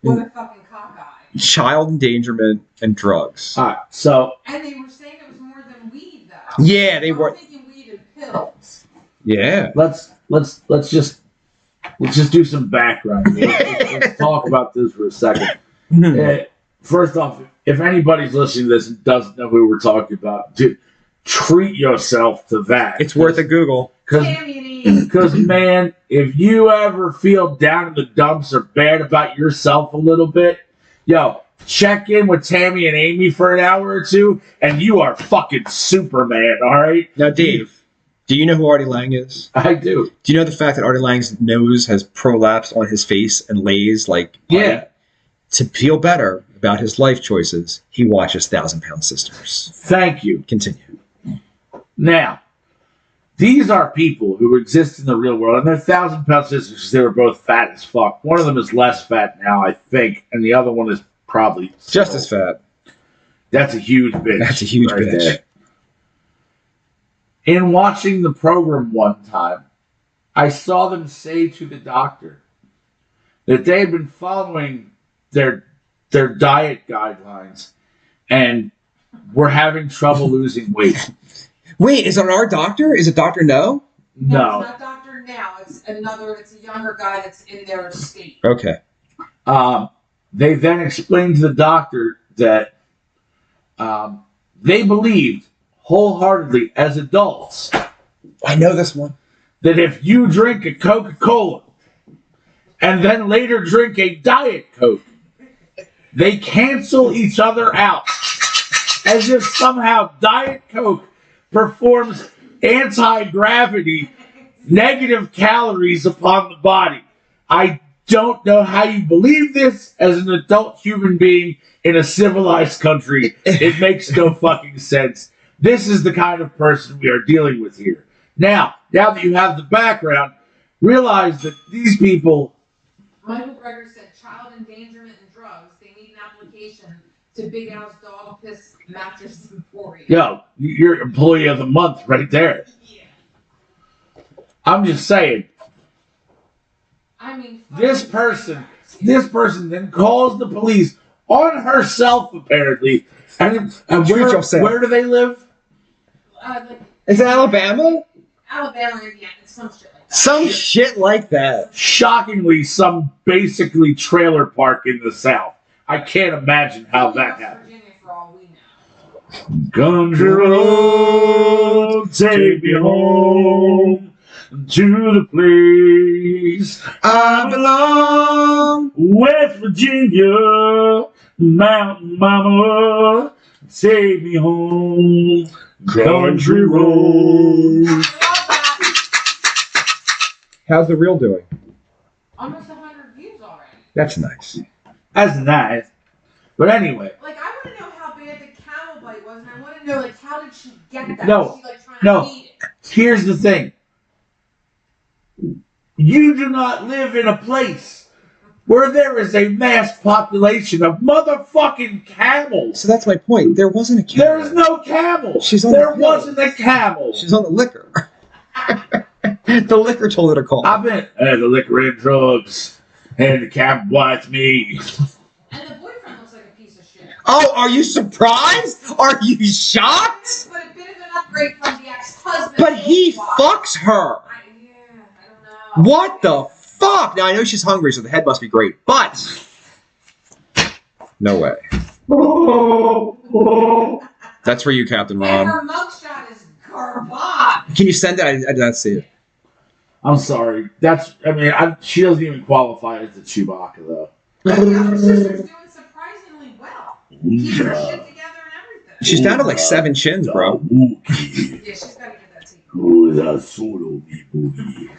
[SPEAKER 3] What a fucking cockeye.
[SPEAKER 2] Child endangerment and drugs.
[SPEAKER 1] All right. So
[SPEAKER 3] And they were saying it was more than weed, though.
[SPEAKER 2] Yeah, they were.
[SPEAKER 3] I'm thinking weed and pills.
[SPEAKER 2] Yeah.
[SPEAKER 1] let's just do some background. Let's talk about this for a second. First off, if anybody's listening to this and doesn't know who we're talking about, treat yourself to that.
[SPEAKER 2] It's worth a Google.
[SPEAKER 1] Because, man, if you ever feel down in the dumps or bad about yourself a little bit, yo, check in with Tammy and Amy for an hour or two, and you are fucking Superman, all right?
[SPEAKER 2] Now, Dave, do you know who Artie Lang is?
[SPEAKER 1] I do.
[SPEAKER 2] Do you know the fact that Artie Lang's nose has prolapsed on his face and lays like...
[SPEAKER 1] Yeah.
[SPEAKER 2] To feel better about his life choices, he watches 1,000-Pound Sisters.
[SPEAKER 1] Thank you.
[SPEAKER 2] Continue.
[SPEAKER 1] Now, these are people who exist in the real world, and they're 1,000-pound sisters because they were both fat as fuck. One of them is less fat now, I think, and the other one is probably
[SPEAKER 2] Just as fat.
[SPEAKER 1] That's a huge bitch.
[SPEAKER 2] That's a huge
[SPEAKER 1] right
[SPEAKER 2] bitch.
[SPEAKER 1] there. In watching the program one time, I saw them say to the doctor that they had been following their diet guidelines and were having trouble losing weight.
[SPEAKER 2] Wait, is it our doctor? Is it Dr. No?
[SPEAKER 3] No, it's not Dr. Now. It's a younger guy that's in their state.
[SPEAKER 2] Okay.
[SPEAKER 1] They then explained to the doctor that they believed wholeheartedly as adults
[SPEAKER 2] I know this one.
[SPEAKER 1] that if you drink a Coca-Cola and then later drink a Diet Coke, they cancel each other out as if somehow Diet Coke performs anti-gravity, negative calories upon the body. I don't know how you believe this as an adult human being in a civilized country. It makes no fucking sense. This is the kind of person we are dealing with here. Now that you have the background, realize that these people...
[SPEAKER 3] Michael Greger said child endangerment and drugs. They need an application to Big Al's Dog Piss Mattress Emporium.
[SPEAKER 1] Yo, you're employee of the month right there.
[SPEAKER 3] Yeah.
[SPEAKER 1] I'm just saying.
[SPEAKER 3] I mean,
[SPEAKER 1] This person then calls the police on herself, apparently. And
[SPEAKER 2] Treat yourself.
[SPEAKER 1] where do they live?
[SPEAKER 3] Like
[SPEAKER 2] Is it Alabama?
[SPEAKER 3] Alabama, Indiana, some shit like that.
[SPEAKER 2] Some shit like that.
[SPEAKER 1] Shockingly, some basically trailer park in the South. I can't imagine how that happened.
[SPEAKER 3] Virginia, for all we know.
[SPEAKER 1] Country road, take me home to the place
[SPEAKER 2] I belong.
[SPEAKER 1] West Virginia, Mountain Mama, take me home, country road.
[SPEAKER 2] How's the reel doing?
[SPEAKER 3] Almost 100 views already.
[SPEAKER 2] That's nice.
[SPEAKER 1] That's nice. But anyway,
[SPEAKER 3] Like, I want to know how bad the camel bite was, and I want to know, like, how did she get that?
[SPEAKER 1] No,
[SPEAKER 3] Was she, like, trying
[SPEAKER 1] no.
[SPEAKER 3] to eat it?
[SPEAKER 1] here's the thing. You do not live in a place where there is a mass population of motherfucking camels.
[SPEAKER 2] So that's my point. There wasn't a camel.
[SPEAKER 1] There is no camel.
[SPEAKER 2] She's on
[SPEAKER 1] there
[SPEAKER 2] the pill.
[SPEAKER 1] wasn't a camel.
[SPEAKER 2] She's on the liquor. The liquor told her to call.
[SPEAKER 1] I've been the liquor and drugs, and the camel bites me.
[SPEAKER 3] And the boyfriend looks like a piece of shit.
[SPEAKER 2] Oh, are you surprised? Are you shocked?
[SPEAKER 3] But a bit of an upgrade from the ex-husband.
[SPEAKER 2] But he
[SPEAKER 3] Why?
[SPEAKER 2] fucks her.
[SPEAKER 3] I don't know.
[SPEAKER 2] What the fuck? Now I know she's hungry, so the head must be great, but no way. That's for you, Captain
[SPEAKER 3] And
[SPEAKER 2] Ron.
[SPEAKER 3] her mugshot is garbage.
[SPEAKER 2] Can you send it? I did not see it.
[SPEAKER 1] I'm sorry. She doesn't even qualify as the Chewbacca, though.
[SPEAKER 3] Her sister's doing surprisingly well. Keeping her shit together and everything.
[SPEAKER 2] She's down to like 7 chins, bro.
[SPEAKER 3] Yeah, she's got to get that taken.
[SPEAKER 1] Oh, that's solo boogie.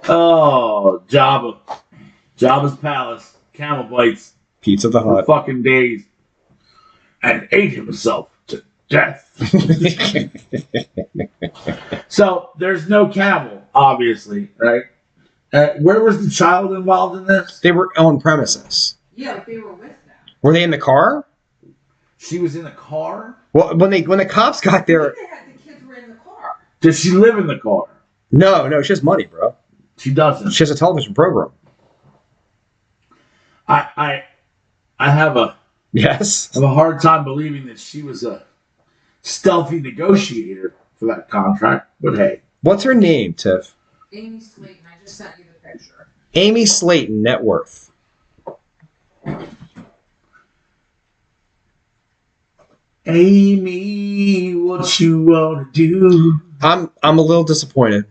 [SPEAKER 1] Oh, Jabba. Jabba's palace. Camel bites
[SPEAKER 2] Pizza the
[SPEAKER 1] for
[SPEAKER 2] Hut.
[SPEAKER 1] fucking days. And ate himself to death. So there's no camel, obviously, right? Where was the child involved in this?
[SPEAKER 2] They were on premises.
[SPEAKER 3] Yeah, like they were with them.
[SPEAKER 2] Were they in the car?
[SPEAKER 1] She was in the car?
[SPEAKER 2] Well, when the cops got there,
[SPEAKER 3] The kids were in the car.
[SPEAKER 1] Does she live in the car?
[SPEAKER 2] no, she has money, bro.
[SPEAKER 1] She doesn't.
[SPEAKER 2] She has a television program.
[SPEAKER 1] I have a
[SPEAKER 2] Yes.
[SPEAKER 1] hard time believing that she was a stealthy negotiator for that contract, but hey.
[SPEAKER 2] What's her name, Tiff?
[SPEAKER 3] Amy Slayton, I just sent you the picture.
[SPEAKER 2] Amy Slayton, net worth.
[SPEAKER 1] Amy, what you wanna do?
[SPEAKER 2] I'm a little disappointed.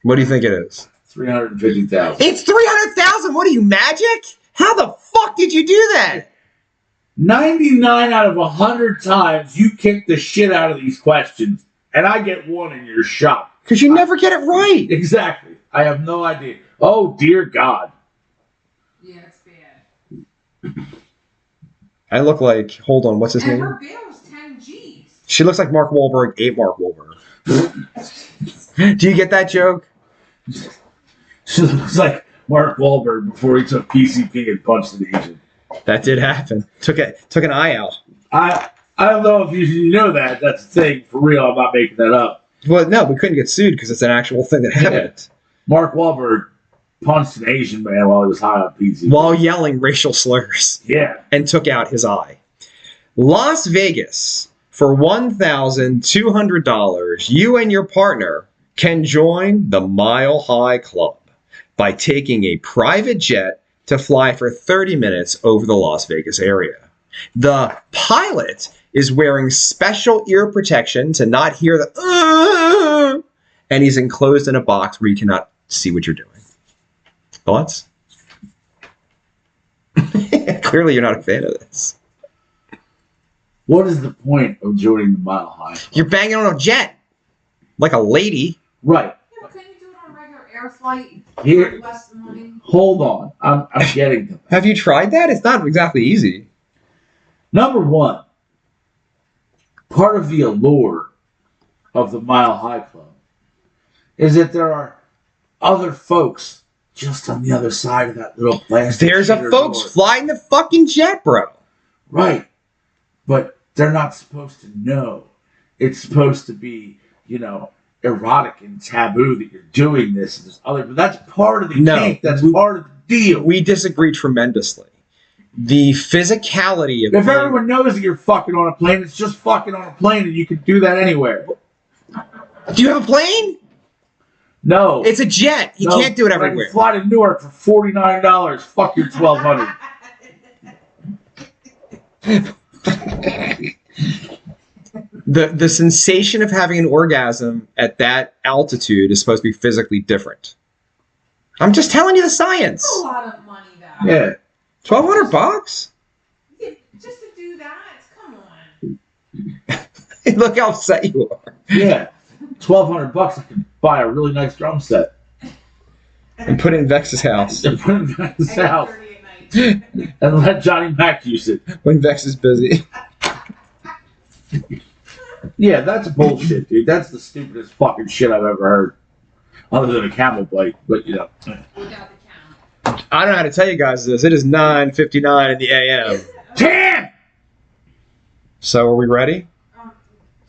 [SPEAKER 2] What do you think it is?
[SPEAKER 1] 350,000.
[SPEAKER 2] It's 300,000. What are you, magic? How the fuck did you do that?
[SPEAKER 1] 99 out of 100 times you kick the shit out of these questions, and I get one and you're shocked.
[SPEAKER 2] Because you never get it right.
[SPEAKER 1] Exactly. I have no idea. Oh, dear God.
[SPEAKER 3] Yeah, it's bad.
[SPEAKER 2] I look like, hold on, what's his
[SPEAKER 3] And
[SPEAKER 2] name?
[SPEAKER 3] her bail was 10 G's.
[SPEAKER 2] She looks like Mark Wahlberg ate Mark Wahlberg. Do you get that joke?
[SPEAKER 1] She looks like Mark Wahlberg before he took PCP and punched an agent.
[SPEAKER 2] That did happen. Took an eye out.
[SPEAKER 1] I don't know if you know that. That's the thing. For real, I'm not making that up.
[SPEAKER 2] Well, no, we couldn't get sued because it's an actual thing that happened.
[SPEAKER 1] Mark Wahlberg punched an Asian man while he was high on PCP.
[SPEAKER 2] While yelling racial slurs.
[SPEAKER 1] Yeah.
[SPEAKER 2] And took out his eye. Las Vegas, for $1,200, you and your partner can join the Mile High Club by taking a private jet to fly for 30 minutes over the Las Vegas area. The pilot is wearing special ear protection to not hear the and he's enclosed in a box where you cannot see what you're doing. Thoughts? Clearly you're not a fan of this.
[SPEAKER 1] What is the point of joining the Mile High?
[SPEAKER 2] You're banging on a jet. Like a lady.
[SPEAKER 1] Right.
[SPEAKER 3] You know, couldn't you do it on a regular air flight?
[SPEAKER 1] Here-
[SPEAKER 3] For less money?
[SPEAKER 1] Hold on. I'm getting to that.
[SPEAKER 2] Have you tried that? It's not exactly easy.
[SPEAKER 1] Number one, part of the allure of the Mile High Club is that there are other folks just on the other side of that little plastic.
[SPEAKER 2] There's a
[SPEAKER 1] sheeter
[SPEAKER 2] folks
[SPEAKER 1] door.
[SPEAKER 2] flying the fucking jet, bro.
[SPEAKER 1] Right. But they're not supposed to know. It's supposed to be, erotic and taboo that you're doing this and this other. But that's part of the kink. That's part of the deal.
[SPEAKER 2] We disagree tremendously. The physicality of
[SPEAKER 1] If everyone knows that you're fucking on a plane, it's just fucking on a plane and you can do that anywhere.
[SPEAKER 2] Do you have a plane?
[SPEAKER 1] No.
[SPEAKER 2] It's a jet. You
[SPEAKER 1] No,
[SPEAKER 2] can't do it
[SPEAKER 1] I can
[SPEAKER 2] everywhere.
[SPEAKER 1] fly to Newark for $49. Fuck your $1,200.
[SPEAKER 2] The sensation of having an orgasm at that altitude is supposed to be physically different. I'm just telling you the science.
[SPEAKER 3] That's a lot of money, though.
[SPEAKER 1] Yeah.
[SPEAKER 2] $1,200?
[SPEAKER 3] Yeah, just to do that, come on.
[SPEAKER 2] Look how upset you are.
[SPEAKER 1] Yeah. $1,200, I could buy a really nice drum set.
[SPEAKER 2] And put it in Vex's house
[SPEAKER 1] And put it in his
[SPEAKER 3] I got
[SPEAKER 1] house
[SPEAKER 3] 38 nights.
[SPEAKER 1] and let Johnny Mac use it.
[SPEAKER 2] when Vex is busy.
[SPEAKER 1] Yeah, that's bullshit, dude. That's the stupidest fucking shit I've ever heard. Other than a camel bite, but
[SPEAKER 3] Without the count.
[SPEAKER 2] I don't know how to tell you guys this. It is 9:59 in the a.m.
[SPEAKER 1] Damn!
[SPEAKER 2] So are we ready?
[SPEAKER 3] Talk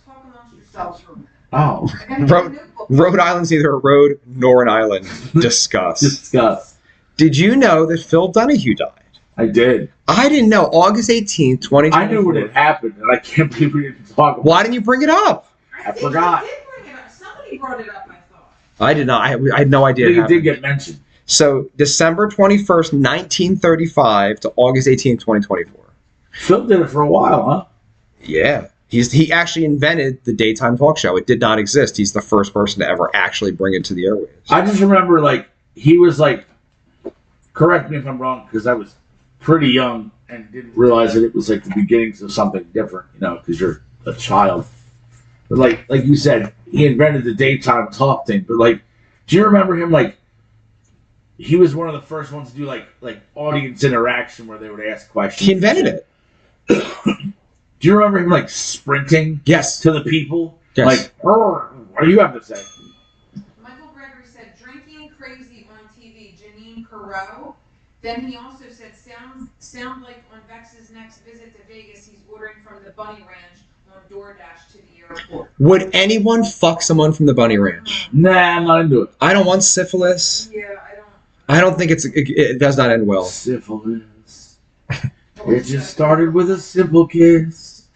[SPEAKER 3] amongst yourselves for a minute.
[SPEAKER 1] Oh,
[SPEAKER 3] I got a
[SPEAKER 2] Road-
[SPEAKER 3] notebook.
[SPEAKER 2] Rhode Island's neither a road nor an island. Discuss.
[SPEAKER 1] disgust.
[SPEAKER 2] Did you know that Phil Donahue died?
[SPEAKER 1] I did.
[SPEAKER 2] I didn't know. August 18th, 2024.
[SPEAKER 1] I knew when it happened, and I can't believe we didn't talk about it.
[SPEAKER 2] Why didn't you bring it up?
[SPEAKER 1] I forgot.
[SPEAKER 3] I did bring it up. Somebody brought it up, I thought.
[SPEAKER 2] I did not. I had no
[SPEAKER 1] I
[SPEAKER 2] idea
[SPEAKER 1] think
[SPEAKER 2] it
[SPEAKER 1] it did
[SPEAKER 2] happened.
[SPEAKER 1] get mentioned.
[SPEAKER 2] So December 21st, 1935 to August 18th, 2024.
[SPEAKER 1] Phil did it for a while, huh?
[SPEAKER 2] Yeah. He actually invented the daytime talk show. It did not exist. He's the first person to ever actually bring it to the airwaves.
[SPEAKER 1] I just remember, he was correct me if I'm wrong, because I was pretty young and didn't realize that it was the beginnings of something different, because you're a child. But like you said, he invented the daytime talk thing. But do you remember him he was one of the first ones to do like audience interaction where they would ask questions.
[SPEAKER 2] He invented it.
[SPEAKER 1] Do you remember him like sprinting?
[SPEAKER 2] Yes.
[SPEAKER 1] To the people?
[SPEAKER 2] Yes.
[SPEAKER 1] Like, what do you have to say?
[SPEAKER 3] Michael Gregory said, drinking crazy on TV, Janine Perot. Then he also said, sound like on Vex's next visit to Vegas, he's ordering from the Bunny Ranch on DoorDash to the airport.
[SPEAKER 2] Would anyone fuck someone from the Bunny Ranch?
[SPEAKER 1] Nah, I'm not into it.
[SPEAKER 2] I don't want syphilis.
[SPEAKER 3] Yeah,
[SPEAKER 2] I don't think it does not end well.
[SPEAKER 1] Syphilis. It just started with a simple kiss.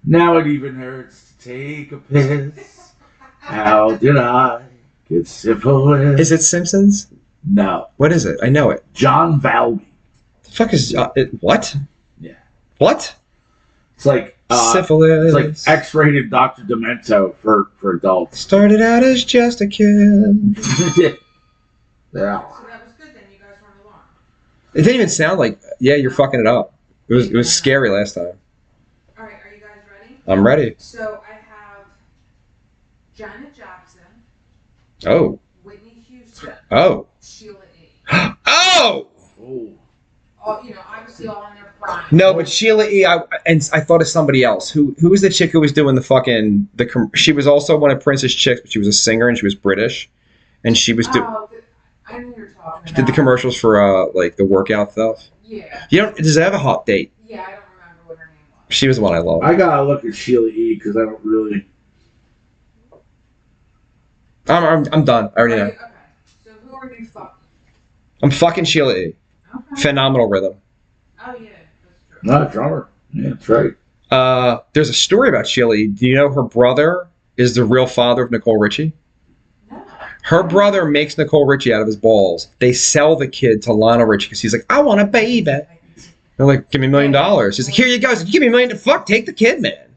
[SPEAKER 1] Now it even hurts to take a piss. How did I get syphilis?
[SPEAKER 2] Is it Simpsons?
[SPEAKER 1] No.
[SPEAKER 2] What is it? I know it.
[SPEAKER 1] John Valby.
[SPEAKER 2] The fuck is what?
[SPEAKER 1] Yeah.
[SPEAKER 2] What?
[SPEAKER 1] It's like
[SPEAKER 2] syphilis.
[SPEAKER 1] It's like X-rated Dr. Demento for adults.
[SPEAKER 2] Started out as just a kid.
[SPEAKER 1] Yeah.
[SPEAKER 3] So that was good then. You guys weren't alarmed.
[SPEAKER 2] It didn't even sound like. Yeah, you're fucking it up. It was scary last time.
[SPEAKER 3] All right, are you guys ready?
[SPEAKER 2] I'm ready.
[SPEAKER 3] So I have Janet Jackson,
[SPEAKER 2] Oh.
[SPEAKER 3] Whitney Houston,
[SPEAKER 2] Oh.
[SPEAKER 3] Sheila E.
[SPEAKER 2] Oh.
[SPEAKER 1] Oh.
[SPEAKER 3] All, obviously all in their prime.
[SPEAKER 2] No, but Sheila E. I thought of somebody else. Who was the chick who was doing the fucking she was also one of Prince's chicks, but she was a singer and she was British, and she was
[SPEAKER 3] I knew you were talking about.
[SPEAKER 2] she did the commercials for like the workout stuff.
[SPEAKER 3] Yeah.
[SPEAKER 2] Does it have a hot date?
[SPEAKER 3] Yeah, I don't remember what her name was.
[SPEAKER 2] She was the one I loved.
[SPEAKER 1] I gotta look at Sheila E. because I don't really.
[SPEAKER 2] I'm done. I already know.
[SPEAKER 3] Okay. So who are you fucking?
[SPEAKER 2] I'm fucking Sheila E.
[SPEAKER 3] Okay.
[SPEAKER 2] Phenomenal rhythm.
[SPEAKER 3] Oh yeah, that's true.
[SPEAKER 1] Not a drummer. Yeah, that's right.
[SPEAKER 2] There's a story about Sheila E. Do you know her brother is the real father of Nicole Richie?
[SPEAKER 3] No.
[SPEAKER 2] Her brother makes Nicole Richie out of his balls. They sell the kid to Lionel Richie because he's like, I want a baby. They're like, give me $1 million. He's like, here you go. He's like, give me $1 million. Fuck, take the kid, man.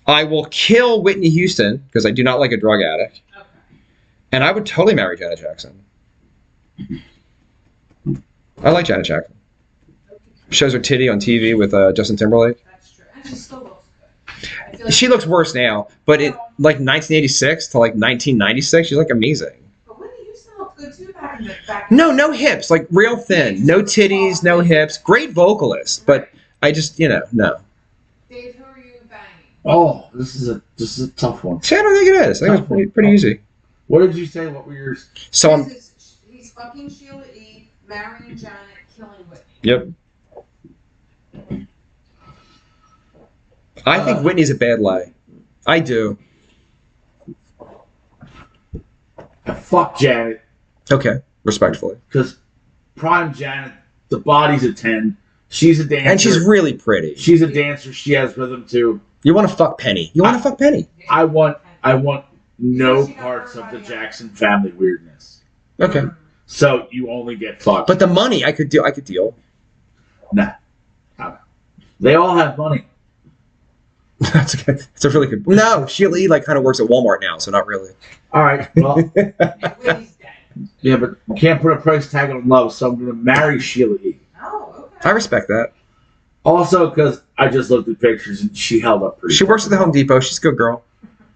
[SPEAKER 2] I will kill Whitney Houston because I do not like a drug addict.
[SPEAKER 3] Okay.
[SPEAKER 2] And I would totally marry Janet Jackson. I like Janet Jackson. Shows her titty on TV with Justin Timberlake.
[SPEAKER 3] That's true. And she still looks good. I feel like
[SPEAKER 2] She looks worse now, but it like 1986 to like 1996, she's like amazing.
[SPEAKER 3] But Whitney Houston looked good too back in the
[SPEAKER 2] No hips, like real thin, no titties, no hips. Great vocalist, but I just no.
[SPEAKER 3] Dave, who are you banging?
[SPEAKER 1] Oh, this is a tough one.
[SPEAKER 2] See, I don't think it is. I think it was pretty easy.
[SPEAKER 1] What did you say? What were yours?
[SPEAKER 2] So
[SPEAKER 3] He's fucking Sheila E., marrying Janet, killing Whitney.
[SPEAKER 2] Yep. I think Whitney's a bad lay. I do.
[SPEAKER 1] Fuck Janet.
[SPEAKER 2] Okay, respectfully.
[SPEAKER 1] Because prime Janet, the body's a 10. She's a dancer.
[SPEAKER 2] And she's really pretty.
[SPEAKER 1] She's a dancer. She has rhythm too.
[SPEAKER 2] You want to fuck Penny. You want to fuck Penny.
[SPEAKER 1] I want no parts of the Jackson family weirdness.
[SPEAKER 2] Okay.
[SPEAKER 1] So you only get fucked.
[SPEAKER 2] But the money, I could deal.
[SPEAKER 1] Nah. They all have money.
[SPEAKER 2] That's okay. It's a really good. No, Sheila E. like kind of works at Walmart now, so not really.
[SPEAKER 1] All right. Well,
[SPEAKER 3] Whitney's dead.
[SPEAKER 1] yeah, but you can't put a price tag on love, so I'm going to marry Sheila E.
[SPEAKER 3] Oh, okay.
[SPEAKER 2] I respect that.
[SPEAKER 1] Also, because I just looked at pictures and she held up pretty
[SPEAKER 2] She
[SPEAKER 1] well.
[SPEAKER 2] works at the Home Depot. She's a good girl.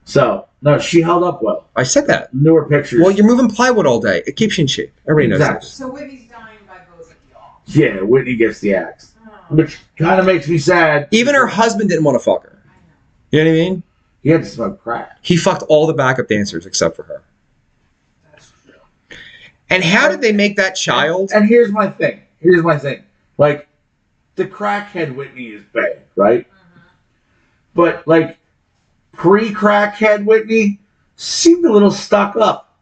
[SPEAKER 1] So, no, she held up well.
[SPEAKER 2] I said that.
[SPEAKER 1] Newer pictures.
[SPEAKER 2] Well, you're moving plywood all day. It keeps you in shape. Everybody knows
[SPEAKER 1] Exactly.
[SPEAKER 2] that.
[SPEAKER 3] So Whitney's dying by both of y'all.
[SPEAKER 1] Yeah, Whitney gets the axe.
[SPEAKER 3] Oh,
[SPEAKER 1] Which kind of makes me sad.
[SPEAKER 2] Even her husband didn't want to fuck her.
[SPEAKER 3] I know.
[SPEAKER 2] You know what I mean?
[SPEAKER 1] He had to smoke crack.
[SPEAKER 2] He fucked all the backup dancers except for her.
[SPEAKER 3] That's true.
[SPEAKER 2] And how did they make that child?
[SPEAKER 1] And here's my thing. Like, the crackhead Whitney is bad, right?
[SPEAKER 3] Mm-hmm.
[SPEAKER 1] But, like, pre-crackhead Whitney seemed a little stuck up.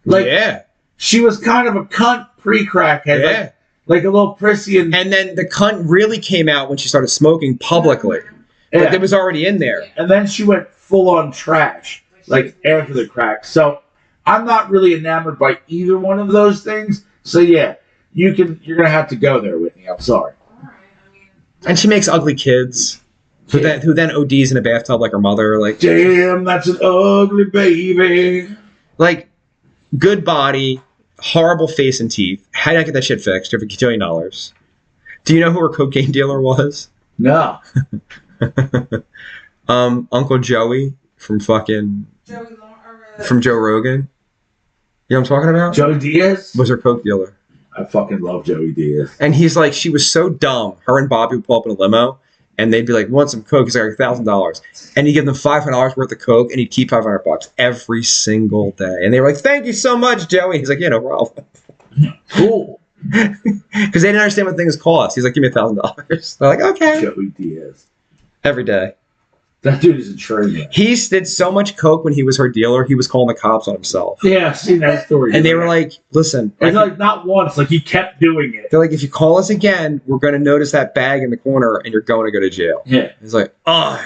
[SPEAKER 1] Like,
[SPEAKER 2] Yeah.
[SPEAKER 1] she was kind of a cunt pre-crackhead.
[SPEAKER 2] Yeah.
[SPEAKER 1] Like a little prissy and
[SPEAKER 2] And then the cunt really came out when she started smoking publicly. But
[SPEAKER 1] yeah.
[SPEAKER 2] it was already in there.
[SPEAKER 1] And then she went full on trash, like after the crack. So I'm not really enamored by either one of those things. So yeah, you're gonna have to go there, Whitney. I'm sorry.
[SPEAKER 3] All right. I mean,
[SPEAKER 2] And she makes ugly kids who then ODs in a bathtub like her mother. Like,
[SPEAKER 1] Damn, that's an ugly baby.
[SPEAKER 2] like good body, horrible face and teeth. How did I get that shit fixed? Over $1 billion. Do you know who her cocaine dealer was?
[SPEAKER 1] No.
[SPEAKER 2] Uncle Joey from fucking
[SPEAKER 3] Joey
[SPEAKER 2] from Joe Rogan. You know what I'm talking about?
[SPEAKER 1] Joey Diaz?
[SPEAKER 2] Was her coke dealer.
[SPEAKER 1] I fucking love Joey Diaz.
[SPEAKER 2] And he's like, she was so dumb. Her and Bobby would pull up in a limo, and they'd be like, "Want some coke?" He's like, $1,000, and he'd give them $500 worth of coke, and he'd keep $500 every single day. And they were like, "Thank you so much, Joey." He's like, "Yeah, no problem."
[SPEAKER 1] Cool.
[SPEAKER 2] Because they didn't understand what things cost. He's like, "Give me $1,000." They're like, "Okay."
[SPEAKER 1] Joey Diaz.
[SPEAKER 2] Every day.
[SPEAKER 1] That dude is a trainer.
[SPEAKER 2] He did so much coke when he was her dealer, he was calling the cops on himself.
[SPEAKER 1] Yeah, I've seen that story.
[SPEAKER 2] And they were like, "Listen."
[SPEAKER 1] It's like not once, like he kept doing it.
[SPEAKER 2] They're like, "If you call us again, we're going to notice that bag in the corner and you're going to go to jail."
[SPEAKER 1] Yeah.
[SPEAKER 2] He's like, "Oh."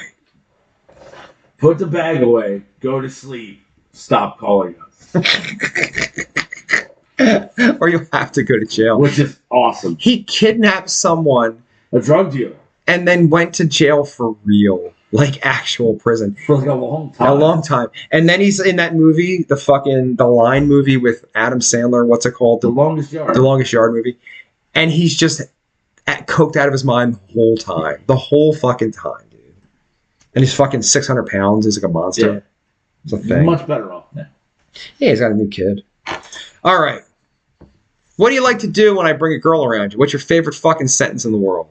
[SPEAKER 1] Put the bag away, go to sleep, stop calling us.
[SPEAKER 2] Or you have to go to jail.
[SPEAKER 1] Which is awesome.
[SPEAKER 2] He kidnapped someone
[SPEAKER 1] A drug dealer.
[SPEAKER 2] and then went to jail for real. Like actual prison.
[SPEAKER 1] For like a long time.
[SPEAKER 2] A long time. And then he's in that movie, The Line movie with Adam Sandler. What's it called?
[SPEAKER 1] The Longest Yard.
[SPEAKER 2] The Longest Yard movie. And he's just coked out of his mind the whole time. The whole fucking time, dude. And he's fucking 600 pounds. He's like a monster.
[SPEAKER 1] Yeah.
[SPEAKER 2] It's a thing.
[SPEAKER 1] Much better off now.
[SPEAKER 2] Yeah, he's got a new kid. All right. What do you like to do when I bring a girl around you? What's your favorite fucking sentence in the world?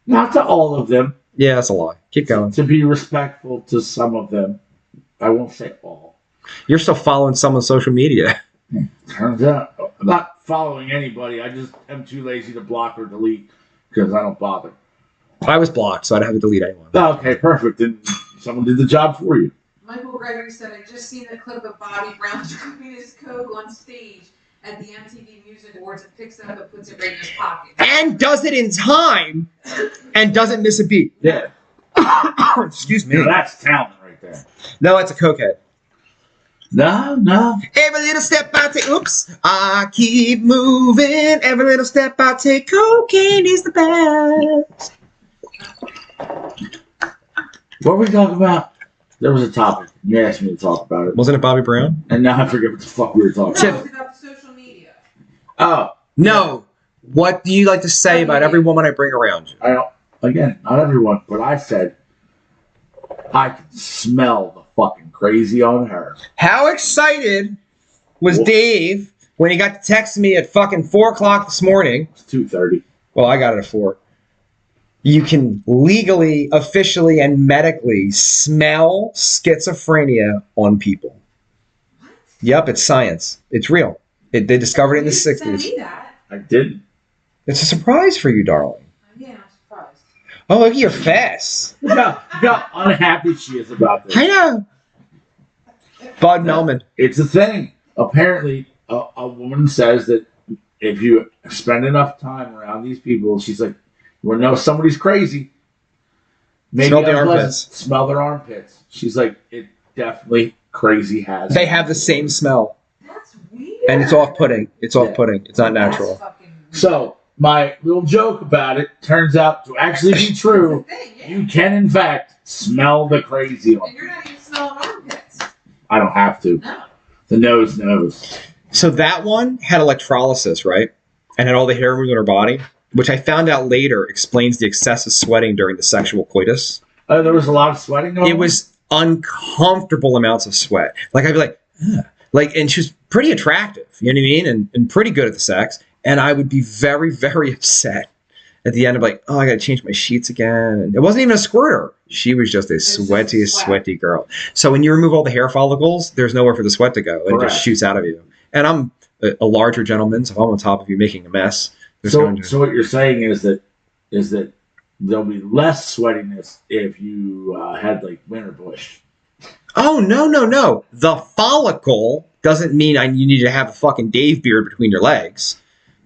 [SPEAKER 1] Not to all of them.
[SPEAKER 2] Yeah, that's a lie. Keep going.
[SPEAKER 1] To be respectful to some of them. I won't say all.
[SPEAKER 2] You're still following some on social media.
[SPEAKER 1] Turns out, I'm not following anybody. I just am too lazy to block or delete because I don't bother.
[SPEAKER 2] I was blocked, so I didn't have to delete anyone.
[SPEAKER 1] Okay, perfect. Then someone did the job for you.
[SPEAKER 3] Michael Gregory said, "I just seen the clip of Bobby Brown drinking his coke on stage at the MTV Music Awards and picks it up and puts it right in his pocket."
[SPEAKER 2] And does it in time and doesn't miss a beat.
[SPEAKER 1] Yeah.
[SPEAKER 2] Excuse me.
[SPEAKER 1] Now that's talent right there.
[SPEAKER 2] No, it's a cokehead.
[SPEAKER 1] No.
[SPEAKER 2] Every little step I take, oops, I keep moving. Every little step I take, cocaine is the best.
[SPEAKER 1] What were we talking about? There was a topic. You asked me to talk about it.
[SPEAKER 2] Wasn't it Bobby Brown?
[SPEAKER 1] And now I forget what the fuck we were talking
[SPEAKER 3] No,
[SPEAKER 1] about.
[SPEAKER 3] it's about social media.
[SPEAKER 1] Oh,
[SPEAKER 2] No. What do you like to say about every woman I bring around you?
[SPEAKER 1] I don't, again, not everyone, but I said I could smell the fucking crazy on her.
[SPEAKER 2] How excited was
[SPEAKER 1] Whoa.
[SPEAKER 2] Dave when he got to text me at fucking 4 o'clock this morning?
[SPEAKER 1] It's 2:30.
[SPEAKER 2] Well, I got it at 4. You can legally, officially, and medically smell schizophrenia on people.
[SPEAKER 3] What?
[SPEAKER 2] Yep, it's science. It's real. They discovered it in the
[SPEAKER 3] You didn't send
[SPEAKER 2] 60s.
[SPEAKER 3] me that.
[SPEAKER 1] I didn't.
[SPEAKER 2] It's a surprise for you, darling.
[SPEAKER 3] Yeah, I'm surprised.
[SPEAKER 2] Oh, look at your face.
[SPEAKER 1] Look how unhappy she is about this.
[SPEAKER 2] I know. Bud Melman.
[SPEAKER 1] It's a thing. Apparently, a woman says that if you spend enough time around these people, she's like, you want to know if somebody's crazy? Maybe
[SPEAKER 2] Smell the
[SPEAKER 1] unpleasant.
[SPEAKER 2] armpits.
[SPEAKER 1] Smell their armpits. She's like, it definitely crazy has.
[SPEAKER 2] They have the same smell.
[SPEAKER 3] That's weird.
[SPEAKER 2] And it's off-putting. It's
[SPEAKER 1] Yeah.
[SPEAKER 2] off-putting. It's not
[SPEAKER 3] That's
[SPEAKER 2] natural.
[SPEAKER 3] fucking weird.
[SPEAKER 1] So, my little joke about it turns out to actually be true.
[SPEAKER 3] That's the thing, yeah.
[SPEAKER 1] You can, in fact, smell the crazy on
[SPEAKER 3] And you're not even smelling armpits.
[SPEAKER 1] I don't have to.
[SPEAKER 3] No.
[SPEAKER 1] The nose knows.
[SPEAKER 2] So that one had electrolysis, right? And had all the hair removed on her body, which I found out later explains the excessive sweating during the sexual coitus.
[SPEAKER 1] There was a lot of sweating going on?
[SPEAKER 2] It was uncomfortable amounts of sweat. Like, I'd be like, ugh. Like, and she was pretty attractive, you know what I mean? And pretty good at the sex. And I would be very, very upset at the end of like, oh, I got to change my sheets again. And it wasn't even a squirter. She was just a
[SPEAKER 3] just
[SPEAKER 2] sweaty,
[SPEAKER 3] sweat.
[SPEAKER 2] sweaty girl. So when you remove all the hair follicles, there's nowhere for the sweat to go. It
[SPEAKER 1] Correct.
[SPEAKER 2] just shoots out of you. And I'm a larger gentleman, so if I'm on top of you making a mess, there's
[SPEAKER 1] So,
[SPEAKER 2] going to...
[SPEAKER 1] so what you're saying is that there'll be less sweatiness if you had like winter bush.
[SPEAKER 2] Oh, no. The follicle doesn't mean you need to have a fucking Dave beard between your legs.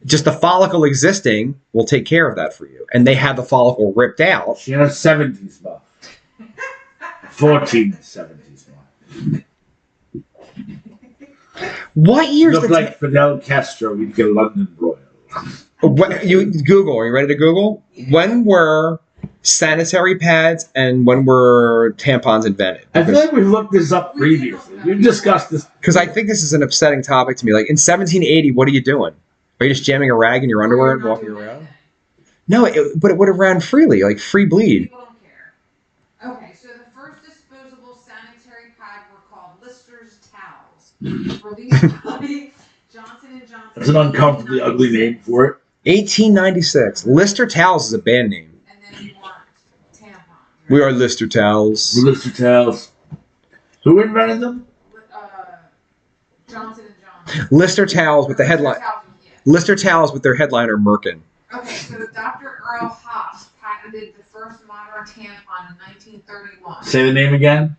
[SPEAKER 2] Just the follicle existing will take care of that for you. And they had the follicle ripped out.
[SPEAKER 1] She has 70s buff. 1470s buff.
[SPEAKER 2] What year's
[SPEAKER 1] Look
[SPEAKER 2] the...
[SPEAKER 1] like Fidel Castro. We'd get London Royal.
[SPEAKER 2] You Google. Are you ready to Google? When were sanitary pads and when were tampons invented?
[SPEAKER 1] I feel like we've looked this up previously. We've discussed this.
[SPEAKER 2] Because I think this is an upsetting topic to me. Like, in 1780, what are you doing? Are you just jamming a rag in your underwear and walking around? No, but it would have ran freely, like free bleed.
[SPEAKER 3] People don't care. Okay, so the first disposable sanitary pad were called Lister's towels. Released by Johnson & Johnson.
[SPEAKER 1] That's an uncomfortably ugly name for it.
[SPEAKER 2] 1896. Lister Towels is a band name.
[SPEAKER 3] And then you want tampon.
[SPEAKER 2] We are Lister Towels.
[SPEAKER 1] Lister Towels. Who invented them?
[SPEAKER 3] Johnson & Johnson.
[SPEAKER 2] Lister Towels with the headline.
[SPEAKER 3] Yeah.
[SPEAKER 2] Lister Towels with their headliner Merkin.
[SPEAKER 3] Okay, so Dr. Earl Haas patented the first modern tampon in 1931.
[SPEAKER 1] Say the name again.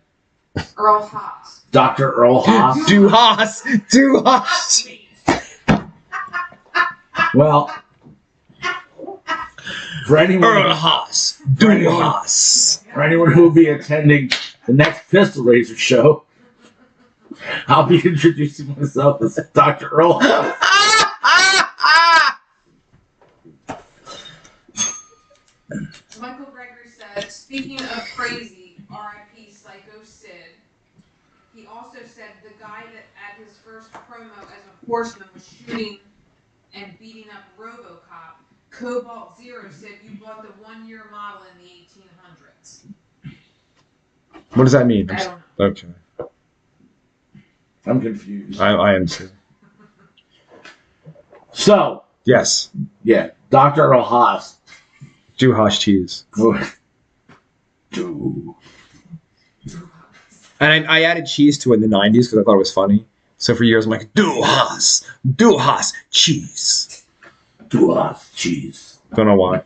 [SPEAKER 3] Earl Haas.
[SPEAKER 1] Dr. Earl Haas.
[SPEAKER 2] Du Haas. Du Haas.
[SPEAKER 1] Well, for anyone,
[SPEAKER 2] Earl Haas. Du Haas.
[SPEAKER 1] for anyone who will be attending the next Pistol Razor show, I'll be introducing myself as Dr. Earl Haas.
[SPEAKER 3] Michael Gregory said, speaking of crazy, R.I.P. Psycho Sid, he also said the guy that at his first promo as a horseman was shooting and beating up RoboCop, Cobalt Zero said you bought the 1-year model in the 1800s.
[SPEAKER 2] What does that mean?
[SPEAKER 3] I don't know.
[SPEAKER 2] Okay.
[SPEAKER 1] I'm confused.
[SPEAKER 2] I am too.
[SPEAKER 1] So,
[SPEAKER 2] Yes.
[SPEAKER 1] yeah, Dr. Earl Haas.
[SPEAKER 2] Du Haas cheese.
[SPEAKER 1] Dude.
[SPEAKER 2] And I added cheese to it in the 90s because I thought it was funny. So for years I'm like, Du Haas cheese.
[SPEAKER 1] Du Haas cheese.
[SPEAKER 2] Don't know why.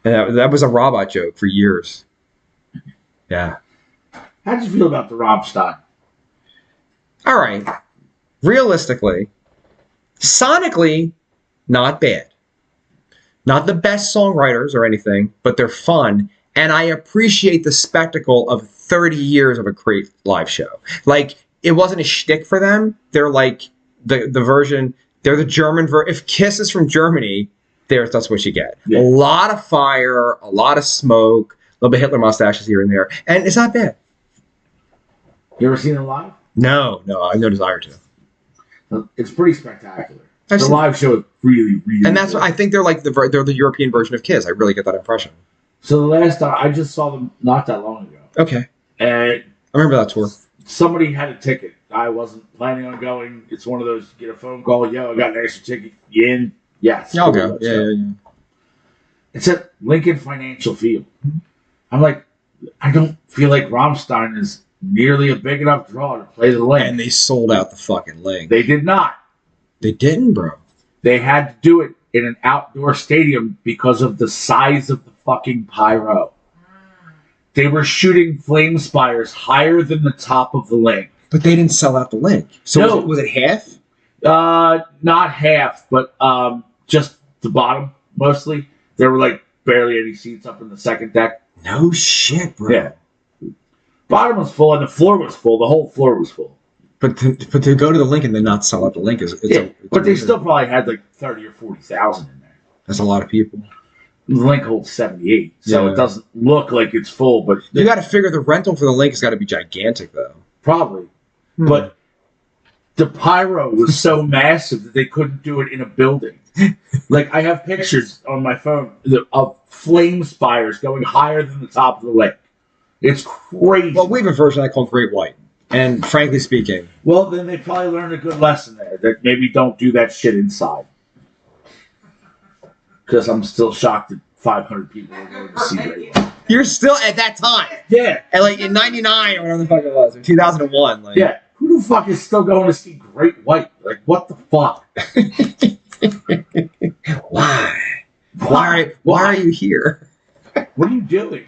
[SPEAKER 2] And that was a robot joke for years. Yeah.
[SPEAKER 1] How'd you feel about the Rammstein?
[SPEAKER 2] All right. Realistically, sonically, not bad. Not the best songwriters or anything, but they're fun. And I appreciate the spectacle of 30 years of a great live show. Like, it wasn't a shtick for them. They're like the version, they're the German version. If Kiss is from Germany, that's what you get.
[SPEAKER 1] Yeah.
[SPEAKER 2] A lot of fire, a lot of smoke, a little bit Hitler mustaches here and there. And it's not bad.
[SPEAKER 1] You ever seen it live?
[SPEAKER 2] No, I have no desire to.
[SPEAKER 1] It's pretty spectacular.
[SPEAKER 2] I've
[SPEAKER 1] The
[SPEAKER 2] seen-
[SPEAKER 1] live show is really, really
[SPEAKER 2] And that's
[SPEAKER 1] good.
[SPEAKER 2] what I think they're like they're the European version of Kiss. I really get that impression.
[SPEAKER 1] So the last time, I just saw them not that long ago.
[SPEAKER 2] Okay.
[SPEAKER 1] And
[SPEAKER 2] I remember that tour.
[SPEAKER 1] somebody had a ticket. I wasn't planning on going. It's one of those, get a phone call, yo, I got an extra ticket. You in? Yes.
[SPEAKER 2] Yeah, I'll go.
[SPEAKER 1] So,
[SPEAKER 2] Yeah.
[SPEAKER 1] It's at Lincoln Financial Field.
[SPEAKER 2] Mhm.
[SPEAKER 1] I'm like, I don't feel like Rammstein is nearly a big enough draw to play the Link.
[SPEAKER 2] And they sold out the fucking Link.
[SPEAKER 1] They did not.
[SPEAKER 2] They didn't, bro.
[SPEAKER 1] They had to do it in an outdoor stadium because of the size of the fucking pyro. They were shooting flame spires higher than the top of the Link.
[SPEAKER 2] But they didn't sell out the Link. So
[SPEAKER 1] No.
[SPEAKER 2] was it half?
[SPEAKER 1] Not half, but just the bottom mostly. There were like barely any seats up in the second deck.
[SPEAKER 2] No shit, bro.
[SPEAKER 1] Yeah. Bottom was full and the floor was full. The whole floor was full.
[SPEAKER 2] But to go to the Link and then not sell out the Link
[SPEAKER 1] But they still probably had like 30 or 40,000 in there.
[SPEAKER 2] That's a lot of people.
[SPEAKER 1] The Link holds 78, so
[SPEAKER 2] Yeah.
[SPEAKER 1] it doesn't look like it's full, but
[SPEAKER 2] You got to figure the rental for the Link has got to be gigantic, though.
[SPEAKER 1] probably. But the pyro was so massive that they couldn't do it in a building. Like, I have pictures on my phone of flame spires going higher than the top of the lake. It's crazy.
[SPEAKER 2] Well, we have a version I call Great White, and frankly speaking,
[SPEAKER 1] Well, then they probably learned a good lesson there, that maybe don't do that shit inside. Because I'm still shocked that 500 people are going to see Great White.
[SPEAKER 2] you're still at that time,
[SPEAKER 1] Yeah,
[SPEAKER 2] and like in '99 or whatever the fuck it was, or 2001. Like,
[SPEAKER 1] yeah. Who the fuck is still going to see Great White? Like, what the fuck?
[SPEAKER 2] Why? Why are you here?
[SPEAKER 1] What are you doing?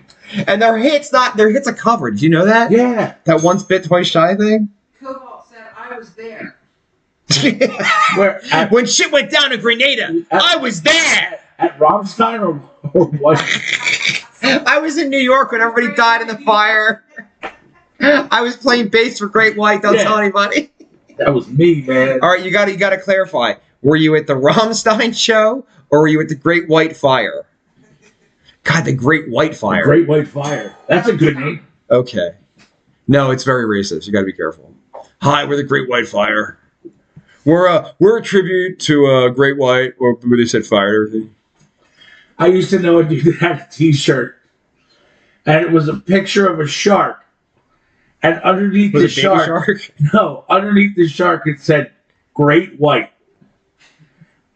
[SPEAKER 2] And their hits are covered. Did you know that?
[SPEAKER 1] Yeah.
[SPEAKER 2] That once bit, twice shy thing.
[SPEAKER 3] Cobalt said, I was there.
[SPEAKER 1] Where?
[SPEAKER 2] When shit went down in Grenada, I was there.
[SPEAKER 1] At Rammstein or what?
[SPEAKER 2] I was in New York when everybody died in the fire. I was playing bass for Great White. Don't tell anybody.
[SPEAKER 1] That was me, man.
[SPEAKER 2] All right, you got to clarify. Were you at the Rammstein show or were you at the Great White Fire? God, the Great White Fire.
[SPEAKER 1] Great White Fire. That's a good name.
[SPEAKER 2] Okay. No, it's very racist. You got to be careful. Hi, we're the Great White Fire. We're a tribute to Great White, or where they said fire and everything.
[SPEAKER 1] I used to know a dude that had a T-shirt, and it was a picture of a shark, And underneath
[SPEAKER 2] Was
[SPEAKER 1] the
[SPEAKER 2] it Baby
[SPEAKER 1] shark, no, underneath the shark it said Great White.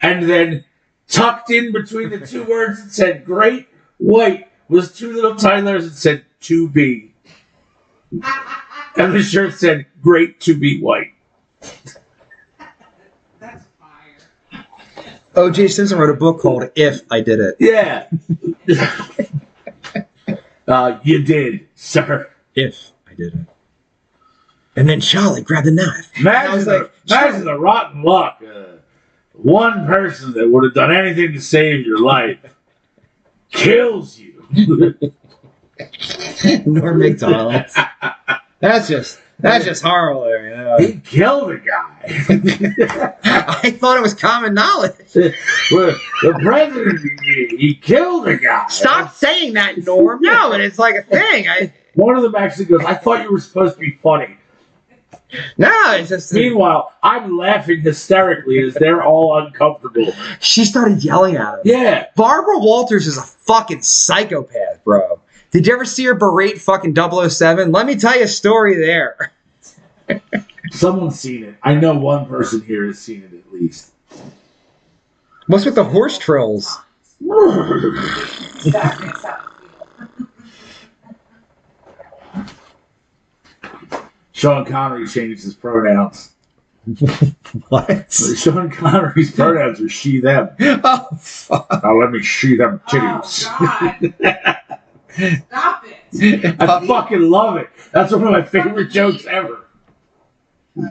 [SPEAKER 1] And then tucked in between the two words it said Great White was two little tiny letters that said to be. And the shirt said Great to be white.
[SPEAKER 3] That's fire.
[SPEAKER 2] O.J. Simpson wrote a book called If I Did It.
[SPEAKER 1] Yeah. You did, sir.
[SPEAKER 2] If I did it. And then Charlie grabbed the knife.
[SPEAKER 1] Imagine the rotten luck. One person that would have done anything to save your life kills you.
[SPEAKER 2] Norm McDonald. That's just horrible there, you know.
[SPEAKER 1] He killed a guy.
[SPEAKER 2] I thought it was common knowledge.
[SPEAKER 1] The president, he killed a guy.
[SPEAKER 2] Stop saying that, Norm. No, and it's like a thing.
[SPEAKER 1] One of them actually goes, I thought you were supposed to be funny.
[SPEAKER 2] No, it's just.
[SPEAKER 1] Meanwhile, I'm laughing hysterically as they're all uncomfortable.
[SPEAKER 2] She started yelling at him.
[SPEAKER 1] Yeah.
[SPEAKER 2] Barbara Walters is a fucking psychopath, bro. Did you ever see her berate fucking 007? Let me tell you a story there.
[SPEAKER 1] Someone's seen it. I know one person here has seen it at least.
[SPEAKER 2] What's with the horse trills?
[SPEAKER 3] That makes sense.
[SPEAKER 1] Sean Connery changed his pronouns.
[SPEAKER 2] What?
[SPEAKER 1] Sean Connery's pronouns are she, them.
[SPEAKER 2] Oh, fuck.
[SPEAKER 1] Now let me see them
[SPEAKER 3] Oh,
[SPEAKER 1] titties.
[SPEAKER 3] God. Stop it.
[SPEAKER 1] I fucking love it. That's one of my favorite jokes ever.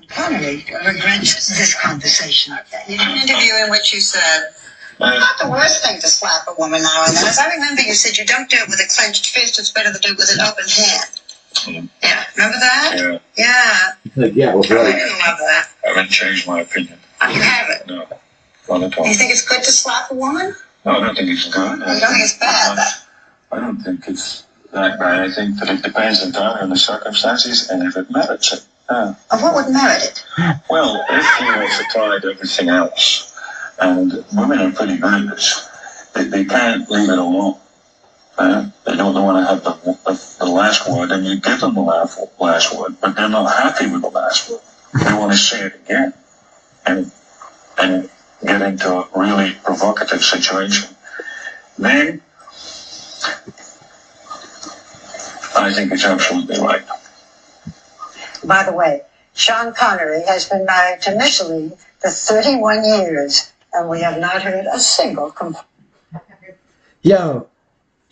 [SPEAKER 5] Connery regrets this conversation. You did an interview in which you said, it's not the worst thing to slap a woman now and then. As I remember, you said you don't do it with a clenched fist. It's better to do it with an open hand. Yeah, remember that?
[SPEAKER 6] Yeah,
[SPEAKER 5] Yeah.
[SPEAKER 1] Yeah, well,
[SPEAKER 5] I
[SPEAKER 1] right.
[SPEAKER 5] do love that.
[SPEAKER 6] I haven't changed my opinion.
[SPEAKER 5] You haven't.
[SPEAKER 6] No, not at all.
[SPEAKER 5] You think it's good to slap a woman?
[SPEAKER 6] No, I don't think it's good.
[SPEAKER 5] You don't think it's bad?
[SPEAKER 6] I don't think it's that bad. I think that it depends entirely on the circumstances and if it merits it. Yeah.
[SPEAKER 5] And what would merit it?
[SPEAKER 6] Well, if you also tried everything else, and women are pretty good at this, they can't leave it alone. They don't want to have the last word, and you give them the last word, but they're not happy with the last word. They want to say it again, and get into a really provocative situation. Then, I think it's absolutely right.
[SPEAKER 5] By the way, Sean Connery has been married to Miss Lee for 31 years, and we have not heard a single complaint.
[SPEAKER 2] Yo,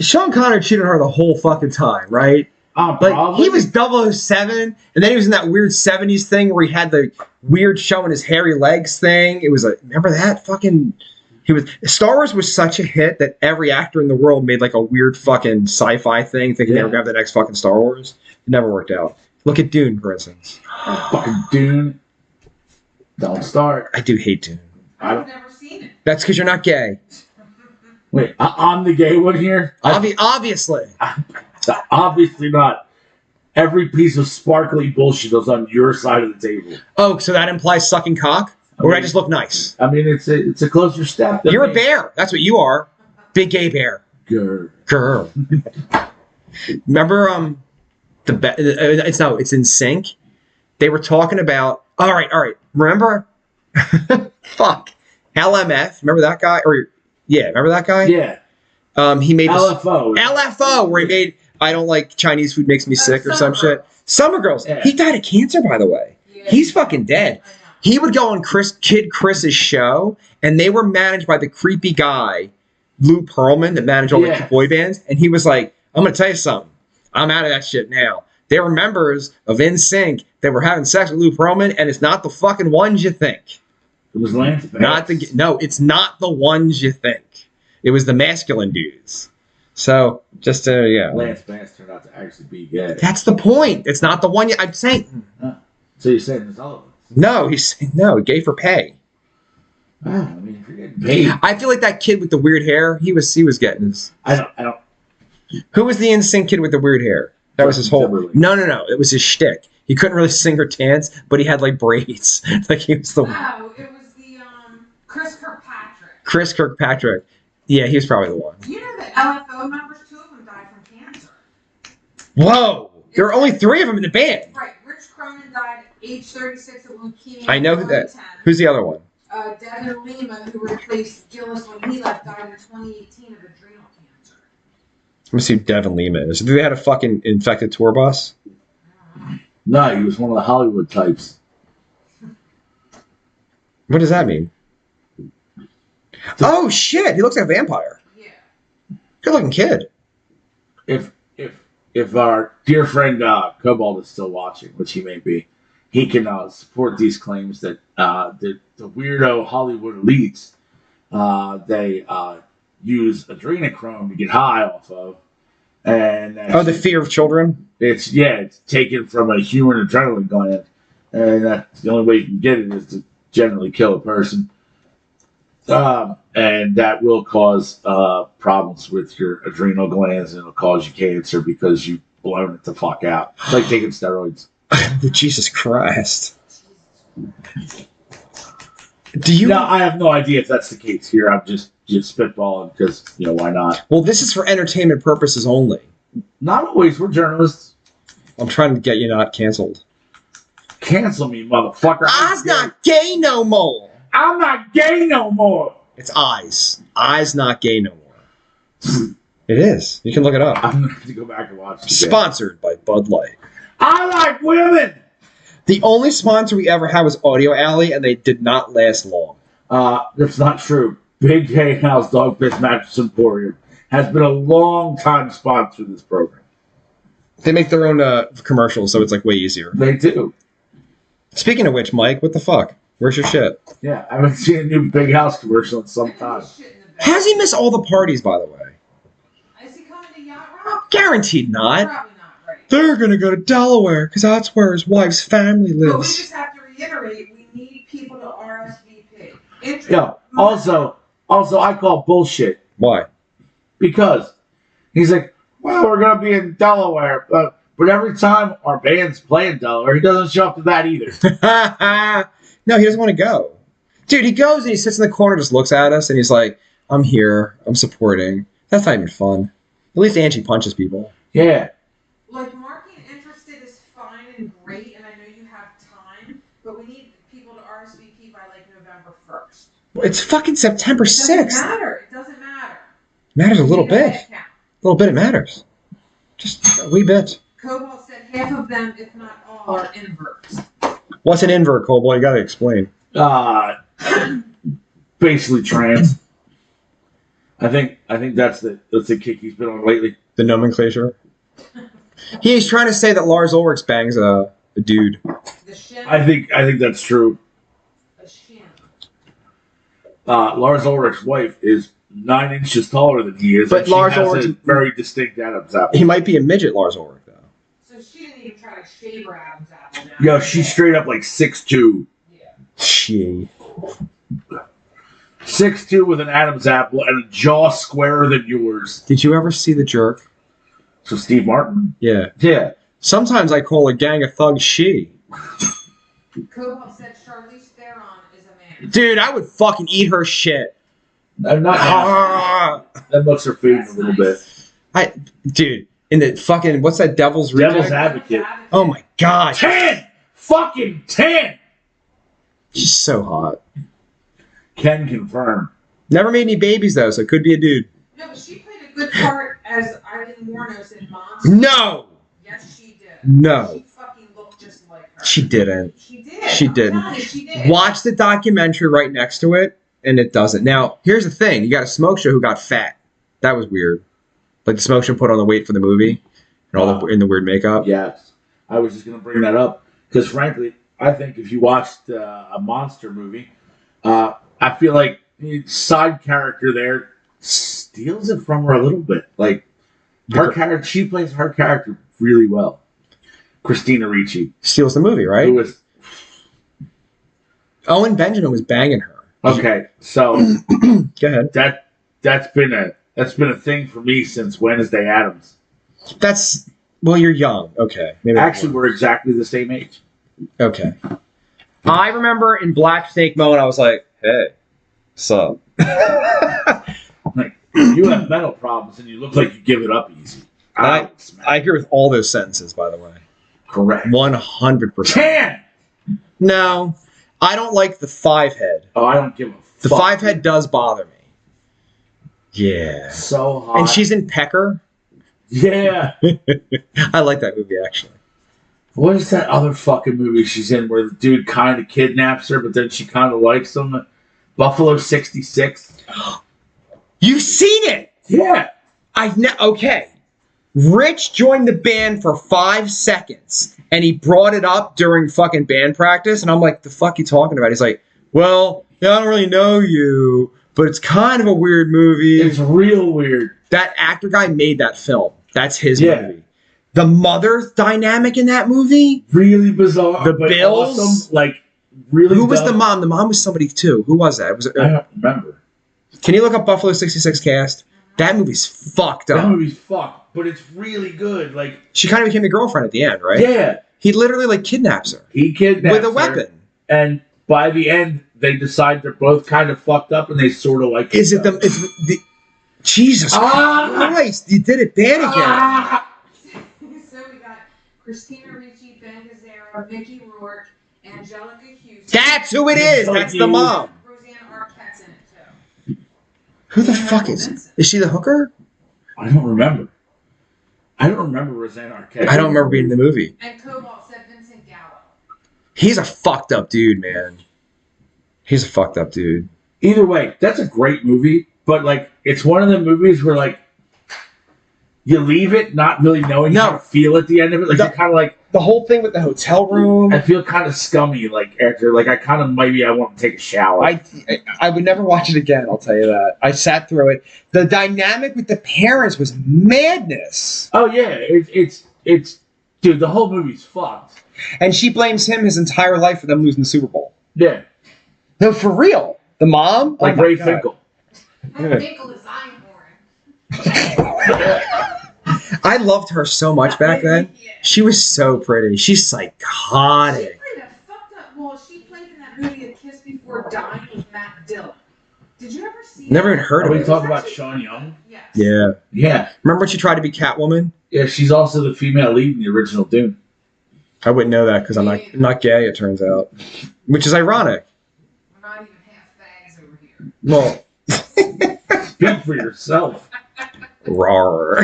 [SPEAKER 2] Sean Connery cheated on her the whole fucking time, right? Like,
[SPEAKER 1] Probably.
[SPEAKER 2] he was 007, and then he was in that weird 70s thing where he had the weird showing his hairy legs thing. It was a, remember that? Fucking, Star Wars was such a hit that every actor in the world made like a weird fucking sci-fi thing thinking they were going to have the next fucking Star Wars. It never worked out. Look at Dune, for instance.
[SPEAKER 1] Fucking Dune. Don't start.
[SPEAKER 2] I do hate Dune.
[SPEAKER 3] I've never seen it.
[SPEAKER 2] That's because you're not gay.
[SPEAKER 1] Wait, I'm the gay one here?
[SPEAKER 2] Obviously.
[SPEAKER 1] Obviously not. Every piece of sparkly bullshit is on your side of the table.
[SPEAKER 2] Oh, so that implies sucking cock? Or I just look nice?
[SPEAKER 1] I mean, it's a closer step. Than
[SPEAKER 2] You're a
[SPEAKER 1] me.
[SPEAKER 2] bear. That's what you are. Big gay bear.
[SPEAKER 1] Girl.
[SPEAKER 2] Remember it's in sync. They were talking about all right. Remember? Fuck. LMF. Remember that guy? Remember that guy?
[SPEAKER 1] Yeah.
[SPEAKER 2] He made
[SPEAKER 1] LFO.
[SPEAKER 2] where he made I don't like Chinese food makes me sick or some shit. Summer Girls.
[SPEAKER 1] Yeah.
[SPEAKER 2] He died of cancer, by the way.
[SPEAKER 3] Yeah.
[SPEAKER 2] He's fucking dead.
[SPEAKER 3] I know.
[SPEAKER 2] He would go on Kid Chris's show, and they were managed by the creepy guy, Lou Pearlman, that managed all the boy bands. And he was like, I'm going to tell you something. I'm out of that shit now. They were members of NSYNC that were having sex with Lou Pearlman, and it's not the fucking ones you think.
[SPEAKER 1] It was Lance Bass.
[SPEAKER 2] No, it's not the ones you think. It was the masculine dudes. So, just yeah.
[SPEAKER 1] Lance Bass turned out to actually be gay.
[SPEAKER 2] That's the point. It's not the one I'm saying.
[SPEAKER 1] So you're saying it's all of us?
[SPEAKER 2] No, he's gay for pay.
[SPEAKER 1] I mean, if you're getting paid.
[SPEAKER 2] I feel like that kid with the weird hair, he was getting his.
[SPEAKER 1] I don't.
[SPEAKER 2] Who was the NSYNC kid with the weird hair? That was his whole.
[SPEAKER 1] Timberlake.
[SPEAKER 2] No. It was his shtick. He couldn't really sing or dance, but he had like braids. Like he was the
[SPEAKER 3] Oh, it was the Chris Kirkpatrick.
[SPEAKER 2] Chris Kirkpatrick. Yeah, he was probably the one.
[SPEAKER 3] You know that LFO members, 2 of them died from cancer.
[SPEAKER 2] Whoa! There were only 3 of them in the band.
[SPEAKER 3] Right. Rich Cronin died age 36 of leukemia.
[SPEAKER 2] I know
[SPEAKER 3] in
[SPEAKER 2] that.
[SPEAKER 3] 2010.
[SPEAKER 2] Who's the other one?
[SPEAKER 3] Devin Lima, who replaced Gillis when he left, died in 2018 of adrenal cancer.
[SPEAKER 2] Let me see who Devin Lima is. Do they had a fucking infected tour bus?
[SPEAKER 1] No, he was one of the Hollywood types.
[SPEAKER 2] What does that mean? Oh shit! He looks like a vampire.
[SPEAKER 3] Yeah.
[SPEAKER 2] Good looking kid.
[SPEAKER 1] If our dear friend Cobalt is still watching, which he may be, he can support these claims that the weirdo Hollywood elites they use adrenochrome to get high off of, and
[SPEAKER 2] The fear of children.
[SPEAKER 1] it's taken from a human adrenaline gland, and that's the only way you can get it is to generally kill a person. And that will cause problems with your adrenal glands, and it'll cause you cancer because you've blown it the fuck out. It's like taking steroids.
[SPEAKER 2] Jesus Christ. Do you?
[SPEAKER 1] No, I have no idea if that's the case here. I'm just spitballing because, why not?
[SPEAKER 2] Well, this is for entertainment purposes only.
[SPEAKER 1] Not always. We're journalists.
[SPEAKER 2] I'm trying to get you not canceled.
[SPEAKER 1] Cancel me, motherfucker.
[SPEAKER 2] I's not gay no more.
[SPEAKER 1] I'm not gay no more.
[SPEAKER 2] It's Eyes. Eyes not gay no more. It is. You can look it up.
[SPEAKER 1] I'm going to have to go back and watch it again.
[SPEAKER 2] Sponsored by Bud Light.
[SPEAKER 1] I like women.
[SPEAKER 2] The only sponsor we ever had was Audio Alley, and they did not last long.
[SPEAKER 1] That's not true. Big Hay House Dog Piss Mattress Emporium has been a long time sponsor of this program.
[SPEAKER 2] They make their own commercials, so it's like way easier.
[SPEAKER 1] They do.
[SPEAKER 2] Speaking of which, Mike, what the fuck? Where's your shit?
[SPEAKER 1] Yeah, I haven't seen a new Big House commercial in some time.
[SPEAKER 2] How's he miss all the parties, by the way?
[SPEAKER 3] Is he coming to Yacht Rock?
[SPEAKER 2] Guaranteed not.
[SPEAKER 3] Probably not, right?
[SPEAKER 2] They're gonna go to Delaware, because that's where his wife's family
[SPEAKER 3] But we
[SPEAKER 2] lives.
[SPEAKER 3] just have to reiterate, we need people to RSVP.
[SPEAKER 1] Yeah. Also, I call bullshit
[SPEAKER 2] Why?
[SPEAKER 1] because he's like, well, we're gonna be in Delaware, but every time our band's playing Delaware, he doesn't show up to that either.
[SPEAKER 2] No, he doesn't want to go. Dude, he goes and he sits in the corner, just looks at us, and he's like, I'm here, I'm supporting. That's not even fun. At least Angie punches people.
[SPEAKER 1] Yeah.
[SPEAKER 3] Like, marking interested is fine and great, and I know you have time, but we need people to RSVP by, like, November 1st.
[SPEAKER 2] It's fucking September
[SPEAKER 3] It doesn't
[SPEAKER 2] 6th.
[SPEAKER 3] matter. It doesn't matter.
[SPEAKER 2] Matters a little
[SPEAKER 3] We need
[SPEAKER 2] bit.
[SPEAKER 3] head count.
[SPEAKER 2] A little bit it matters. Just a wee bit.
[SPEAKER 3] Cobalt said half of them, if not all, are inverts.
[SPEAKER 2] What's an invert, Cole? Boy, you gotta explain.
[SPEAKER 1] Basically trans. I think that's the kick he's been on lately.
[SPEAKER 2] The nomenclature. He's trying to say that Lars Ulrich bangs a dude.
[SPEAKER 3] The shin.
[SPEAKER 1] I think that's true.
[SPEAKER 3] A shin.
[SPEAKER 1] Lars Ulrich's wife is 9 inches taller than he is,
[SPEAKER 2] But
[SPEAKER 1] and she
[SPEAKER 2] Lars
[SPEAKER 1] has
[SPEAKER 2] Ulrich-
[SPEAKER 1] a very distinct Adam's apple.
[SPEAKER 2] He might be a midget, Lars Ulrich, though.
[SPEAKER 3] So she didn't even try to shave her Adam's apple down.
[SPEAKER 1] Yo, she's straight up like 6'2".
[SPEAKER 3] Yeah.
[SPEAKER 2] She.
[SPEAKER 1] 6'2" with an Adam's apple and a jaw squarer than yours.
[SPEAKER 2] Did you ever see The Jerk?
[SPEAKER 1] So Steve Martin?
[SPEAKER 2] Yeah.
[SPEAKER 1] Yeah.
[SPEAKER 2] Sometimes I call a gang of thugs she.
[SPEAKER 3] Cobalt said Charlize Theron is a man.
[SPEAKER 2] Dude, I would fucking eat her shit.
[SPEAKER 1] I'm not.
[SPEAKER 2] Ah!
[SPEAKER 1] That looks her fading a little bit.
[SPEAKER 2] Dude, in the fucking, what's that, Devil's
[SPEAKER 1] Devil's
[SPEAKER 2] Reject?
[SPEAKER 1] Advocate.
[SPEAKER 2] Oh my god.
[SPEAKER 1] 10! Fucking 10!
[SPEAKER 2] She's so hot.
[SPEAKER 1] Can confirm.
[SPEAKER 2] Never made any babies, though, so it could be a dude.
[SPEAKER 3] No, but she played a good part as Eileen Wuornos in Monster.
[SPEAKER 2] No!
[SPEAKER 3] Yes, she did.
[SPEAKER 2] No.
[SPEAKER 3] She fucking looked just like her.
[SPEAKER 2] She didn't.
[SPEAKER 3] She did.
[SPEAKER 2] She
[SPEAKER 3] I'm
[SPEAKER 2] didn't.
[SPEAKER 3] telling you, she did.
[SPEAKER 2] Watch the documentary right next to it, and it doesn't. Now, here's the thing. You got a smoke show who got fat. That was weird. Like, the smoke show put on the weight for the movie, and all the, in the weird makeup.
[SPEAKER 1] Yes. I was just going to bring that up, because frankly, I think if you watched a monster movie, I feel like the side character there steals it from her a little bit. Like, her character, she plays her character really well. Christina Ricci.
[SPEAKER 2] Steals the movie, right?
[SPEAKER 1] Who was,
[SPEAKER 2] Owen Benjamin was banging her.
[SPEAKER 1] okay, so
[SPEAKER 2] Go ahead.
[SPEAKER 1] that's been a thing for me since Wednesday Addams.
[SPEAKER 2] That's, well, you're young. Okay. Maybe
[SPEAKER 1] Actually, we're exactly the same age.
[SPEAKER 2] okay. I remember in Black Snake Moan, I was like, hey, sup?
[SPEAKER 1] Like, you have mental problems and you look like you give it up easy.
[SPEAKER 2] I agree with all those sentences, by the way.
[SPEAKER 1] Correct.
[SPEAKER 2] 100%.
[SPEAKER 1] Can!
[SPEAKER 2] No, I don't like the 5-head.
[SPEAKER 1] Oh, I don't give a fuck.
[SPEAKER 2] The 5-head does bother me. Yeah.
[SPEAKER 1] So hot.
[SPEAKER 2] And she's in Pecker.
[SPEAKER 1] Yeah.
[SPEAKER 2] I like that movie, actually.
[SPEAKER 1] What is that other fucking movie she's in where the dude kind of kidnaps her, but then she kind of likes him? Buffalo 66.
[SPEAKER 2] You've seen it?
[SPEAKER 1] Yeah.
[SPEAKER 2] Okay. Rich joined the band for 5 seconds, and he brought it up during fucking band practice, and I'm like, the fuck you talking about? He's like, well, yeah, I don't really know you, but it's kind of a weird movie.
[SPEAKER 1] It's real weird.
[SPEAKER 2] That actor guy made that film. That's his movie. The mother dynamic in that movie?
[SPEAKER 1] Really bizarre.
[SPEAKER 2] The
[SPEAKER 1] but
[SPEAKER 2] Bills?
[SPEAKER 1] Awesome. Like, really
[SPEAKER 2] Who was
[SPEAKER 1] dumb.
[SPEAKER 2] the mom? The mom was somebody, too. Who was that?
[SPEAKER 1] I don't remember.
[SPEAKER 2] Can you look up Buffalo 66 cast? That movie's fucked up.
[SPEAKER 1] That movie's fucked, but it's really good. Like,
[SPEAKER 2] She kind of became the girlfriend at the end, right?
[SPEAKER 1] yeah.
[SPEAKER 2] He literally, like, kidnaps her.
[SPEAKER 1] He kidnaps
[SPEAKER 2] With a
[SPEAKER 1] her,
[SPEAKER 2] weapon.
[SPEAKER 1] And by the end, they decide they're both kind of fucked up, and they sort of like.
[SPEAKER 2] Is it the... It's the Jesus Christ, you did it bad again.
[SPEAKER 3] So we got Christina Ricci, Ben Gazzara, Mickey Rourke, Angelica Houston.
[SPEAKER 2] That's who it is. That's the mom.
[SPEAKER 3] Roseanne Arquette's in it too.
[SPEAKER 2] Who the fuck is she the hooker?
[SPEAKER 1] I don't remember. I don't remember Roseanne Arquette.
[SPEAKER 2] I don't remember being in the movie.
[SPEAKER 3] And Cobalt said Vincent Gallo.
[SPEAKER 2] He's a fucked up dude, man. He's a fucked up dude.
[SPEAKER 1] Either way, that's a great movie, but like it's one of the movies where like you leave it not really knowing how to feel at the end of it. Like you're kind of like
[SPEAKER 2] the whole thing with the hotel room.
[SPEAKER 1] I feel kind of scummy. Like after, like I kind of maybe I want to take a shower.
[SPEAKER 2] I would never watch it again. I'll tell you that. I sat through it. The dynamic with the parents was madness.
[SPEAKER 1] Oh yeah, it's dude. The whole movie's fucked.
[SPEAKER 2] And she blames him his entire life for them losing the Super Bowl.
[SPEAKER 1] Yeah,
[SPEAKER 2] No, for real. The mom,
[SPEAKER 1] like Ray Finkel.
[SPEAKER 3] That Finkel is Einhorn.
[SPEAKER 2] I loved her so much back then.
[SPEAKER 3] Yeah.
[SPEAKER 2] She was so pretty. She's psychotic.
[SPEAKER 3] She played a fucked up. Well, she played in that movie A Kiss Before Dying with Matt Dillon. Did you ever see?
[SPEAKER 2] Never
[SPEAKER 3] that?
[SPEAKER 2] even heard
[SPEAKER 1] Are
[SPEAKER 2] of
[SPEAKER 1] we
[SPEAKER 2] it.
[SPEAKER 1] talking about Sean Young?
[SPEAKER 3] Yes.
[SPEAKER 2] Yeah.
[SPEAKER 1] Yeah,
[SPEAKER 2] Remember when she tried to be Catwoman?
[SPEAKER 1] yeah. She's also the female lead in the original Dune.
[SPEAKER 2] I wouldn't know that because I'm not gay, it turns out. Which is ironic.
[SPEAKER 3] We're not even half fags over here.
[SPEAKER 2] Well,
[SPEAKER 1] Speak for yourself.
[SPEAKER 2] rawr.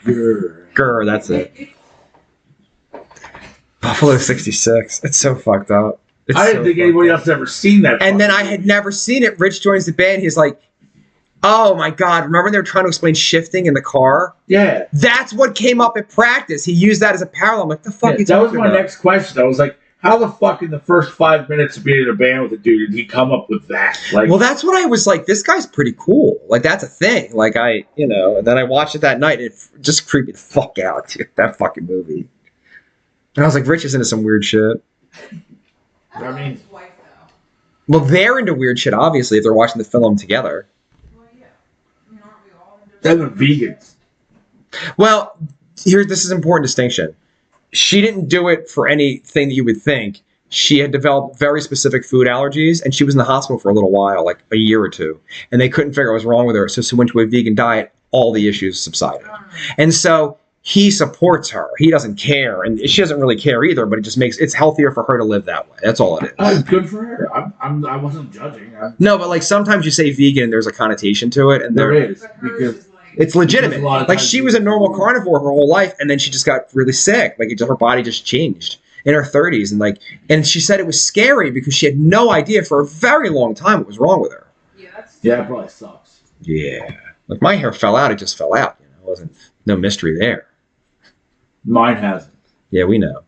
[SPEAKER 1] Grr.
[SPEAKER 2] Grr, that's it. Buffalo 66. It's so fucked up. It's
[SPEAKER 1] I didn't
[SPEAKER 2] so
[SPEAKER 1] think
[SPEAKER 2] fucked
[SPEAKER 1] anybody
[SPEAKER 2] up.
[SPEAKER 1] else had ever seen that.
[SPEAKER 2] And then I
[SPEAKER 1] fucking
[SPEAKER 2] had
[SPEAKER 1] movie.
[SPEAKER 2] never seen it. Rich joins the band. He's like, oh my God. Remember when they were trying to explain shifting in the car?
[SPEAKER 1] Yeah.
[SPEAKER 2] That's what came up at practice. He used that as a parallel. I'm like, the fuck
[SPEAKER 1] Yeah,
[SPEAKER 2] you
[SPEAKER 1] that was
[SPEAKER 2] talking
[SPEAKER 1] my
[SPEAKER 2] about?
[SPEAKER 1] next question. I was like, how the fuck in the first 5 minutes of being in a band with a dude did he come up with that? Like,
[SPEAKER 2] Well, that's what I was like, this guy's pretty cool. Like, that's a thing. Like, and then I watched it that night and it just creeped me the fuck out, dude. That fucking movie. And I was like, Rich is into some weird shit.
[SPEAKER 1] I mean-
[SPEAKER 3] his wife though.
[SPEAKER 2] Well, they're into weird shit, obviously, if they're watching the film together.
[SPEAKER 3] Well, yeah. I mean, aren't we all into?
[SPEAKER 1] they're the vegans.
[SPEAKER 2] Well, this is an important distinction. She didn't do it for anything that you would think. She had developed very specific food allergies, and she was in the hospital for a little while, like a year or two. And they couldn't figure out what was wrong with her. So she went to a vegan diet. All the issues subsided. And so he supports her. He doesn't care. And she doesn't really care either, but it just makes it's healthier for her to live that way. That's all it is.
[SPEAKER 1] Oh, good for her. I wasn't judging.
[SPEAKER 2] No, but like sometimes you say vegan and there's a connotation to it. And
[SPEAKER 1] There is.
[SPEAKER 3] But hers
[SPEAKER 1] Because
[SPEAKER 3] is like.
[SPEAKER 2] it's legitimate.
[SPEAKER 1] There's a lot of
[SPEAKER 2] Like
[SPEAKER 1] times
[SPEAKER 2] she
[SPEAKER 1] you-
[SPEAKER 2] was a normal carnivore her whole life, and then she just got really sick. Like her body just changed in her 30s, and she said it was scary because she had no idea for a very long time what was wrong with her.
[SPEAKER 3] Yeah, that's.
[SPEAKER 1] yeah, it probably sucks.
[SPEAKER 2] Yeah, like my hair fell out; it just fell out. It wasn't no mystery there.
[SPEAKER 1] Mine hasn't.
[SPEAKER 2] Yeah, we know.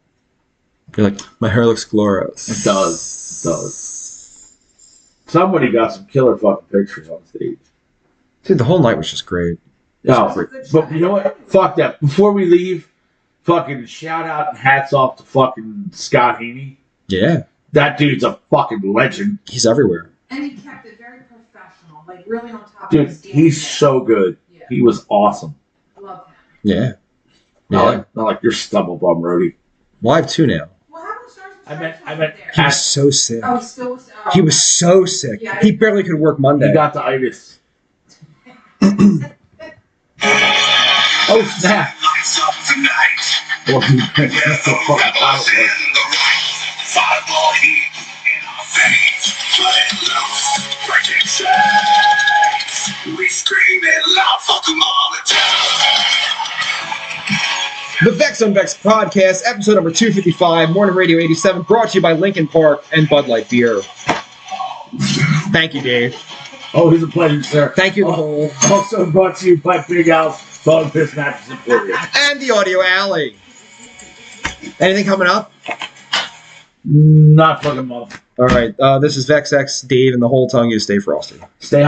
[SPEAKER 2] You're like, my hair looks glorious.
[SPEAKER 1] It does. It does. Somebody got some killer fucking pictures on stage.
[SPEAKER 2] Dude, the whole night was just great.
[SPEAKER 1] No, but you know what? Fuck that. Before we leave, fucking shout out and hats off to fucking Scott Haney.
[SPEAKER 2] Yeah,
[SPEAKER 1] That dude's a fucking legend.
[SPEAKER 2] he's everywhere.
[SPEAKER 3] And he kept it very professional, like really on top
[SPEAKER 1] Dude,
[SPEAKER 3] of his game.
[SPEAKER 1] he's so good.
[SPEAKER 3] Yeah,
[SPEAKER 1] He was awesome.
[SPEAKER 3] love him.
[SPEAKER 2] Yeah,
[SPEAKER 1] Not like your stubble bum, Rhodey.
[SPEAKER 2] Well, I have two now.
[SPEAKER 3] Well, how come Stars and
[SPEAKER 1] I meant-
[SPEAKER 3] Stripes
[SPEAKER 1] I
[SPEAKER 3] wasn't
[SPEAKER 1] meant-
[SPEAKER 3] there?
[SPEAKER 2] He was so sick.
[SPEAKER 3] Oh, he still was. Oh.
[SPEAKER 2] He was so sick.
[SPEAKER 3] Yeah,
[SPEAKER 2] He barely could work Monday.
[SPEAKER 1] He got the itis. Oh, snap. Well, that's so fucking powerful.
[SPEAKER 6] We scream it loud, fuck them all the time.
[SPEAKER 2] The Vex on Vex Podcast, episode number 255, Morning Radio 87, brought to you by Lincoln Park and Bud Light Beer. Thank you, Dave.
[SPEAKER 1] Oh, it's a pleasure, sir.
[SPEAKER 2] Thank you, the whole.
[SPEAKER 1] Also brought to you by Big Al's Dog Piss Mattress Emporium.
[SPEAKER 2] And the Audio Alley. Anything coming up?
[SPEAKER 1] Not fucking month.
[SPEAKER 2] All right, this is VexX, Dave, and the whole telling you to stay frosty.
[SPEAKER 1] Stay